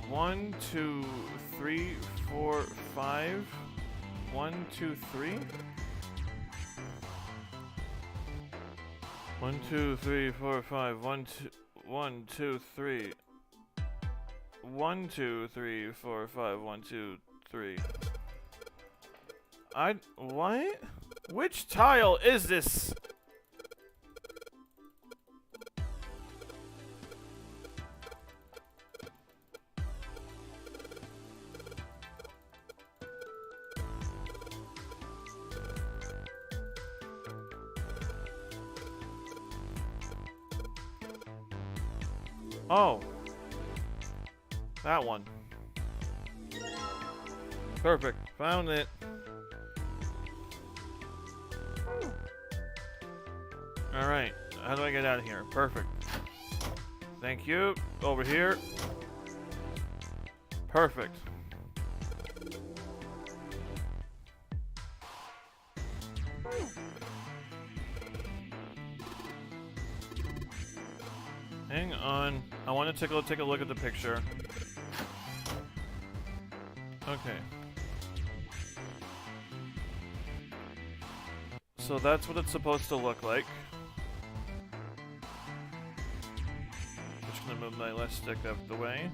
One, 2, 3, 4, 5. 1, 2, 3. 1, 2, 3, 4, 5. 1, 2, 3. 1, 2, 3, 4, 5. 1, 2, 3. What? Which tile is this? Oh. That one. Perfect. Found it. Alright. How do I get out of here? Perfect. Thank you. Over here. Perfect. Hang on. I want to take a look at the picture. Okay. So that's what it's supposed to look like. Just gonna move my left stick out of the way.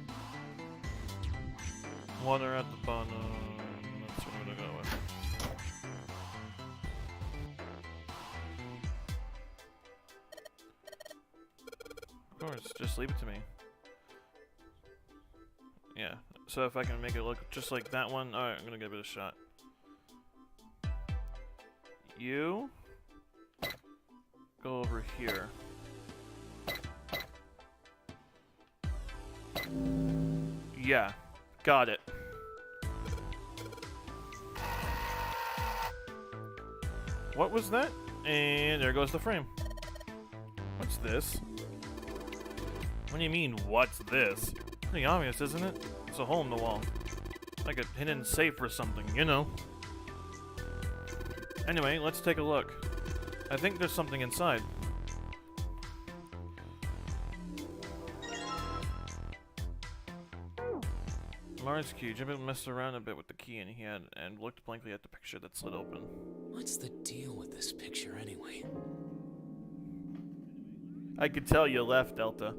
Water at the bottom. That's what I'm gonna go with. Of course, just leave it to me. Yeah, so if I can make it look just like that one, alright, I'm gonna give it a shot. You go over here. Yeah, got it. What was that? And there goes the frame. What's this? What do you mean, what's this? Pretty obvious, isn't it? It's a hole in the wall. Like a hidden safe or something, you know. Anyway, let's take a look. I think there's something inside. Large key. Jimmy messed around a bit with the key in hand and looked blankly at the picture that slid open. What's the deal with this picture anyway? I could tell you left, Delta.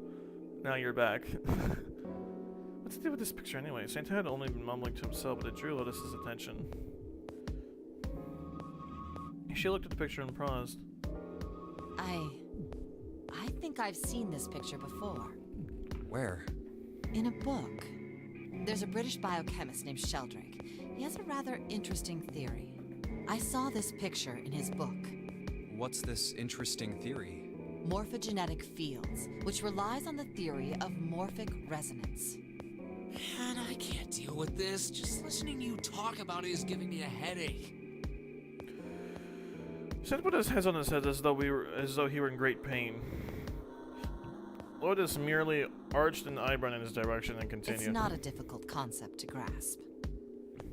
Now you're back. What's the deal with this picture anyway? Santa had only been mumbling to himself, but it drew Lotus's attention. She looked at the picture and paused. I think I've seen this picture before. Where? In a book. There's a British biochemist named Sheldrake. He has a rather interesting theory. I saw this picture in his book. What's this interesting theory? Morphogenetic fields, which relies on the theory of morphic resonance. Man, I can't deal with this. Just listening to you talk about it is giving me a headache. Seth put his hands on his head as though he were in great pain. Lotus merely arched an eyebrow in his direction and continued. It's not a difficult concept to grasp.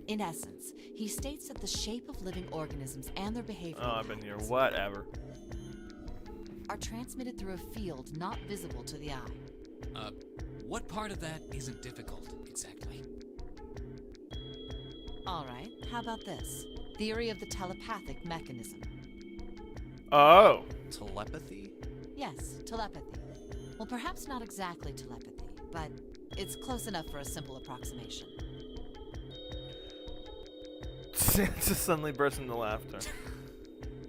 In essence, he states that the shape of living organisms and their behavior I've been here. Whatever. are transmitted through a field not visible to the eye. What part of that isn't difficult, exactly? Alright, how about this? Theory of the telepathic mechanism. Oh! Telepathy? Yes, telepathy. Well, perhaps not exactly telepathy, but it's close enough for a simple approximation. Santa suddenly burst into laughter.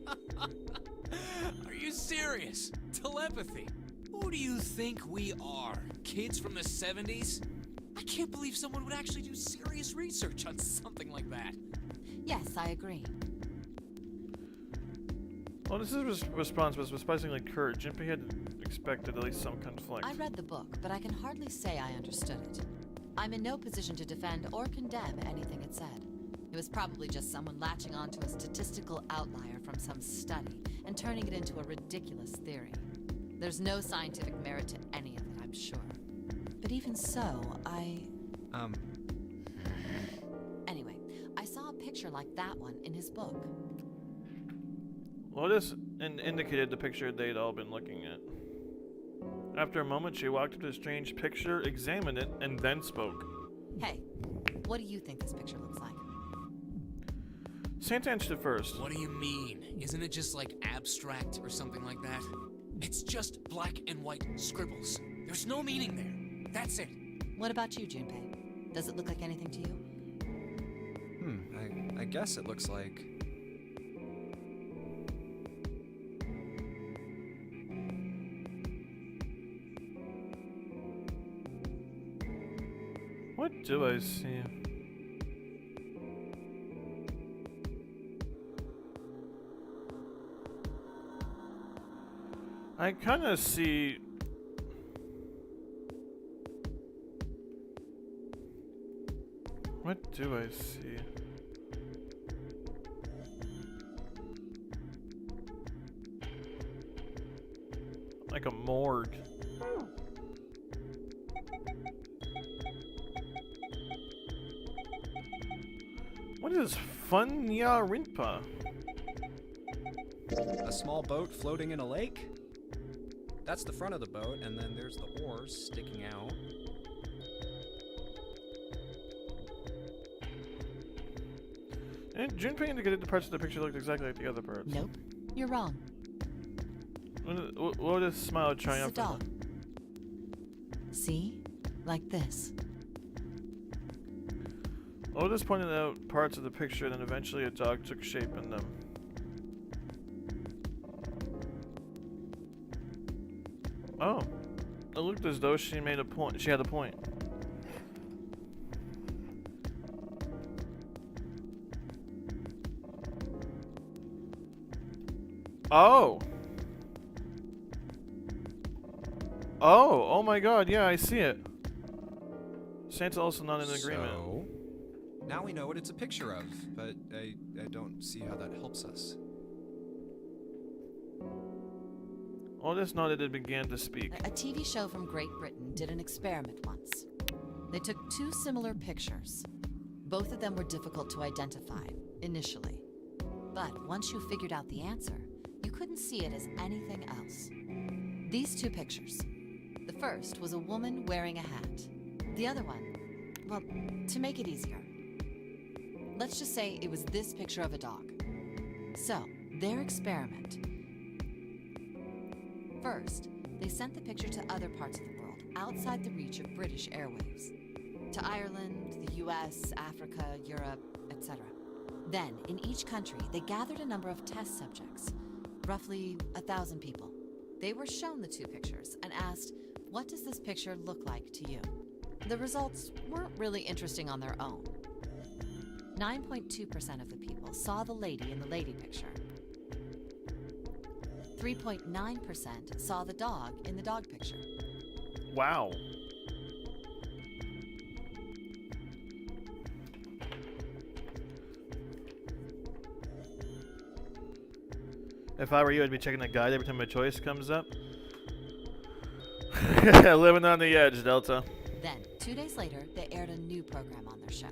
Are you serious? Telepathy? Who do you think we are? Kids from the 70s? I can't believe someone would actually do serious research on something like that. Yes, I agree. Well, this response was surprisingly curt. Junpei had expected at least some conflict. I read the book, but I can hardly say I understood it. I'm in no position to defend or condemn anything it said. It was probably just someone latching onto a statistical outlier from some study and turning it into a ridiculous theory. There's no scientific merit to any of it, I'm sure. But even so, Anyway, I saw a picture like that one in his book. Lotus indicated the picture they'd all been looking at. After a moment, she walked up to the strange picture, examined it, and then spoke. Hey, what do you think this picture looks like? Santa answered first. What do you mean? Isn't it just like abstract or something like that? It's just black and white scribbles. There's no meaning there. That's it. What about you, Junpei? Does it look like anything to you? I guess it looks like... What do I see? I kind of see... What do I see? Like a morgue. What is Funya Rinpa? A small boat floating in a lake? That's the front of the boat, and then there's the oars sticking out. And Junpei indicated the parts of the picture looked exactly like the other parts. Nope, you're wrong. Lotus smiled This is a triumphantly. dog. See? Like this. Lotus pointed out parts of the picture, and then eventually a dog took shape in them. Oh, it looked as though she made a point. She had a point. Oh. Oh my god, yeah, I see it. Santa also not in agreement. So, now we know what it's a picture of, but I don't see how that helps us. Lotus nodded and began to speak. A TV show from Great Britain did an experiment once. They took two similar pictures. Both of them were difficult to identify, initially. But once you figured out the answer, you couldn't see it as anything else. These two pictures. The first was a woman wearing a hat. The other one, well, to make it easier, let's just say it was this picture of a dog. So, their experiment. First, they sent the picture to other parts of the world, outside the reach of British airwaves. To Ireland, the US, Africa, Europe, etc. Then, in each country, they gathered a number of test subjects, roughly 1,000 people. They were shown the two pictures and asked, what does this picture look like to you? The results weren't really interesting on their own. 9.2% of the people saw the lady in the lady picture. 3.9% saw the dog in the dog picture. Wow. If I were you, I'd be checking the guide every time a choice comes up. Living on the edge, Delta. Then, 2 days later, they aired a new program on their show.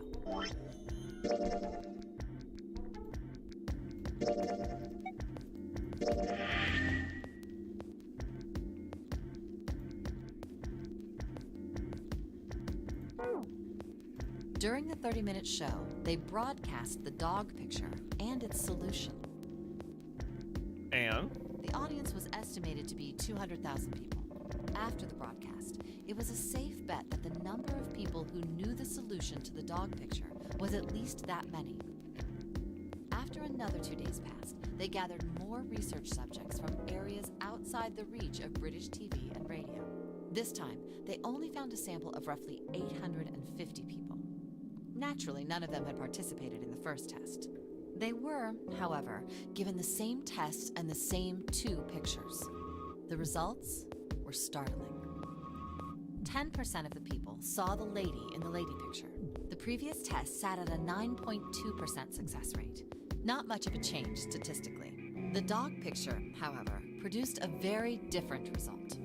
During the 30-minute show, they broadcast the dog picture and its solution. And? The audience was estimated to be 200,000 people. After the broadcast, it was a safe bet that the number of people who knew the solution to the dog picture was at least that many. After another 2 days passed, they gathered more research subjects from areas outside the reach of British TV and radio. This time, they only found a sample of roughly 850 people. Naturally, none of them had participated in the first test. They were, however, given the same tests and the same 2 pictures. The results were startling. 10% of the people saw the lady in the lady picture. The previous test sat at a 9.2% success rate. Not much of a change statistically. The dog picture, however, produced a very different result.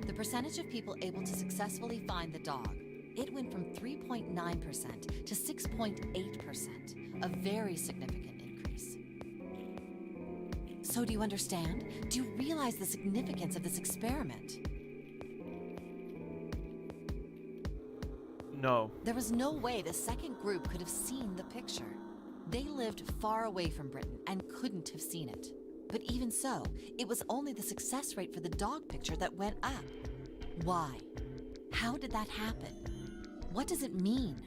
The percentage of people able to successfully find the dog, it went from 3.9% to 6.8%, a very significant increase. So do you understand? Do you realize the significance of this experiment? No. There was no way the second group could have seen the picture. They lived far away from Britain and couldn't have seen it. But even so, it was only the success rate for the dog picture that went up. Why? How did that happen? What does it mean?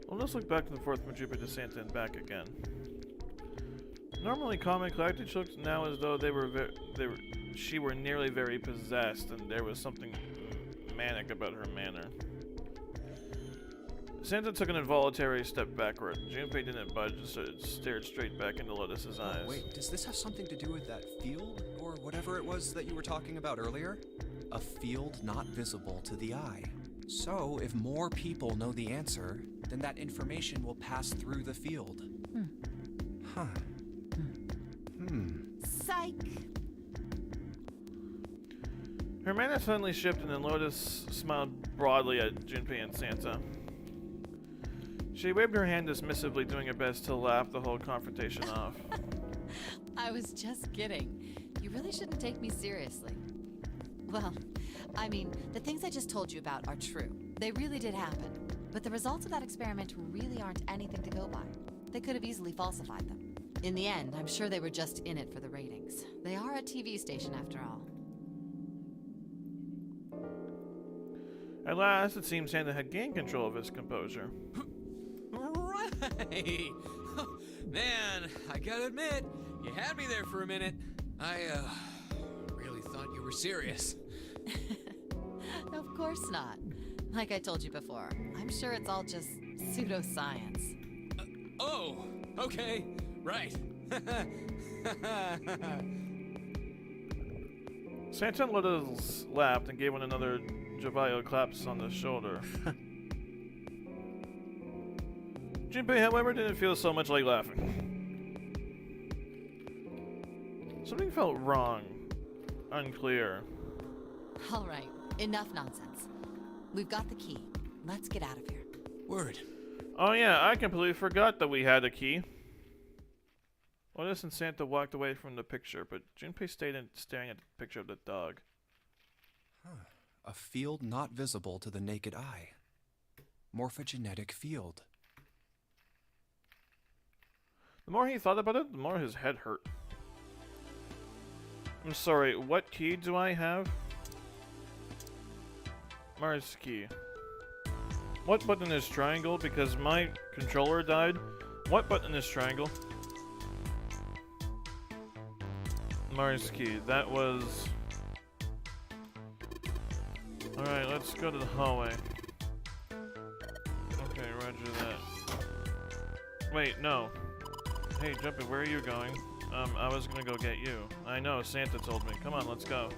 Well, let's look back to the fourth from Jupiter to Santa and back again. Normally, comic collected looks now as though she were nearly very possessed, and there was something manic about her manner. Santa took an involuntary step backward. Junpei didn't budge and stared straight back into Lotus's eyes. Oh, wait, does this have something to do with that field, or whatever it was that you were talking about earlier? A field not visible to the eye. So, if more people know the answer, then that information will pass through the field. Huh. Psych! Her manner suddenly shifted, and Lotus smiled broadly at Junpei and Santa. She waved her hand dismissively, doing her best to laugh the whole confrontation off. I was just kidding. You really shouldn't take me seriously. Well, I mean, the things I just told you about are true. They really did happen. But the results of that experiment really aren't anything to go by. They could have easily falsified them. In the end, I'm sure they were just in it for the ratings. They are a TV station after all. At last, it seemed Santa had gained control of his composure. Right! Man, I gotta admit, you had me there for a minute. I, really thought you were serious. Of course not. Like I told you before, I'm sure it's all just pseudoscience. Oh, okay, right. Santa and Lotus laughed and gave one another jovial claps on the shoulder. Junpei, however, didn't feel so much like laughing. Something felt wrong. Unclear. All right, enough nonsense. We've got the key. Let's get out of here. Word. Oh yeah, I completely forgot that we had a key. Lotus and Santa walked away from the picture, but Junpei stayed staring at the picture of the dog. A field not visible to the naked eye. Morphogenetic field. The more he thought about it, the more his head hurt. I'm sorry, what key do I have? Mars key. What button is triangle? Because my controller died. What button is triangle? Mars key. That was... Alright, let's go to the hallway. Okay, roger that. Wait, no. Hey, Junpei, where are you going? I was gonna go get you. I know, Santa told me. Come on, let's go.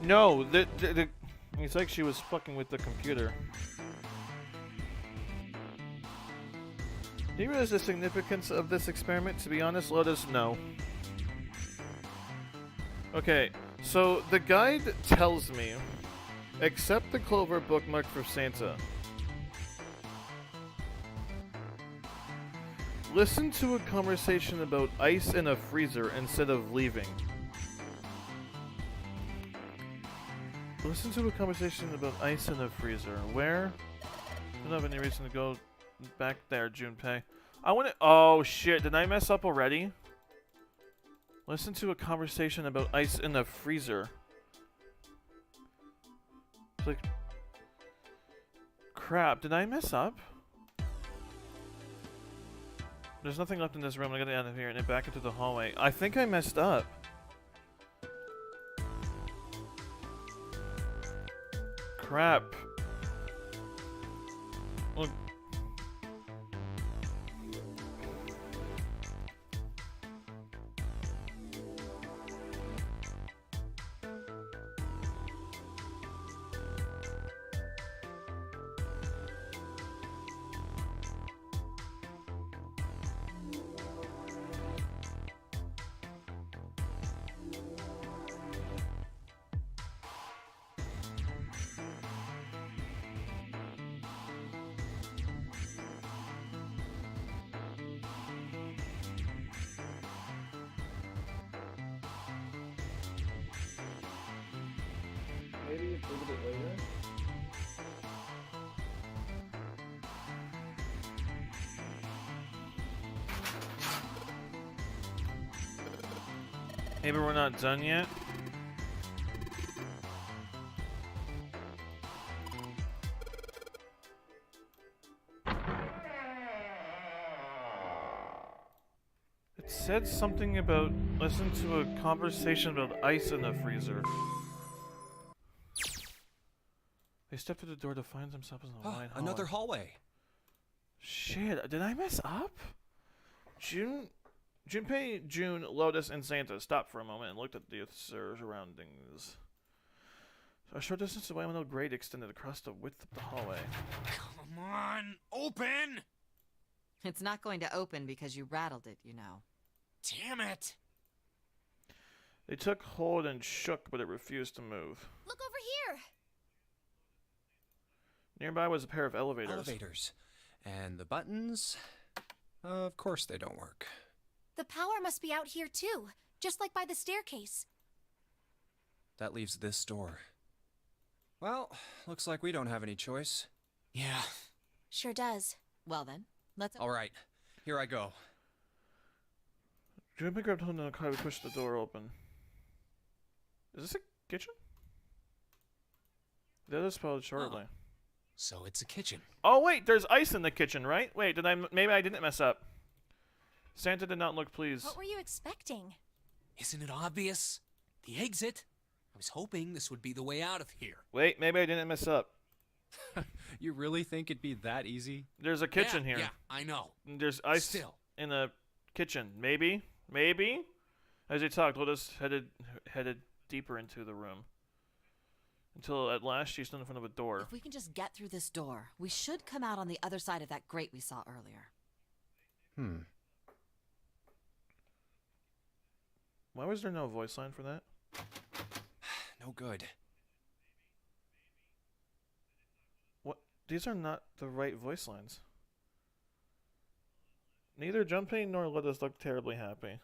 No, it's like she was fucking with the computer. Do you realize the significance of this experiment? To be honest, Lotus, no. Okay, so the guide tells me, accept the clover bookmark for Santa. Listen to a conversation about ice in a freezer instead of leaving. Listen to a conversation about ice in a freezer. Where? Don't have any reason to go back there, Junpei. I want to... Oh, shit. Did I mess up already? Listen to a conversation about ice in a freezer. Like... Crap. Did I mess up? There's nothing left in this room. I gotta get out of here and then back into the hallway. I think I messed up. Crap. Look. Maybe a little bit later. Maybe we're not done yet. It said something about listen to a conversation about ice in the freezer. They step through the door to find themselves in a wide Another hallway. hallway. Shit, did I mess up? Junpei, June, Lotus, and Santa stopped for a moment and looked at the surroundings. A short distance away, a grate extended across the width of the hallway. Come on, open! It's not going to open because you rattled it, you know. Damn it! They took hold and shook, but it refused to move. Look over here! Nearby was a pair of elevators. Elevators. And the buttons? Of course they don't work. The power must be out here too, just like by the staircase. That leaves this door. Well, looks like we don't have any choice. Yeah. Sure does. Well then, let's... All right, here I go. Junpei grabbed hold of the car and pushed the door open. Is this a kitchen? That is spelled shortly. Oh. So it's a kitchen. Oh wait, there's ice in the kitchen, right? Wait, maybe I didn't mess up. Santa did not look pleased. What were you expecting? Isn't it obvious? The exit. I was hoping this would be the way out of here. Wait, maybe I didn't mess up. You really think it'd be that easy? There's a kitchen here. Yeah, I know. There's ice Still. in the kitchen. Maybe. As they talked, Lotus headed deeper into the room. Until at last she stood in front of a door. If we can just get through this door, we should come out on the other side of that grate we saw earlier. Why was there no voice line for that? No good. What? These are not the right voice lines. Neither Junpei nor Lotus looked terribly happy.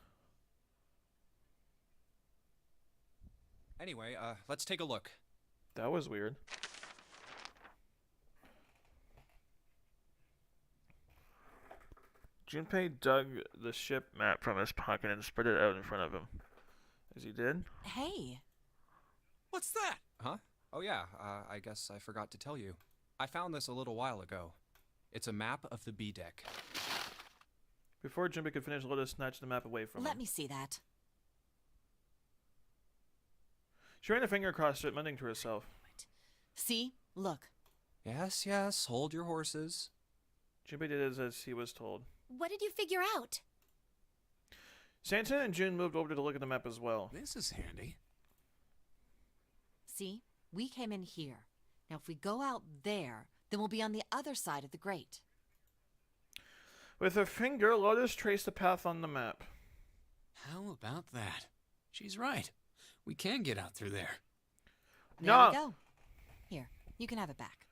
Anyway, let's take a look. That was weird. Junpei dug the ship map from his pocket and spread it out in front of him. As he did? Hey! What's that? Huh? Oh yeah, I guess I forgot to tell you. I found this a little while ago. It's a map of the B deck. Before Junpei could finish, Lotus snatched the map away from him. Let me see that. She ran a finger across it, muttering to herself. See? Look. Yes, hold your horses. Junpei did as he was told. What did you figure out? Santa and June moved over to look at the map as well. This is handy. See? We came in here. Now if we go out there, then we'll be on the other side of the grate. With her finger, Lotus traced a path on the map. How about that? She's right. We can get out through there. There No. we go. Here, you can have it back.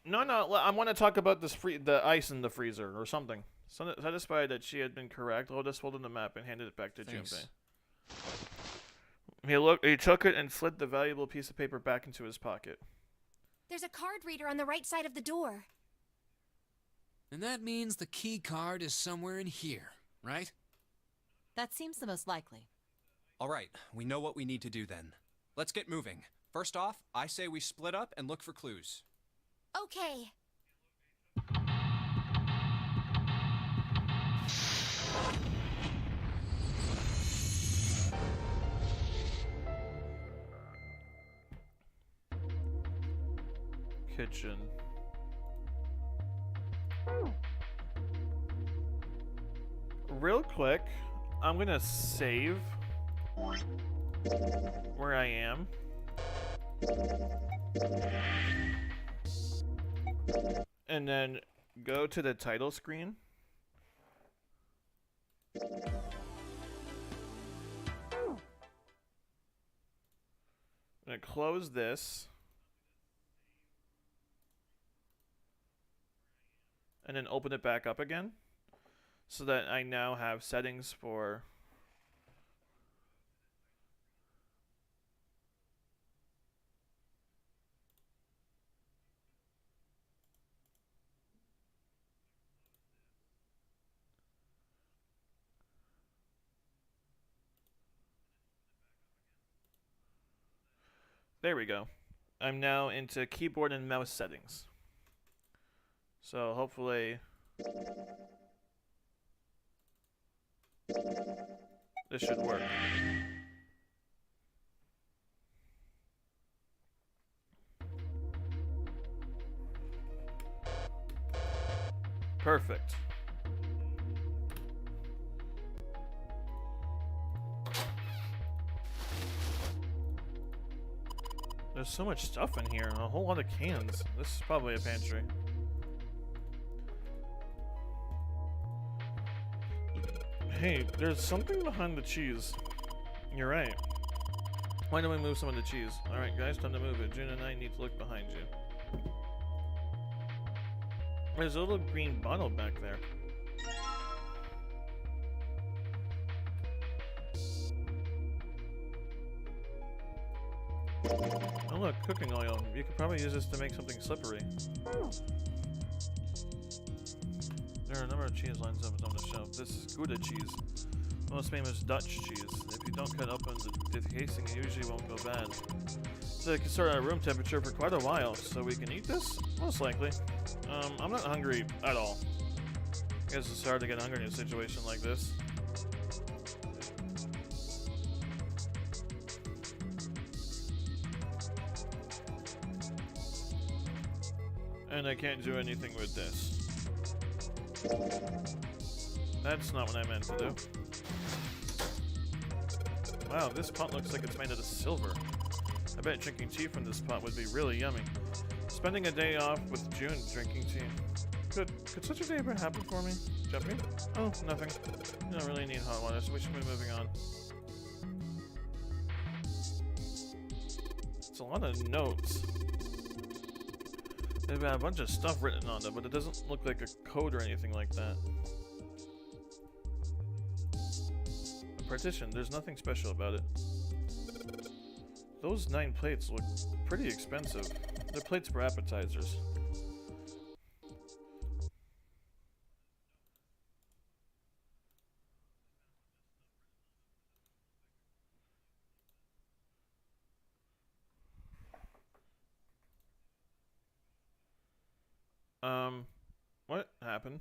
No, I want to talk about the ice in the freezer or something. Satisfied that she had been correct, Lotus folded the map and handed it back to Thanks. Junpei. He took it and slid the valuable piece of paper back into his pocket. There's a card reader on the right side of the door. And that means the key card is somewhere in here, right? That seems the most likely. All right, we know what we need to do then. Let's get moving. First off, I say we split up and look for clues. Okay. Kitchen. Real quick, I'm gonna save where I am. And then go to the title screen. I'm gonna close this. And then open it back up again. So that I now have settings for there we go. I'm now into keyboard and mouse settings. So hopefully this should work. Perfect. There's so much stuff in here, a whole lot of cans. This is probably a pantry. Hey, there's something behind the cheese. You're right. Why don't we move some of the cheese? Alright guys, time to move it. June and I need to look behind you. There's a little green bottle back there. Oh look, cooking oil. You could probably use this to make something slippery. There are a number of cheese lines up on the shelf. This is Gouda cheese, the most famous Dutch cheese. If you don't cut open the casing, it usually won't go bad. So it can store at room temperature for quite a while. So we can eat this? Most likely. I'm not hungry at all. I guess it's hard to get hungry in a situation like this. And I can't do anything with this. That's not what I meant to do. Wow, this pot looks like it's made out of silver. I bet drinking tea from this pot would be really yummy. Spending a day off with June drinking tea. Could such a day ever happen for me? Jumping? Oh, nothing. You don't really need hot water, so we should be moving on. It's a lot of notes. They've got a bunch of stuff written on them, but it doesn't look like a code or anything like that. A partition, there's nothing special about it. Those 9 plates look pretty expensive. They're plates for appetizers. What happened?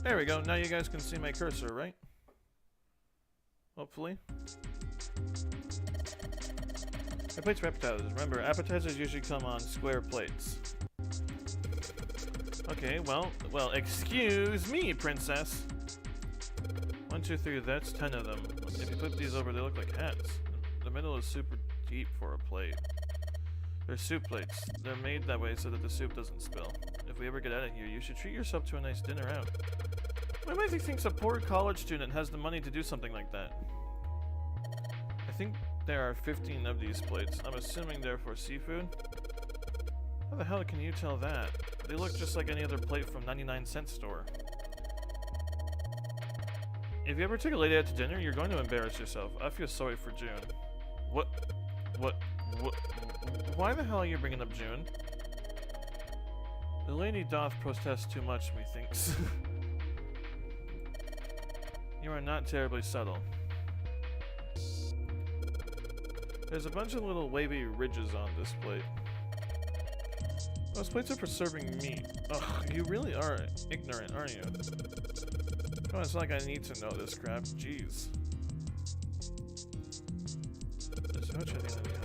There we go. Now you guys can see my cursor, right? Hopefully. The plates for appetizers. Remember, appetizers usually come on square plates. Okay, well, excuse me, princess. 1, 2, 3, that's 10 of them. If you flip these over, they look like hats. The middle is super deep for a plate. They're soup plates. They're made that way so that the soup doesn't spill. If we ever get out of here, you should treat yourself to a nice dinner out. Why might he think a poor college student has the money to do something like that? I think there are 15 of these plates. I'm assuming they're for seafood. How the hell can you tell that? They look just like any other plate from 99-cent store. If you ever take a lady out to dinner, you're going to embarrass yourself. I feel sorry for June. What? Why the hell are you bringing up June? The lady doth protest too much, methinks. You are not terribly subtle. There's a bunch of little wavy ridges on this plate. Those plates are for serving meat. Ugh, you really are ignorant, aren't you? Oh, it's not like I need to know this crap. Jeez.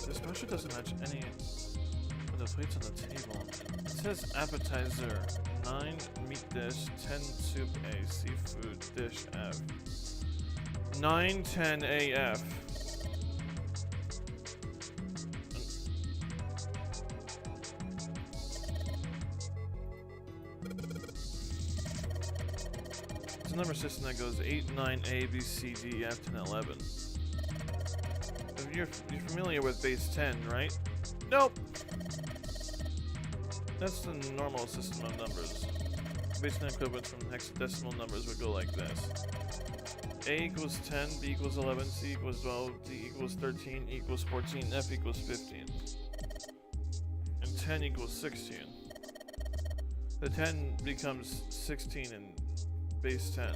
This voucher doesn't match any of the plates on the table. It's says appetizer 9 meat dish, 10 soup A, seafood dish F. 9, 10 AF. It's a number system that goes 8, 9, A, B, C, D, F, 10, 11. If you're familiar with base 10, right? Nope! That's the normal system of numbers. Base 10 equivalents from hexadecimal numbers would go like this. A equals 10, B equals 11, C equals 12, D equals 13, E equals 14, F equals 15. And 10 equals 16. The 10 becomes 16 in base 10.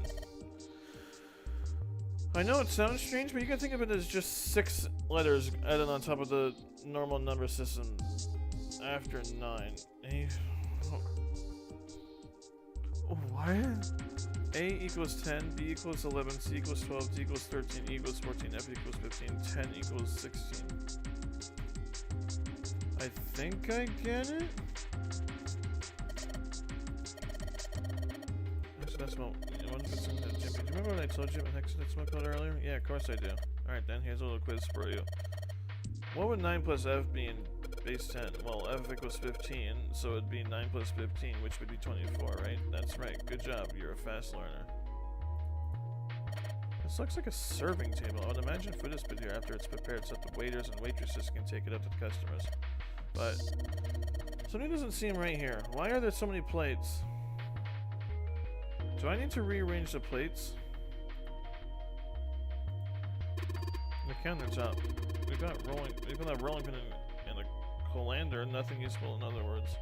I know it sounds strange, but you can think of it as just 6 letters added on top of the normal number system after 9. A... Oh, what? A equals 10, B equals 11, C equals 12, D equals 13, E equals 14, F equals 15, 10 equals 16. I think I get it? Hexadecimal. What if it's in the gym? Do you remember what I told you about hexadecimal code earlier? Yeah, of course I do. Alright then, here's a little quiz for you. What would 9 plus F be in base 10? Well, F equals 15, so it'd be 9 plus 15, which would be 24, right? That's right. Good job. You're a fast learner. This looks like a serving table. I would imagine food is put here after it's prepared so that the waiters and waitresses can take it up to the customers. But something doesn't seem right here. Why are there so many plates? Do I need to rearrange the plates? The countertop. We've got a rolling pin and a colander, nothing useful in other words.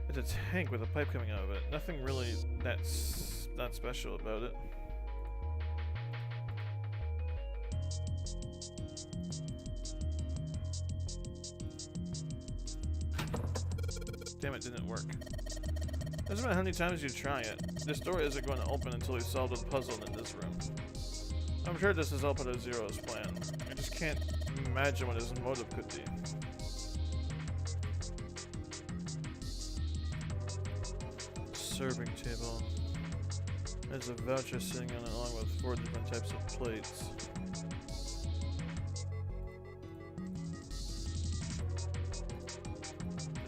It's a tank with a pipe coming out of it. Nothing really that's not special about it. Damn, it didn't work. Doesn't matter how many times you try it. This door isn't going to open until we solve the puzzle in this room. I'm sure this is all part of Zero's plan. I just can't imagine what his motive could be. Serving table. There's a voucher sitting on it along with 4 different types of plates.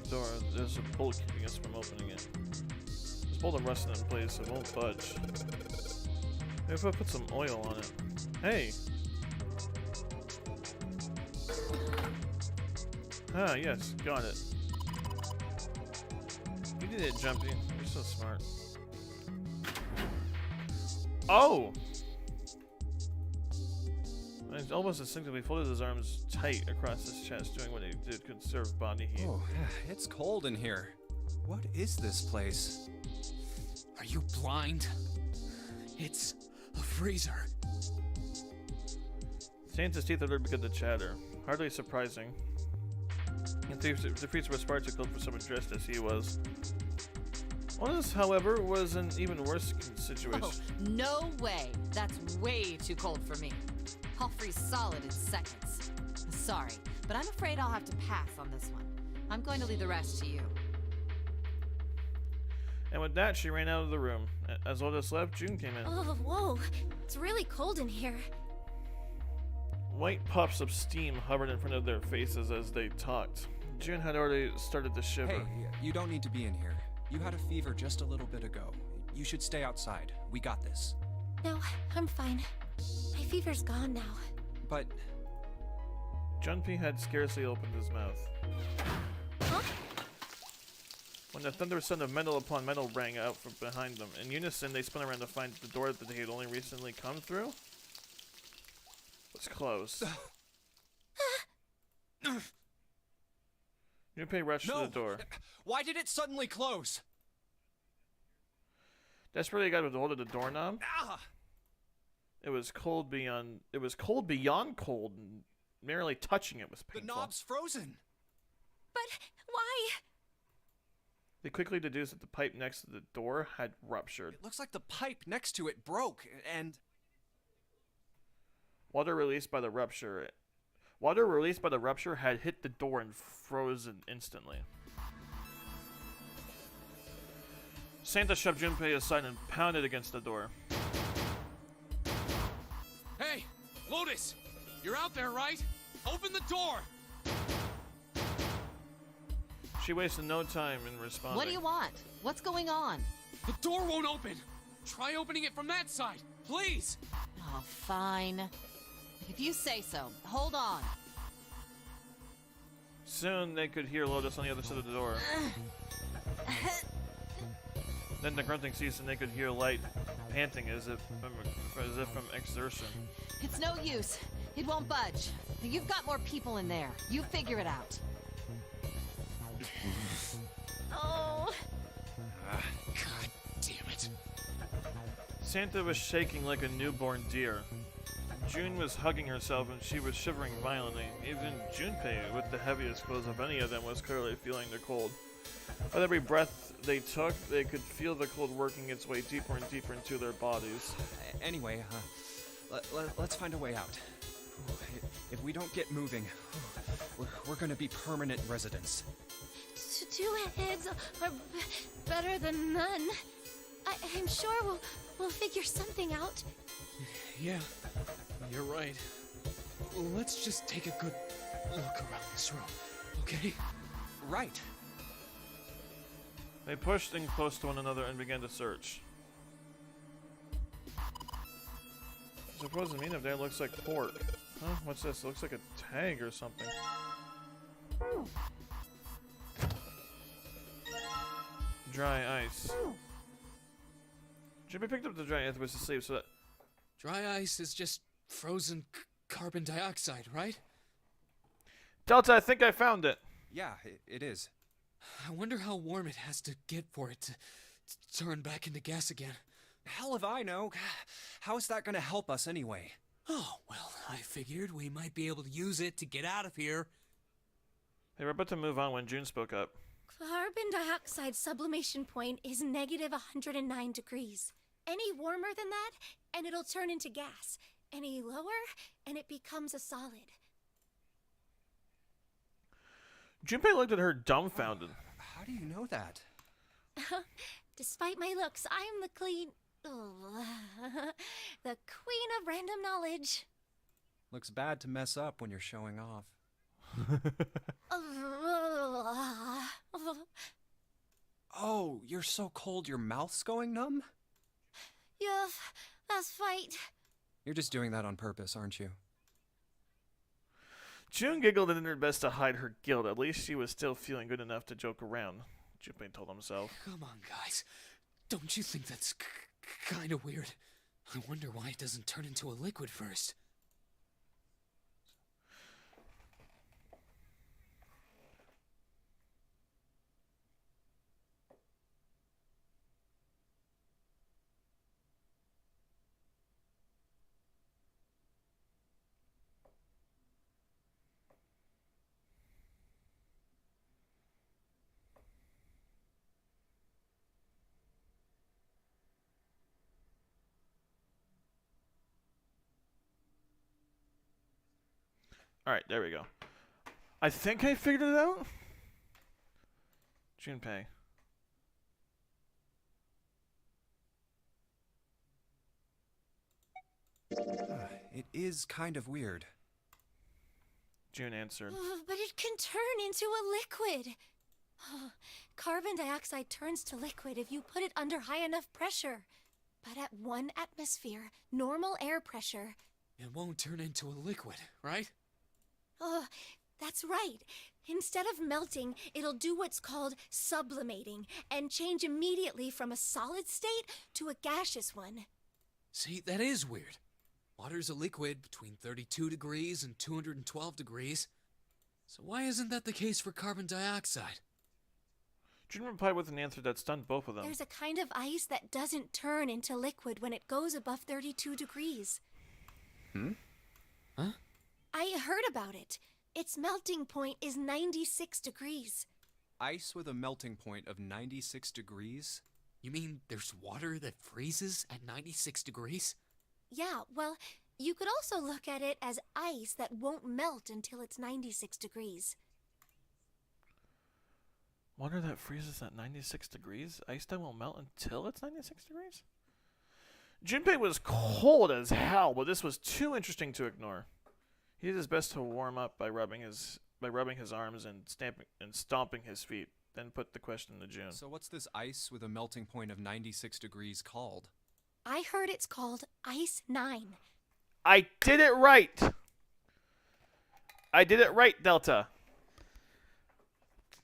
The door, there's a bolt keeping us from opening it. This bolt is rusting in place, so it won't budge. Maybe if I put some oil on it. Hey! Ah, yes, got it. You did it, Jumpy. You're so smart. Oh! He almost instinctively folded his arms tight across his chest, doing what he did to conserve body heat. Oh, it's cold in here. What is this place? Are you blind? It's a freezer. Saints' teeth had begun to chatter. Hardly surprising. The freezer was far too cold for someone dressed as he was. Honest, however, was an even worse situation. Oh, no way. That's way too cold for me. I'll freeze solid in seconds. Sorry, but I'm afraid I'll have to pass on this one. I'm going to leave the rest to you. And with that, she ran out of the room. As Otis left, June came in. Oh, whoa. It's really cold in here. White puffs of steam hovered in front of their faces as they talked. June had already started to shiver. Hey, you don't need to be in here. You had a fever just a little bit ago. You should stay outside. We got this. No, I'm fine. My fever's gone now. But... Junpei had scarcely opened his mouth. Huh? When the thunderous sound of metal upon metal rang out from behind them. In unison, they spun around to find the door that they had only recently come through was closed. Junpei rushed to the door. Why did it suddenly close? Desperately got a hold of the doorknob. Ah! It was cold beyond cold, and merely touching it was painful. The knob's frozen. But why? They quickly deduced that the pipe next to the door had ruptured. It looks like the pipe next to it broke, and... Water released by the rupture Water released by the rupture had hit the door and frozen instantly. Santa shoved Junpei aside and pounded against the door. Hey, Lotus! You're out there, right? Open the door! She wasted no time in responding. What do you want? What's going on? The door won't open! Try opening it from that side, please! Oh, fine. If you say so. Hold on. Soon they could hear Lotus on the other side of the door. Then the grunting ceased and they could hear Light panting as if from exertion. It's no use. It won't budge. You've got more people in there. You figure it out. Oh. God damn it. Santa was shaking like a newborn deer. June was hugging herself and she was shivering violently. Even Junpei, with the heaviest clothes of any of them, was clearly feeling the cold. With every breath they took, they could feel the cold working its way deeper and deeper into their bodies. Anyway, let's find a way out. If we don't get moving, we're gonna be permanent residents. Two heads are better than none. I'm sure we'll figure something out. Yeah, you're right. Let's just take a good look around this room, okay? Right. They pushed in close to one another and began to search. I suppose the meaning of that looks like port. Huh? What's this? It looks like a tag or something. Dry ice. Jimmy picked up the dry ice was asleep, so that... Dry ice is just frozen carbon dioxide, right? Delta, I think I found it. Yeah, it is. I wonder how warm it has to get for it to turn back into gas again. Hell if I know. How is that gonna help us anyway? Oh, well, I figured we might be able to use it to get out of here. They were about to move on when June spoke up. Carbon dioxide sublimation point is negative 109 degrees. Any warmer than that, and it'll turn into gas. Any lower, and it becomes a solid. Junpei looked at her dumbfounded. How do you know that? Despite my looks, I'm the the queen of random knowledge. Looks bad to mess up when you're showing off. Oh, you're so cold your mouth's going numb? Yeah, that's right. You're just doing that on purpose, aren't you? June giggled and did her best to hide her guilt. At least she was still feeling good enough to joke around, Junpei told himself. Come on, guys. Don't you think that's kind of weird? I wonder why it doesn't turn into a liquid first. Alright, there we go. I think I figured it out. Junpei. It is kind of weird. June answered. But it can turn into a liquid. Carbon dioxide turns to liquid if you put it under high enough pressure. But at 1 atmosphere, normal air pressure... It won't turn into a liquid, right? That's right. Instead of melting, it'll do what's called sublimating and change immediately from a solid state to a gaseous one. See, that is weird. Water's a liquid between 32 degrees and 212 degrees. So why isn't that the case for carbon dioxide? June replied with an answer that stunned both of them. There's a kind of ice that doesn't turn into liquid when it goes above 32 degrees. Huh? I heard about it. Its melting point is 96 degrees. Ice with a melting point of 96 degrees? You mean there's water that freezes at 96 degrees? Yeah, well, You could also look at it as ice that won't melt until it's 96 degrees. Water that freezes at 96 degrees? Ice that won't melt until it's 96 degrees? Junpei was cold as hell, but this was too interesting to ignore. He did his best to warm up by rubbing his arms and stomping his feet, then put the question to June. So what's this ice with a melting point of 96 degrees called? I heard it's called Ice 9. I did it right! I did it right, Delta.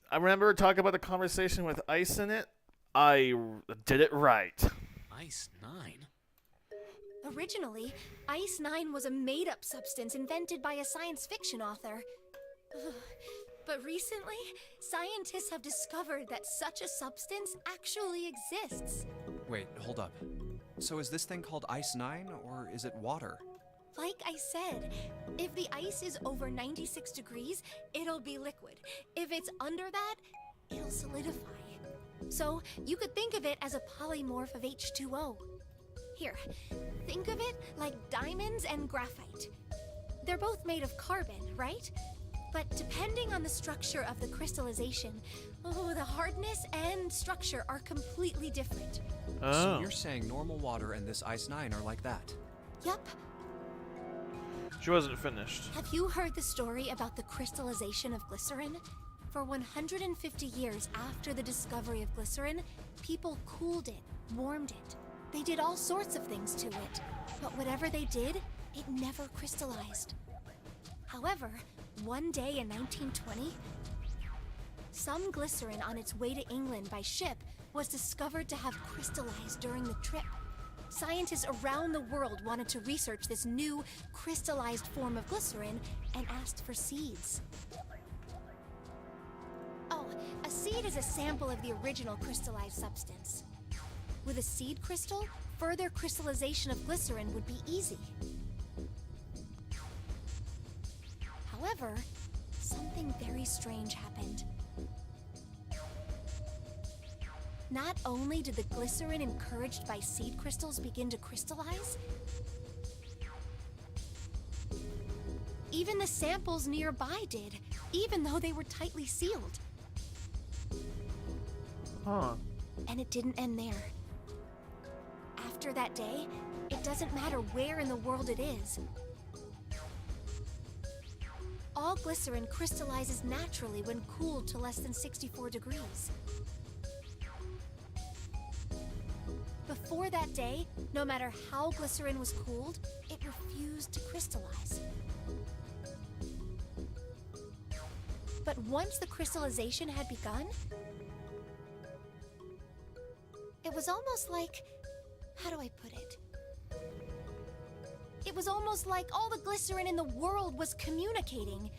I remember talking about the conversation with ice in it. I did it right. Ice 9? Originally, Ice 9 was a made-up substance invented by a science fiction author. But recently, scientists have discovered that such a substance actually exists. Wait, hold up. So is this thing called Ice 9, or is it water? Like I said, if the ice is over 96 degrees, it'll be liquid. If it's under that, it'll solidify. So you could think of it as a polymorph of H2O. Here, think of it like diamonds and graphite. They're both made of carbon, right? But depending on the structure of the crystallization, the hardness and structure are completely different. So you're saying normal water and this Ice 9 are like that? Yup. She wasn't finished. Have you heard the story about the crystallization of glycerin? For 150 years after the discovery of glycerin, people cooled it, warmed it. They did all sorts of things to it. But whatever they did, it never crystallized. However, one day in 1920, some glycerin on its way to England by ship was discovered to have crystallized during the trip. Scientists around the world wanted to research this new crystallized form of glycerin and asked for seeds. Oh, a seed is a sample of the original crystallized substance. With a seed crystal, further crystallization of glycerin would be easy. However, something very strange happened. Not only did the glycerin encouraged by seed crystals begin to crystallize, even the samples nearby did, even though they were tightly sealed. Huh. And it didn't end there. After that day, it doesn't matter where in the world it is. All glycerin crystallizes naturally when cooled to less than 64 degrees. Before that day, no matter how glycerin was cooled, it refused to crystallize. But once the crystallization had begun, it was almost like, how do I put it? It was almost like all the glycerin in the world was communicating.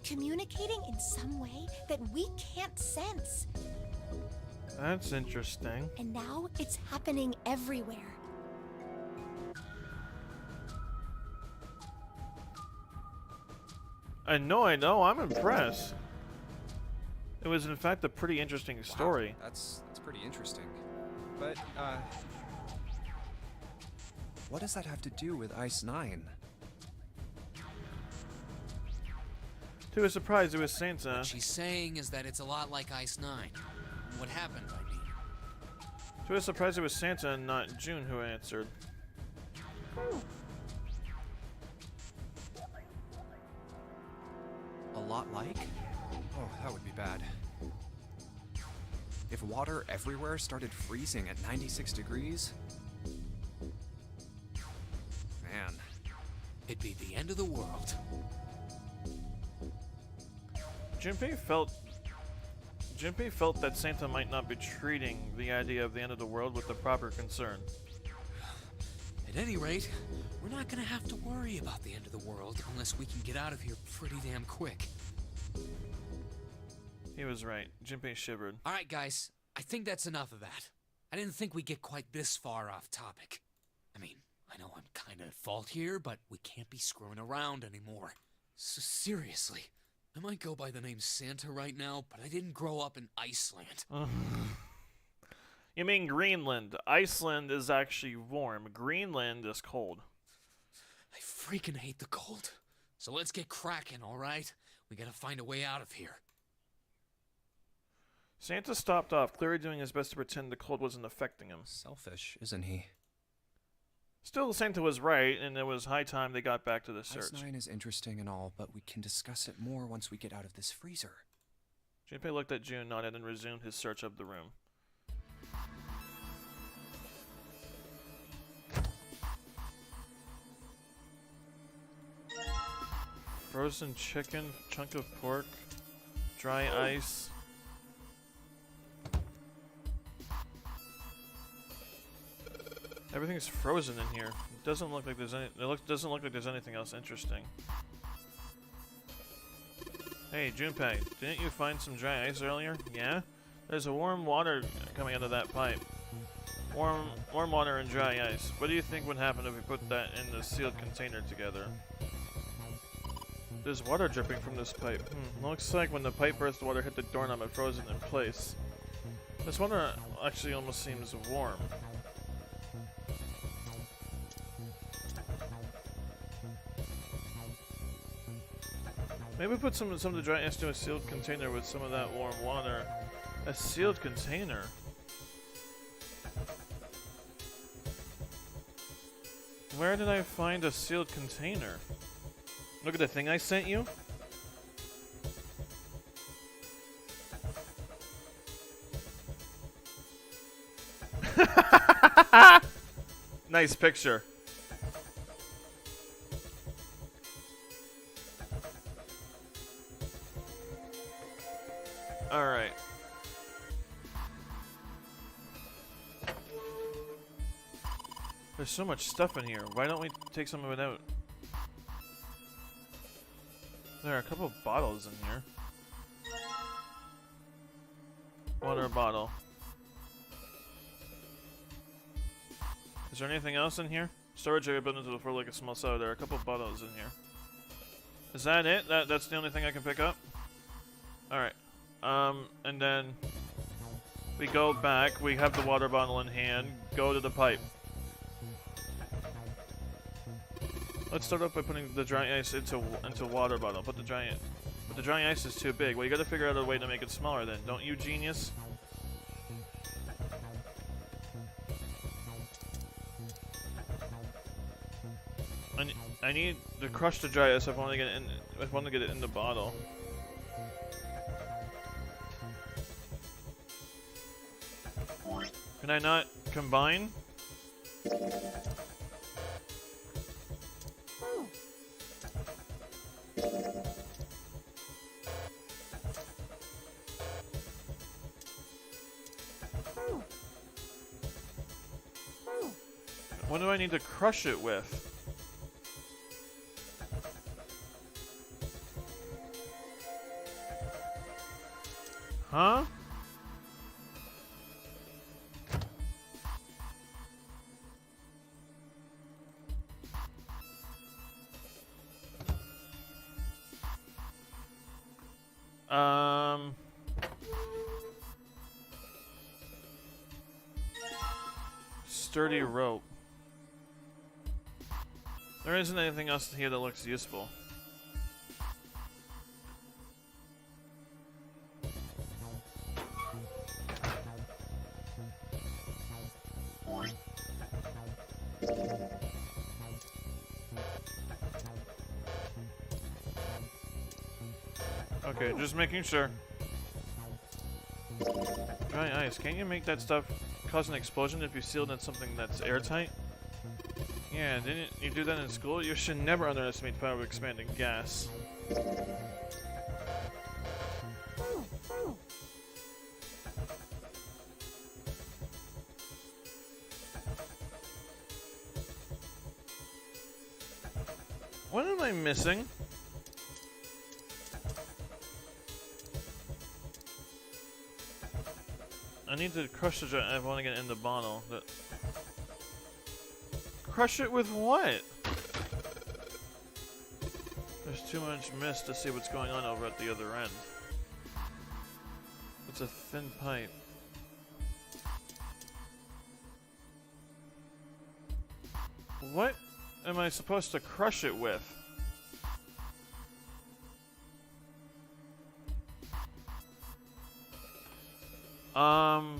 Communicating in some way that we can't sense. That's interesting. And now it's happening everywhere. I know, I'm impressed. It was in fact a pretty interesting story. Wow, that's pretty interesting. But, what does that have to do with Ice 9? To his surprise, it was Santa. What she's saying is that it's a lot like Ice 9. What happened, I mean. To his surprise, it was Santa and not June who answered. A lot like? Oh, that would be bad. If water everywhere started freezing at 96 degrees? Man. It'd be the end of the world. Junpei felt that Santa might not be treating the idea of the end of the world with the proper concern. At any rate, we're not gonna have to worry about the end of the world unless we can get out of here pretty damn quick. He was right. Junpei shivered. Alright guys, I think that's enough of that. I didn't think we'd get quite this far off topic. I mean, I know I'm kinda at fault here, but we can't be screwing around anymore. So seriously, I might go by the name Santa right now, but I didn't grow up in Iceland. You mean Greenland. Iceland is actually warm. Greenland is cold. I freaking hate the cold. So let's get cracking, alright? We gotta find a way out of here. Santa stopped off, clearly doing his best to pretend the cold wasn't affecting him. Selfish, isn't he? Still, Santa was right, and it was high time they got back to the search. Ice 9 is interesting and all, but we can discuss it more once we get out of this freezer. Junpei looked at June, nodded, and resumed his search of the room. Frozen chicken, chunk of pork, dry ice. Everything's frozen in here. It doesn't look like there's any. Doesn't look like there's anything else interesting. Hey, Junpei, didn't you find some dry ice earlier? Yeah? There's a warm water coming out of that pipe. Warm water and dry ice. What do you think would happen if we put that in the sealed container together? There's water dripping from this pipe. Looks like when the pipe burst, the water hit the doorknob and froze it in place. This water actually almost seems warm. Maybe put some of the dry ice to a sealed container with some of that warm water. A sealed container? Where did I find a sealed container? Look at the thing I sent you. Nice picture. All right. There's so much stuff in here. Why don't we take some of it out? There are a couple of bottles in here. Water bottle. Is there anything else in here? Storage area built into the floor like a small cellar. There are a couple of bottles in here. Is that it? That's the only thing I can pick up? Alright. And then we go back. We have the water bottle in hand. Go to the pipe. Let's start off by putting the dry ice into water bottle. But the dry ice is too big. Well, you gotta figure out a way to make it smaller then. Don't you, genius? I need to crush the dry ice if I want to get it in. If I want to get it in the bottle. Can I not combine? What do I need to crush it with? Huh? Sturdy rope. There isn't anything else here that looks useful. Okay, just making sure. Dry ice. Can't you make that stuff cause an explosion if you seal it in something that's airtight? Yeah, didn't you do that in school? You should never underestimate the power of expanding gas. What am I missing? I need to crush the dry. I want to get it in the bottle. Crush it with what? There's too much mist to see what's going on over at the other end. It's a thin pipe. What am I supposed to crush it with? Alright,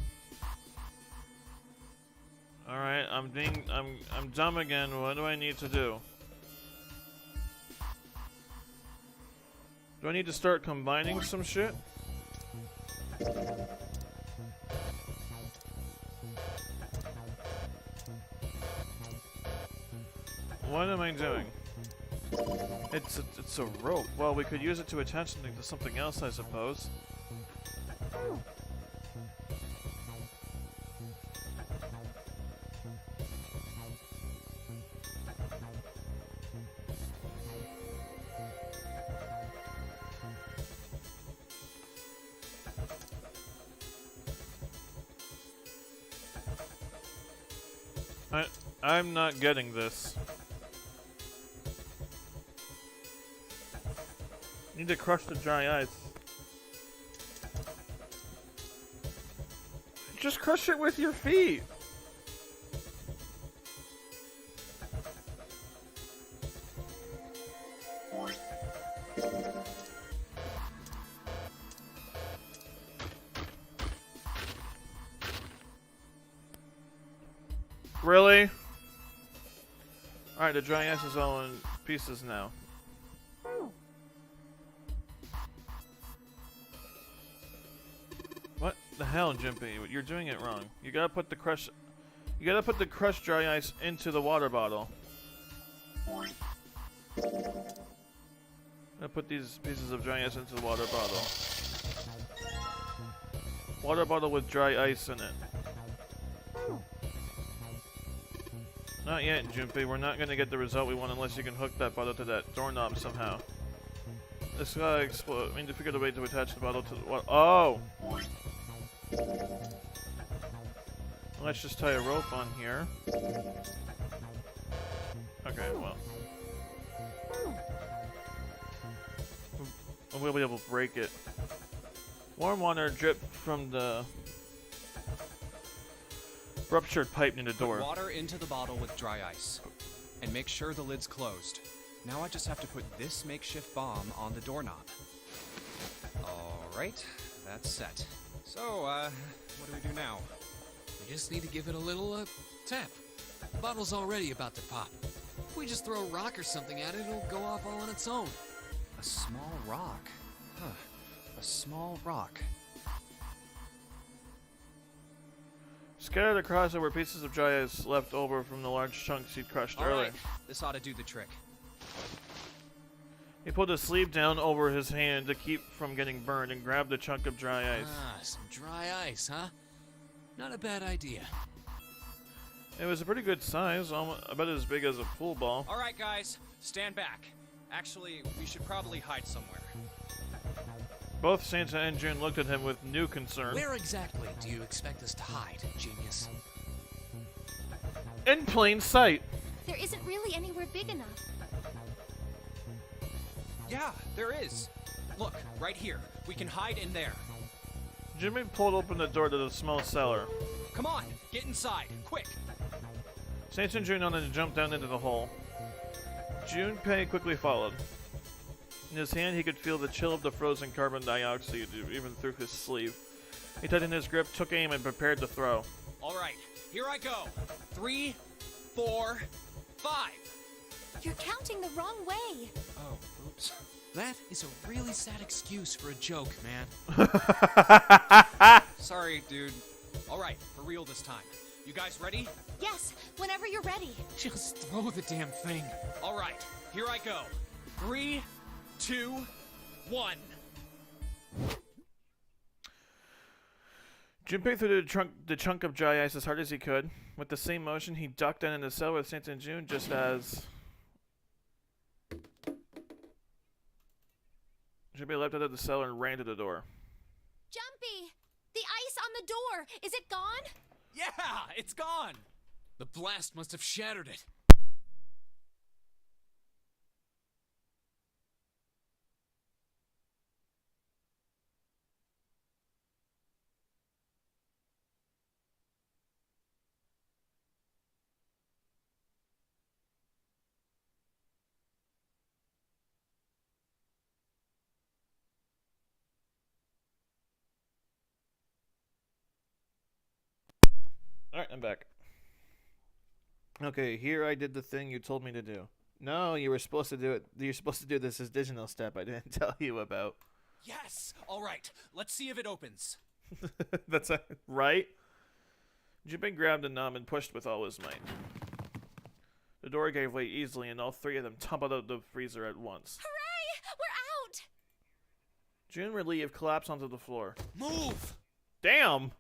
I'm dumb again. What do I need to do? Do I need to start combining some shit? What am I doing? It's a rope. Well, we could use it to attach something to something else, I suppose. I'm not getting this. Need to crush the dry ice. Just crush it with your feet. Really? Alright, the dry ice is all in pieces now. What the hell, Jimpy? You're doing it wrong. You gotta put the crushed dry ice into the water bottle. Gonna put these pieces of dry ice into the water bottle. Water bottle with dry ice in it. Not yet, Junpei. We're not gonna get the result we want unless you can hook that bottle to that doorknob somehow. This guy explode. I mean, to figure out a way to attach the bottle to the water. Oh! Let's just tie a rope on here. Okay, well. We'll be able to break it. Warm water dripped from the ruptured pipe near the door. Put water into the bottle with dry ice. And make sure the lid's closed. Now I just have to put this makeshift bomb on the doorknob. Alright, that's set. So, what do we do now? We just need to give it a little, tap. The bottle's already about to pop. If we just throw a rock or something at it, it'll go off all on its own. A small rock. Huh. A small rock. Scattered across there were pieces of dry ice left over from the large chunks he'd crushed earlier. Alright, this ought to do the trick. He pulled his sleeve down over his hand to keep from getting burned and grabbed a chunk of dry ice. Ah, some dry ice, huh? Not a bad idea. It was a pretty good size, about as big as a pool ball. Alright, guys, stand back. Actually, we should probably hide somewhere. Both Santa and June looked at him with new concern. Where exactly do you expect us to hide, genius? In plain sight. There isn't really anywhere big enough. Yeah, there is. Look, right here. We can hide in there. Jimmy pulled open the door to the small cellar. Come on, get inside, quick. Santa and June wanted to jump down into the hole. Junpei quickly followed. In his hand, he could feel the chill of the frozen carbon dioxide even through his sleeve. He tightened his grip, took aim, and prepared to throw. All right, here I go. 3, 4, 5. You're counting the wrong way. Oh, oops. That is a really sad excuse for a joke, man. Sorry, dude. All right, for real this time. You guys ready? Yes, whenever you're ready. Just throw the damn thing. All right, here I go. 3, 2, 1. Junpei threw the chunk of dry ice as hard as he could. With the same motion, he ducked down in the cell with Santa and June just as Junpei leapt out of the cellar and ran to the door. Jumpy! The ice on the door! Is it gone? Yeah, it's gone. The blast must have shattered it. Alright, I'm back. Okay, here I did the thing you told me to do. No, you were supposed to do it. You're supposed to do this additional step I didn't tell you about. Yes! Alright, let's see if it opens. That's right. Junpei grabbed the knob and pushed with all his might. The door gave way easily, and all three of them tumbled out of the freezer at once. Hooray! We're out! June, relieved, collapsed onto the floor. Move! Damn!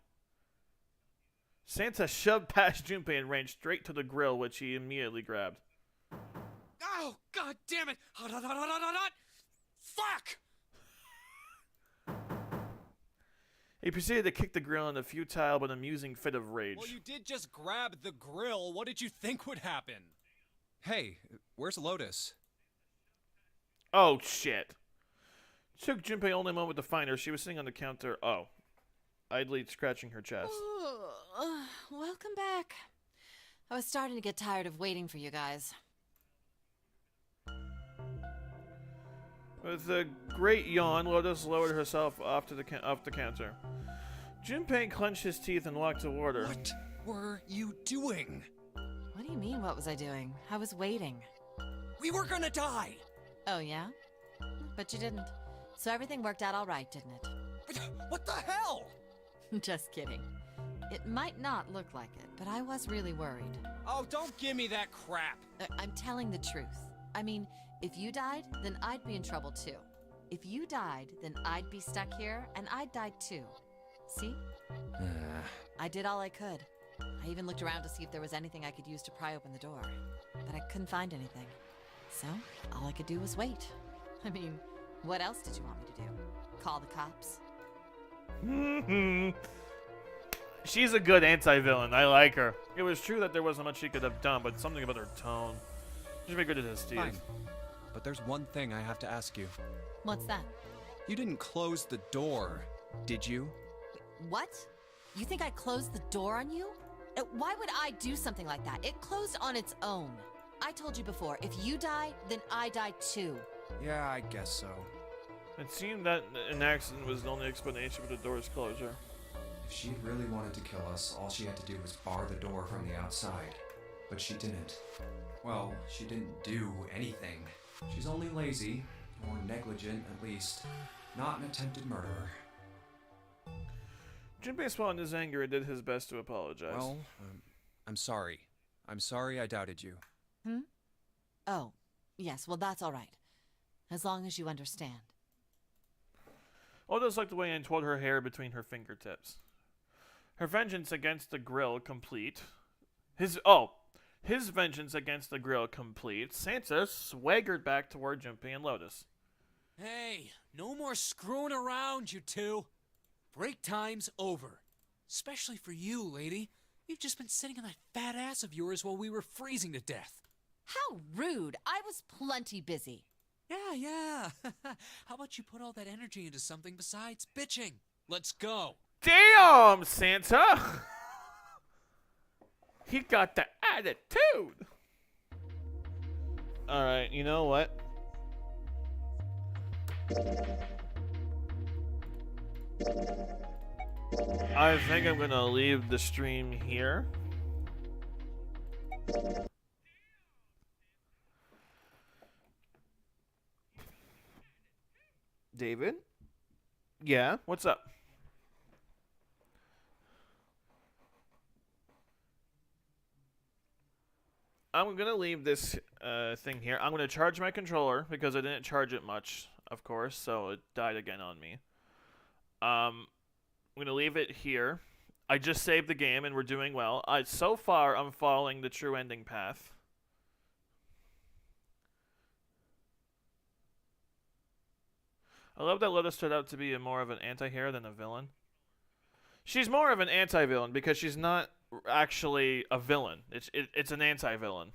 Santa shoved past Junpei and ran straight to the grill, which he immediately grabbed. Oh, god damn it! Hot, hot, hot, hot, hot, hot, hot! Fuck! He proceeded to kick the grill in a futile but amusing fit of rage. Well, you did just grab the grill. What did you think would happen? Hey, where's Lotus? Oh, shit. It took Junpei only a moment to find her. She was sitting on the counter. Oh. Idly scratching her chest. Welcome back. I was starting to get tired of waiting for you guys. With a great yawn, Lotus lowered herself off the counter. Junpei clenched his teeth and walked toward her. What were you doing? What do you mean, what was I doing? I was waiting. We were gonna die! Oh, yeah? But you didn't. So everything worked out all right, didn't it? What the hell? Just kidding. It might not look like it, but I was really worried. Oh, don't give me that crap. I'm telling the truth. I mean, if you died, then I'd be in trouble too. If you died, then I'd be stuck here, and I'd die too. See? I did all I could. I even looked around to see if there was anything I could use to pry open the door, but I couldn't find anything. So, all I could do was wait. I mean, what else did you want me to do? Call the cops? She's a good anti-villain. I like her. It was true that there wasn't much she could have done, but something about her tone. She'd be good at this, Steve. Fine. But there's one thing I have to ask you. What's that? You didn't close the door, did you? What? You think I closed the door on you? Why would I do something like that? It closed on its own. I told you before, if you die, then I die too. Yeah, I guess so. It seemed that an accident was the only explanation for the door's closure. If she really wanted to kill us, all she had to do was bar the door from the outside. But she didn't. Well, she didn't do anything. She's only lazy, or negligent at least, not an attempted murderer. Junpei swallowed his anger and did his best to apologize. Well, I'm sorry. I'm sorry I doubted you. Oh, yes, well that's all right. As long as you understand. Lotus looked away and twirled her hair between her fingertips. Her vengeance against the grill complete. His vengeance against the grill complete. Santa swaggered back toward Junpei and Lotus. Hey, no more screwing around, you two. Break time's over. Especially for you, lady. You've just been sitting on that fat ass of yours while we were freezing to death. How rude! I was plenty busy. Yeah. How about you put all that energy into something besides bitching? Let's go. Damn, Santa! He got the attitude! Alright, you know what? I think I'm gonna leave the stream here. David? Yeah, what's up? I'm gonna leave this thing here. I'm gonna charge my controller because I didn't charge it much, of course, so it died again on me. I'm gonna leave it here. I just saved the game and we're doing well. So far, I'm following the true ending path. I love that Lotus turned out to be more of an anti-hero than a villain. She's more of an anti-villain because she's not actually a villain. It's an anti-villain.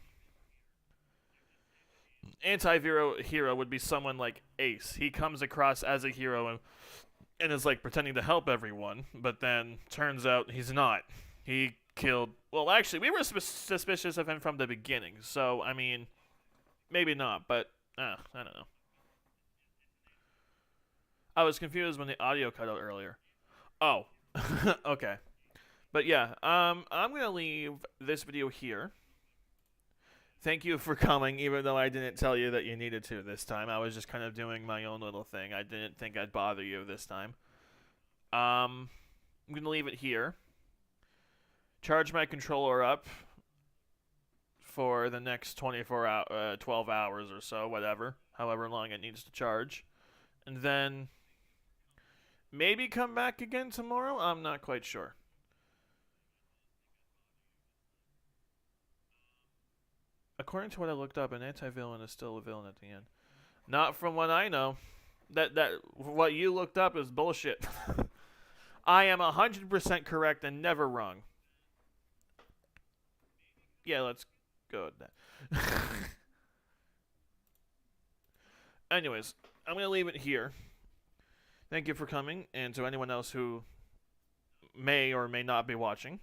Anti-hero would be someone like Ace. He comes across as a hero and is like pretending to help everyone, but then turns out he's not. He killed... Well, actually, we were suspicious of him from the beginning, so, I mean, maybe not, but, I don't know. I was confused when the audio cut out earlier. Oh, okay. But yeah, I'm gonna leave this video here. Thank you for coming, even though I didn't tell you that you needed to this time. I was just kind of doing my own little thing. I didn't think I'd bother you this time. I'm gonna leave it here. Charge my controller up for the next 12 hours or so, whatever, however long it needs to charge. And then maybe come back again tomorrow? I'm not quite sure. According to what I looked up, an anti-villain is still a villain at the end. Not from what I know. That what you looked up is bullshit. I am 100% correct and never wrong. Yeah, let's go with that. Anyways, I'm going to leave it here. Thank you for coming, and to anyone else who may or may not be watching.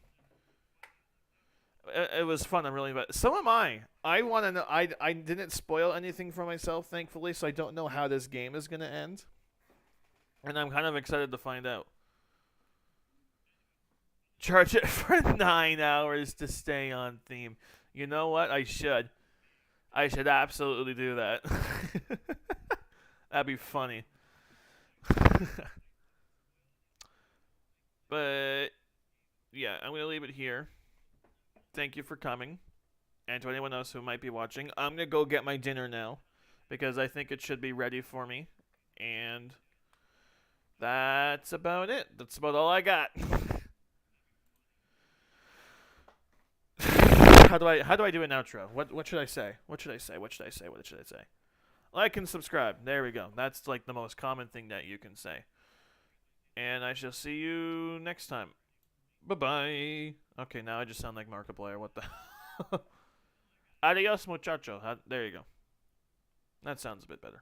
It was fun. I'm really, but so am I. I want to know. I didn't spoil anything for myself, thankfully, so I don't know how this game is going to end, and I'm kind of excited to find out. Charge it for 9 hours to stay on theme. You know what? I should absolutely do that. That'd be funny. But yeah, I'm gonna leave it here. Thank you for coming. And to anyone else who might be watching, I'm going to go get my dinner now because I think it should be ready for me. And that's about it. That's about all I got. How do I do an outro? What should I say? What should I say? What should I say? What should I say? Like and subscribe. There we go. That's like the most common thing that you can say. And I shall see you next time. Bye-bye. Okay, now I just sound like Markiplier. What the... Adios, muchacho. There you go. That sounds a bit better.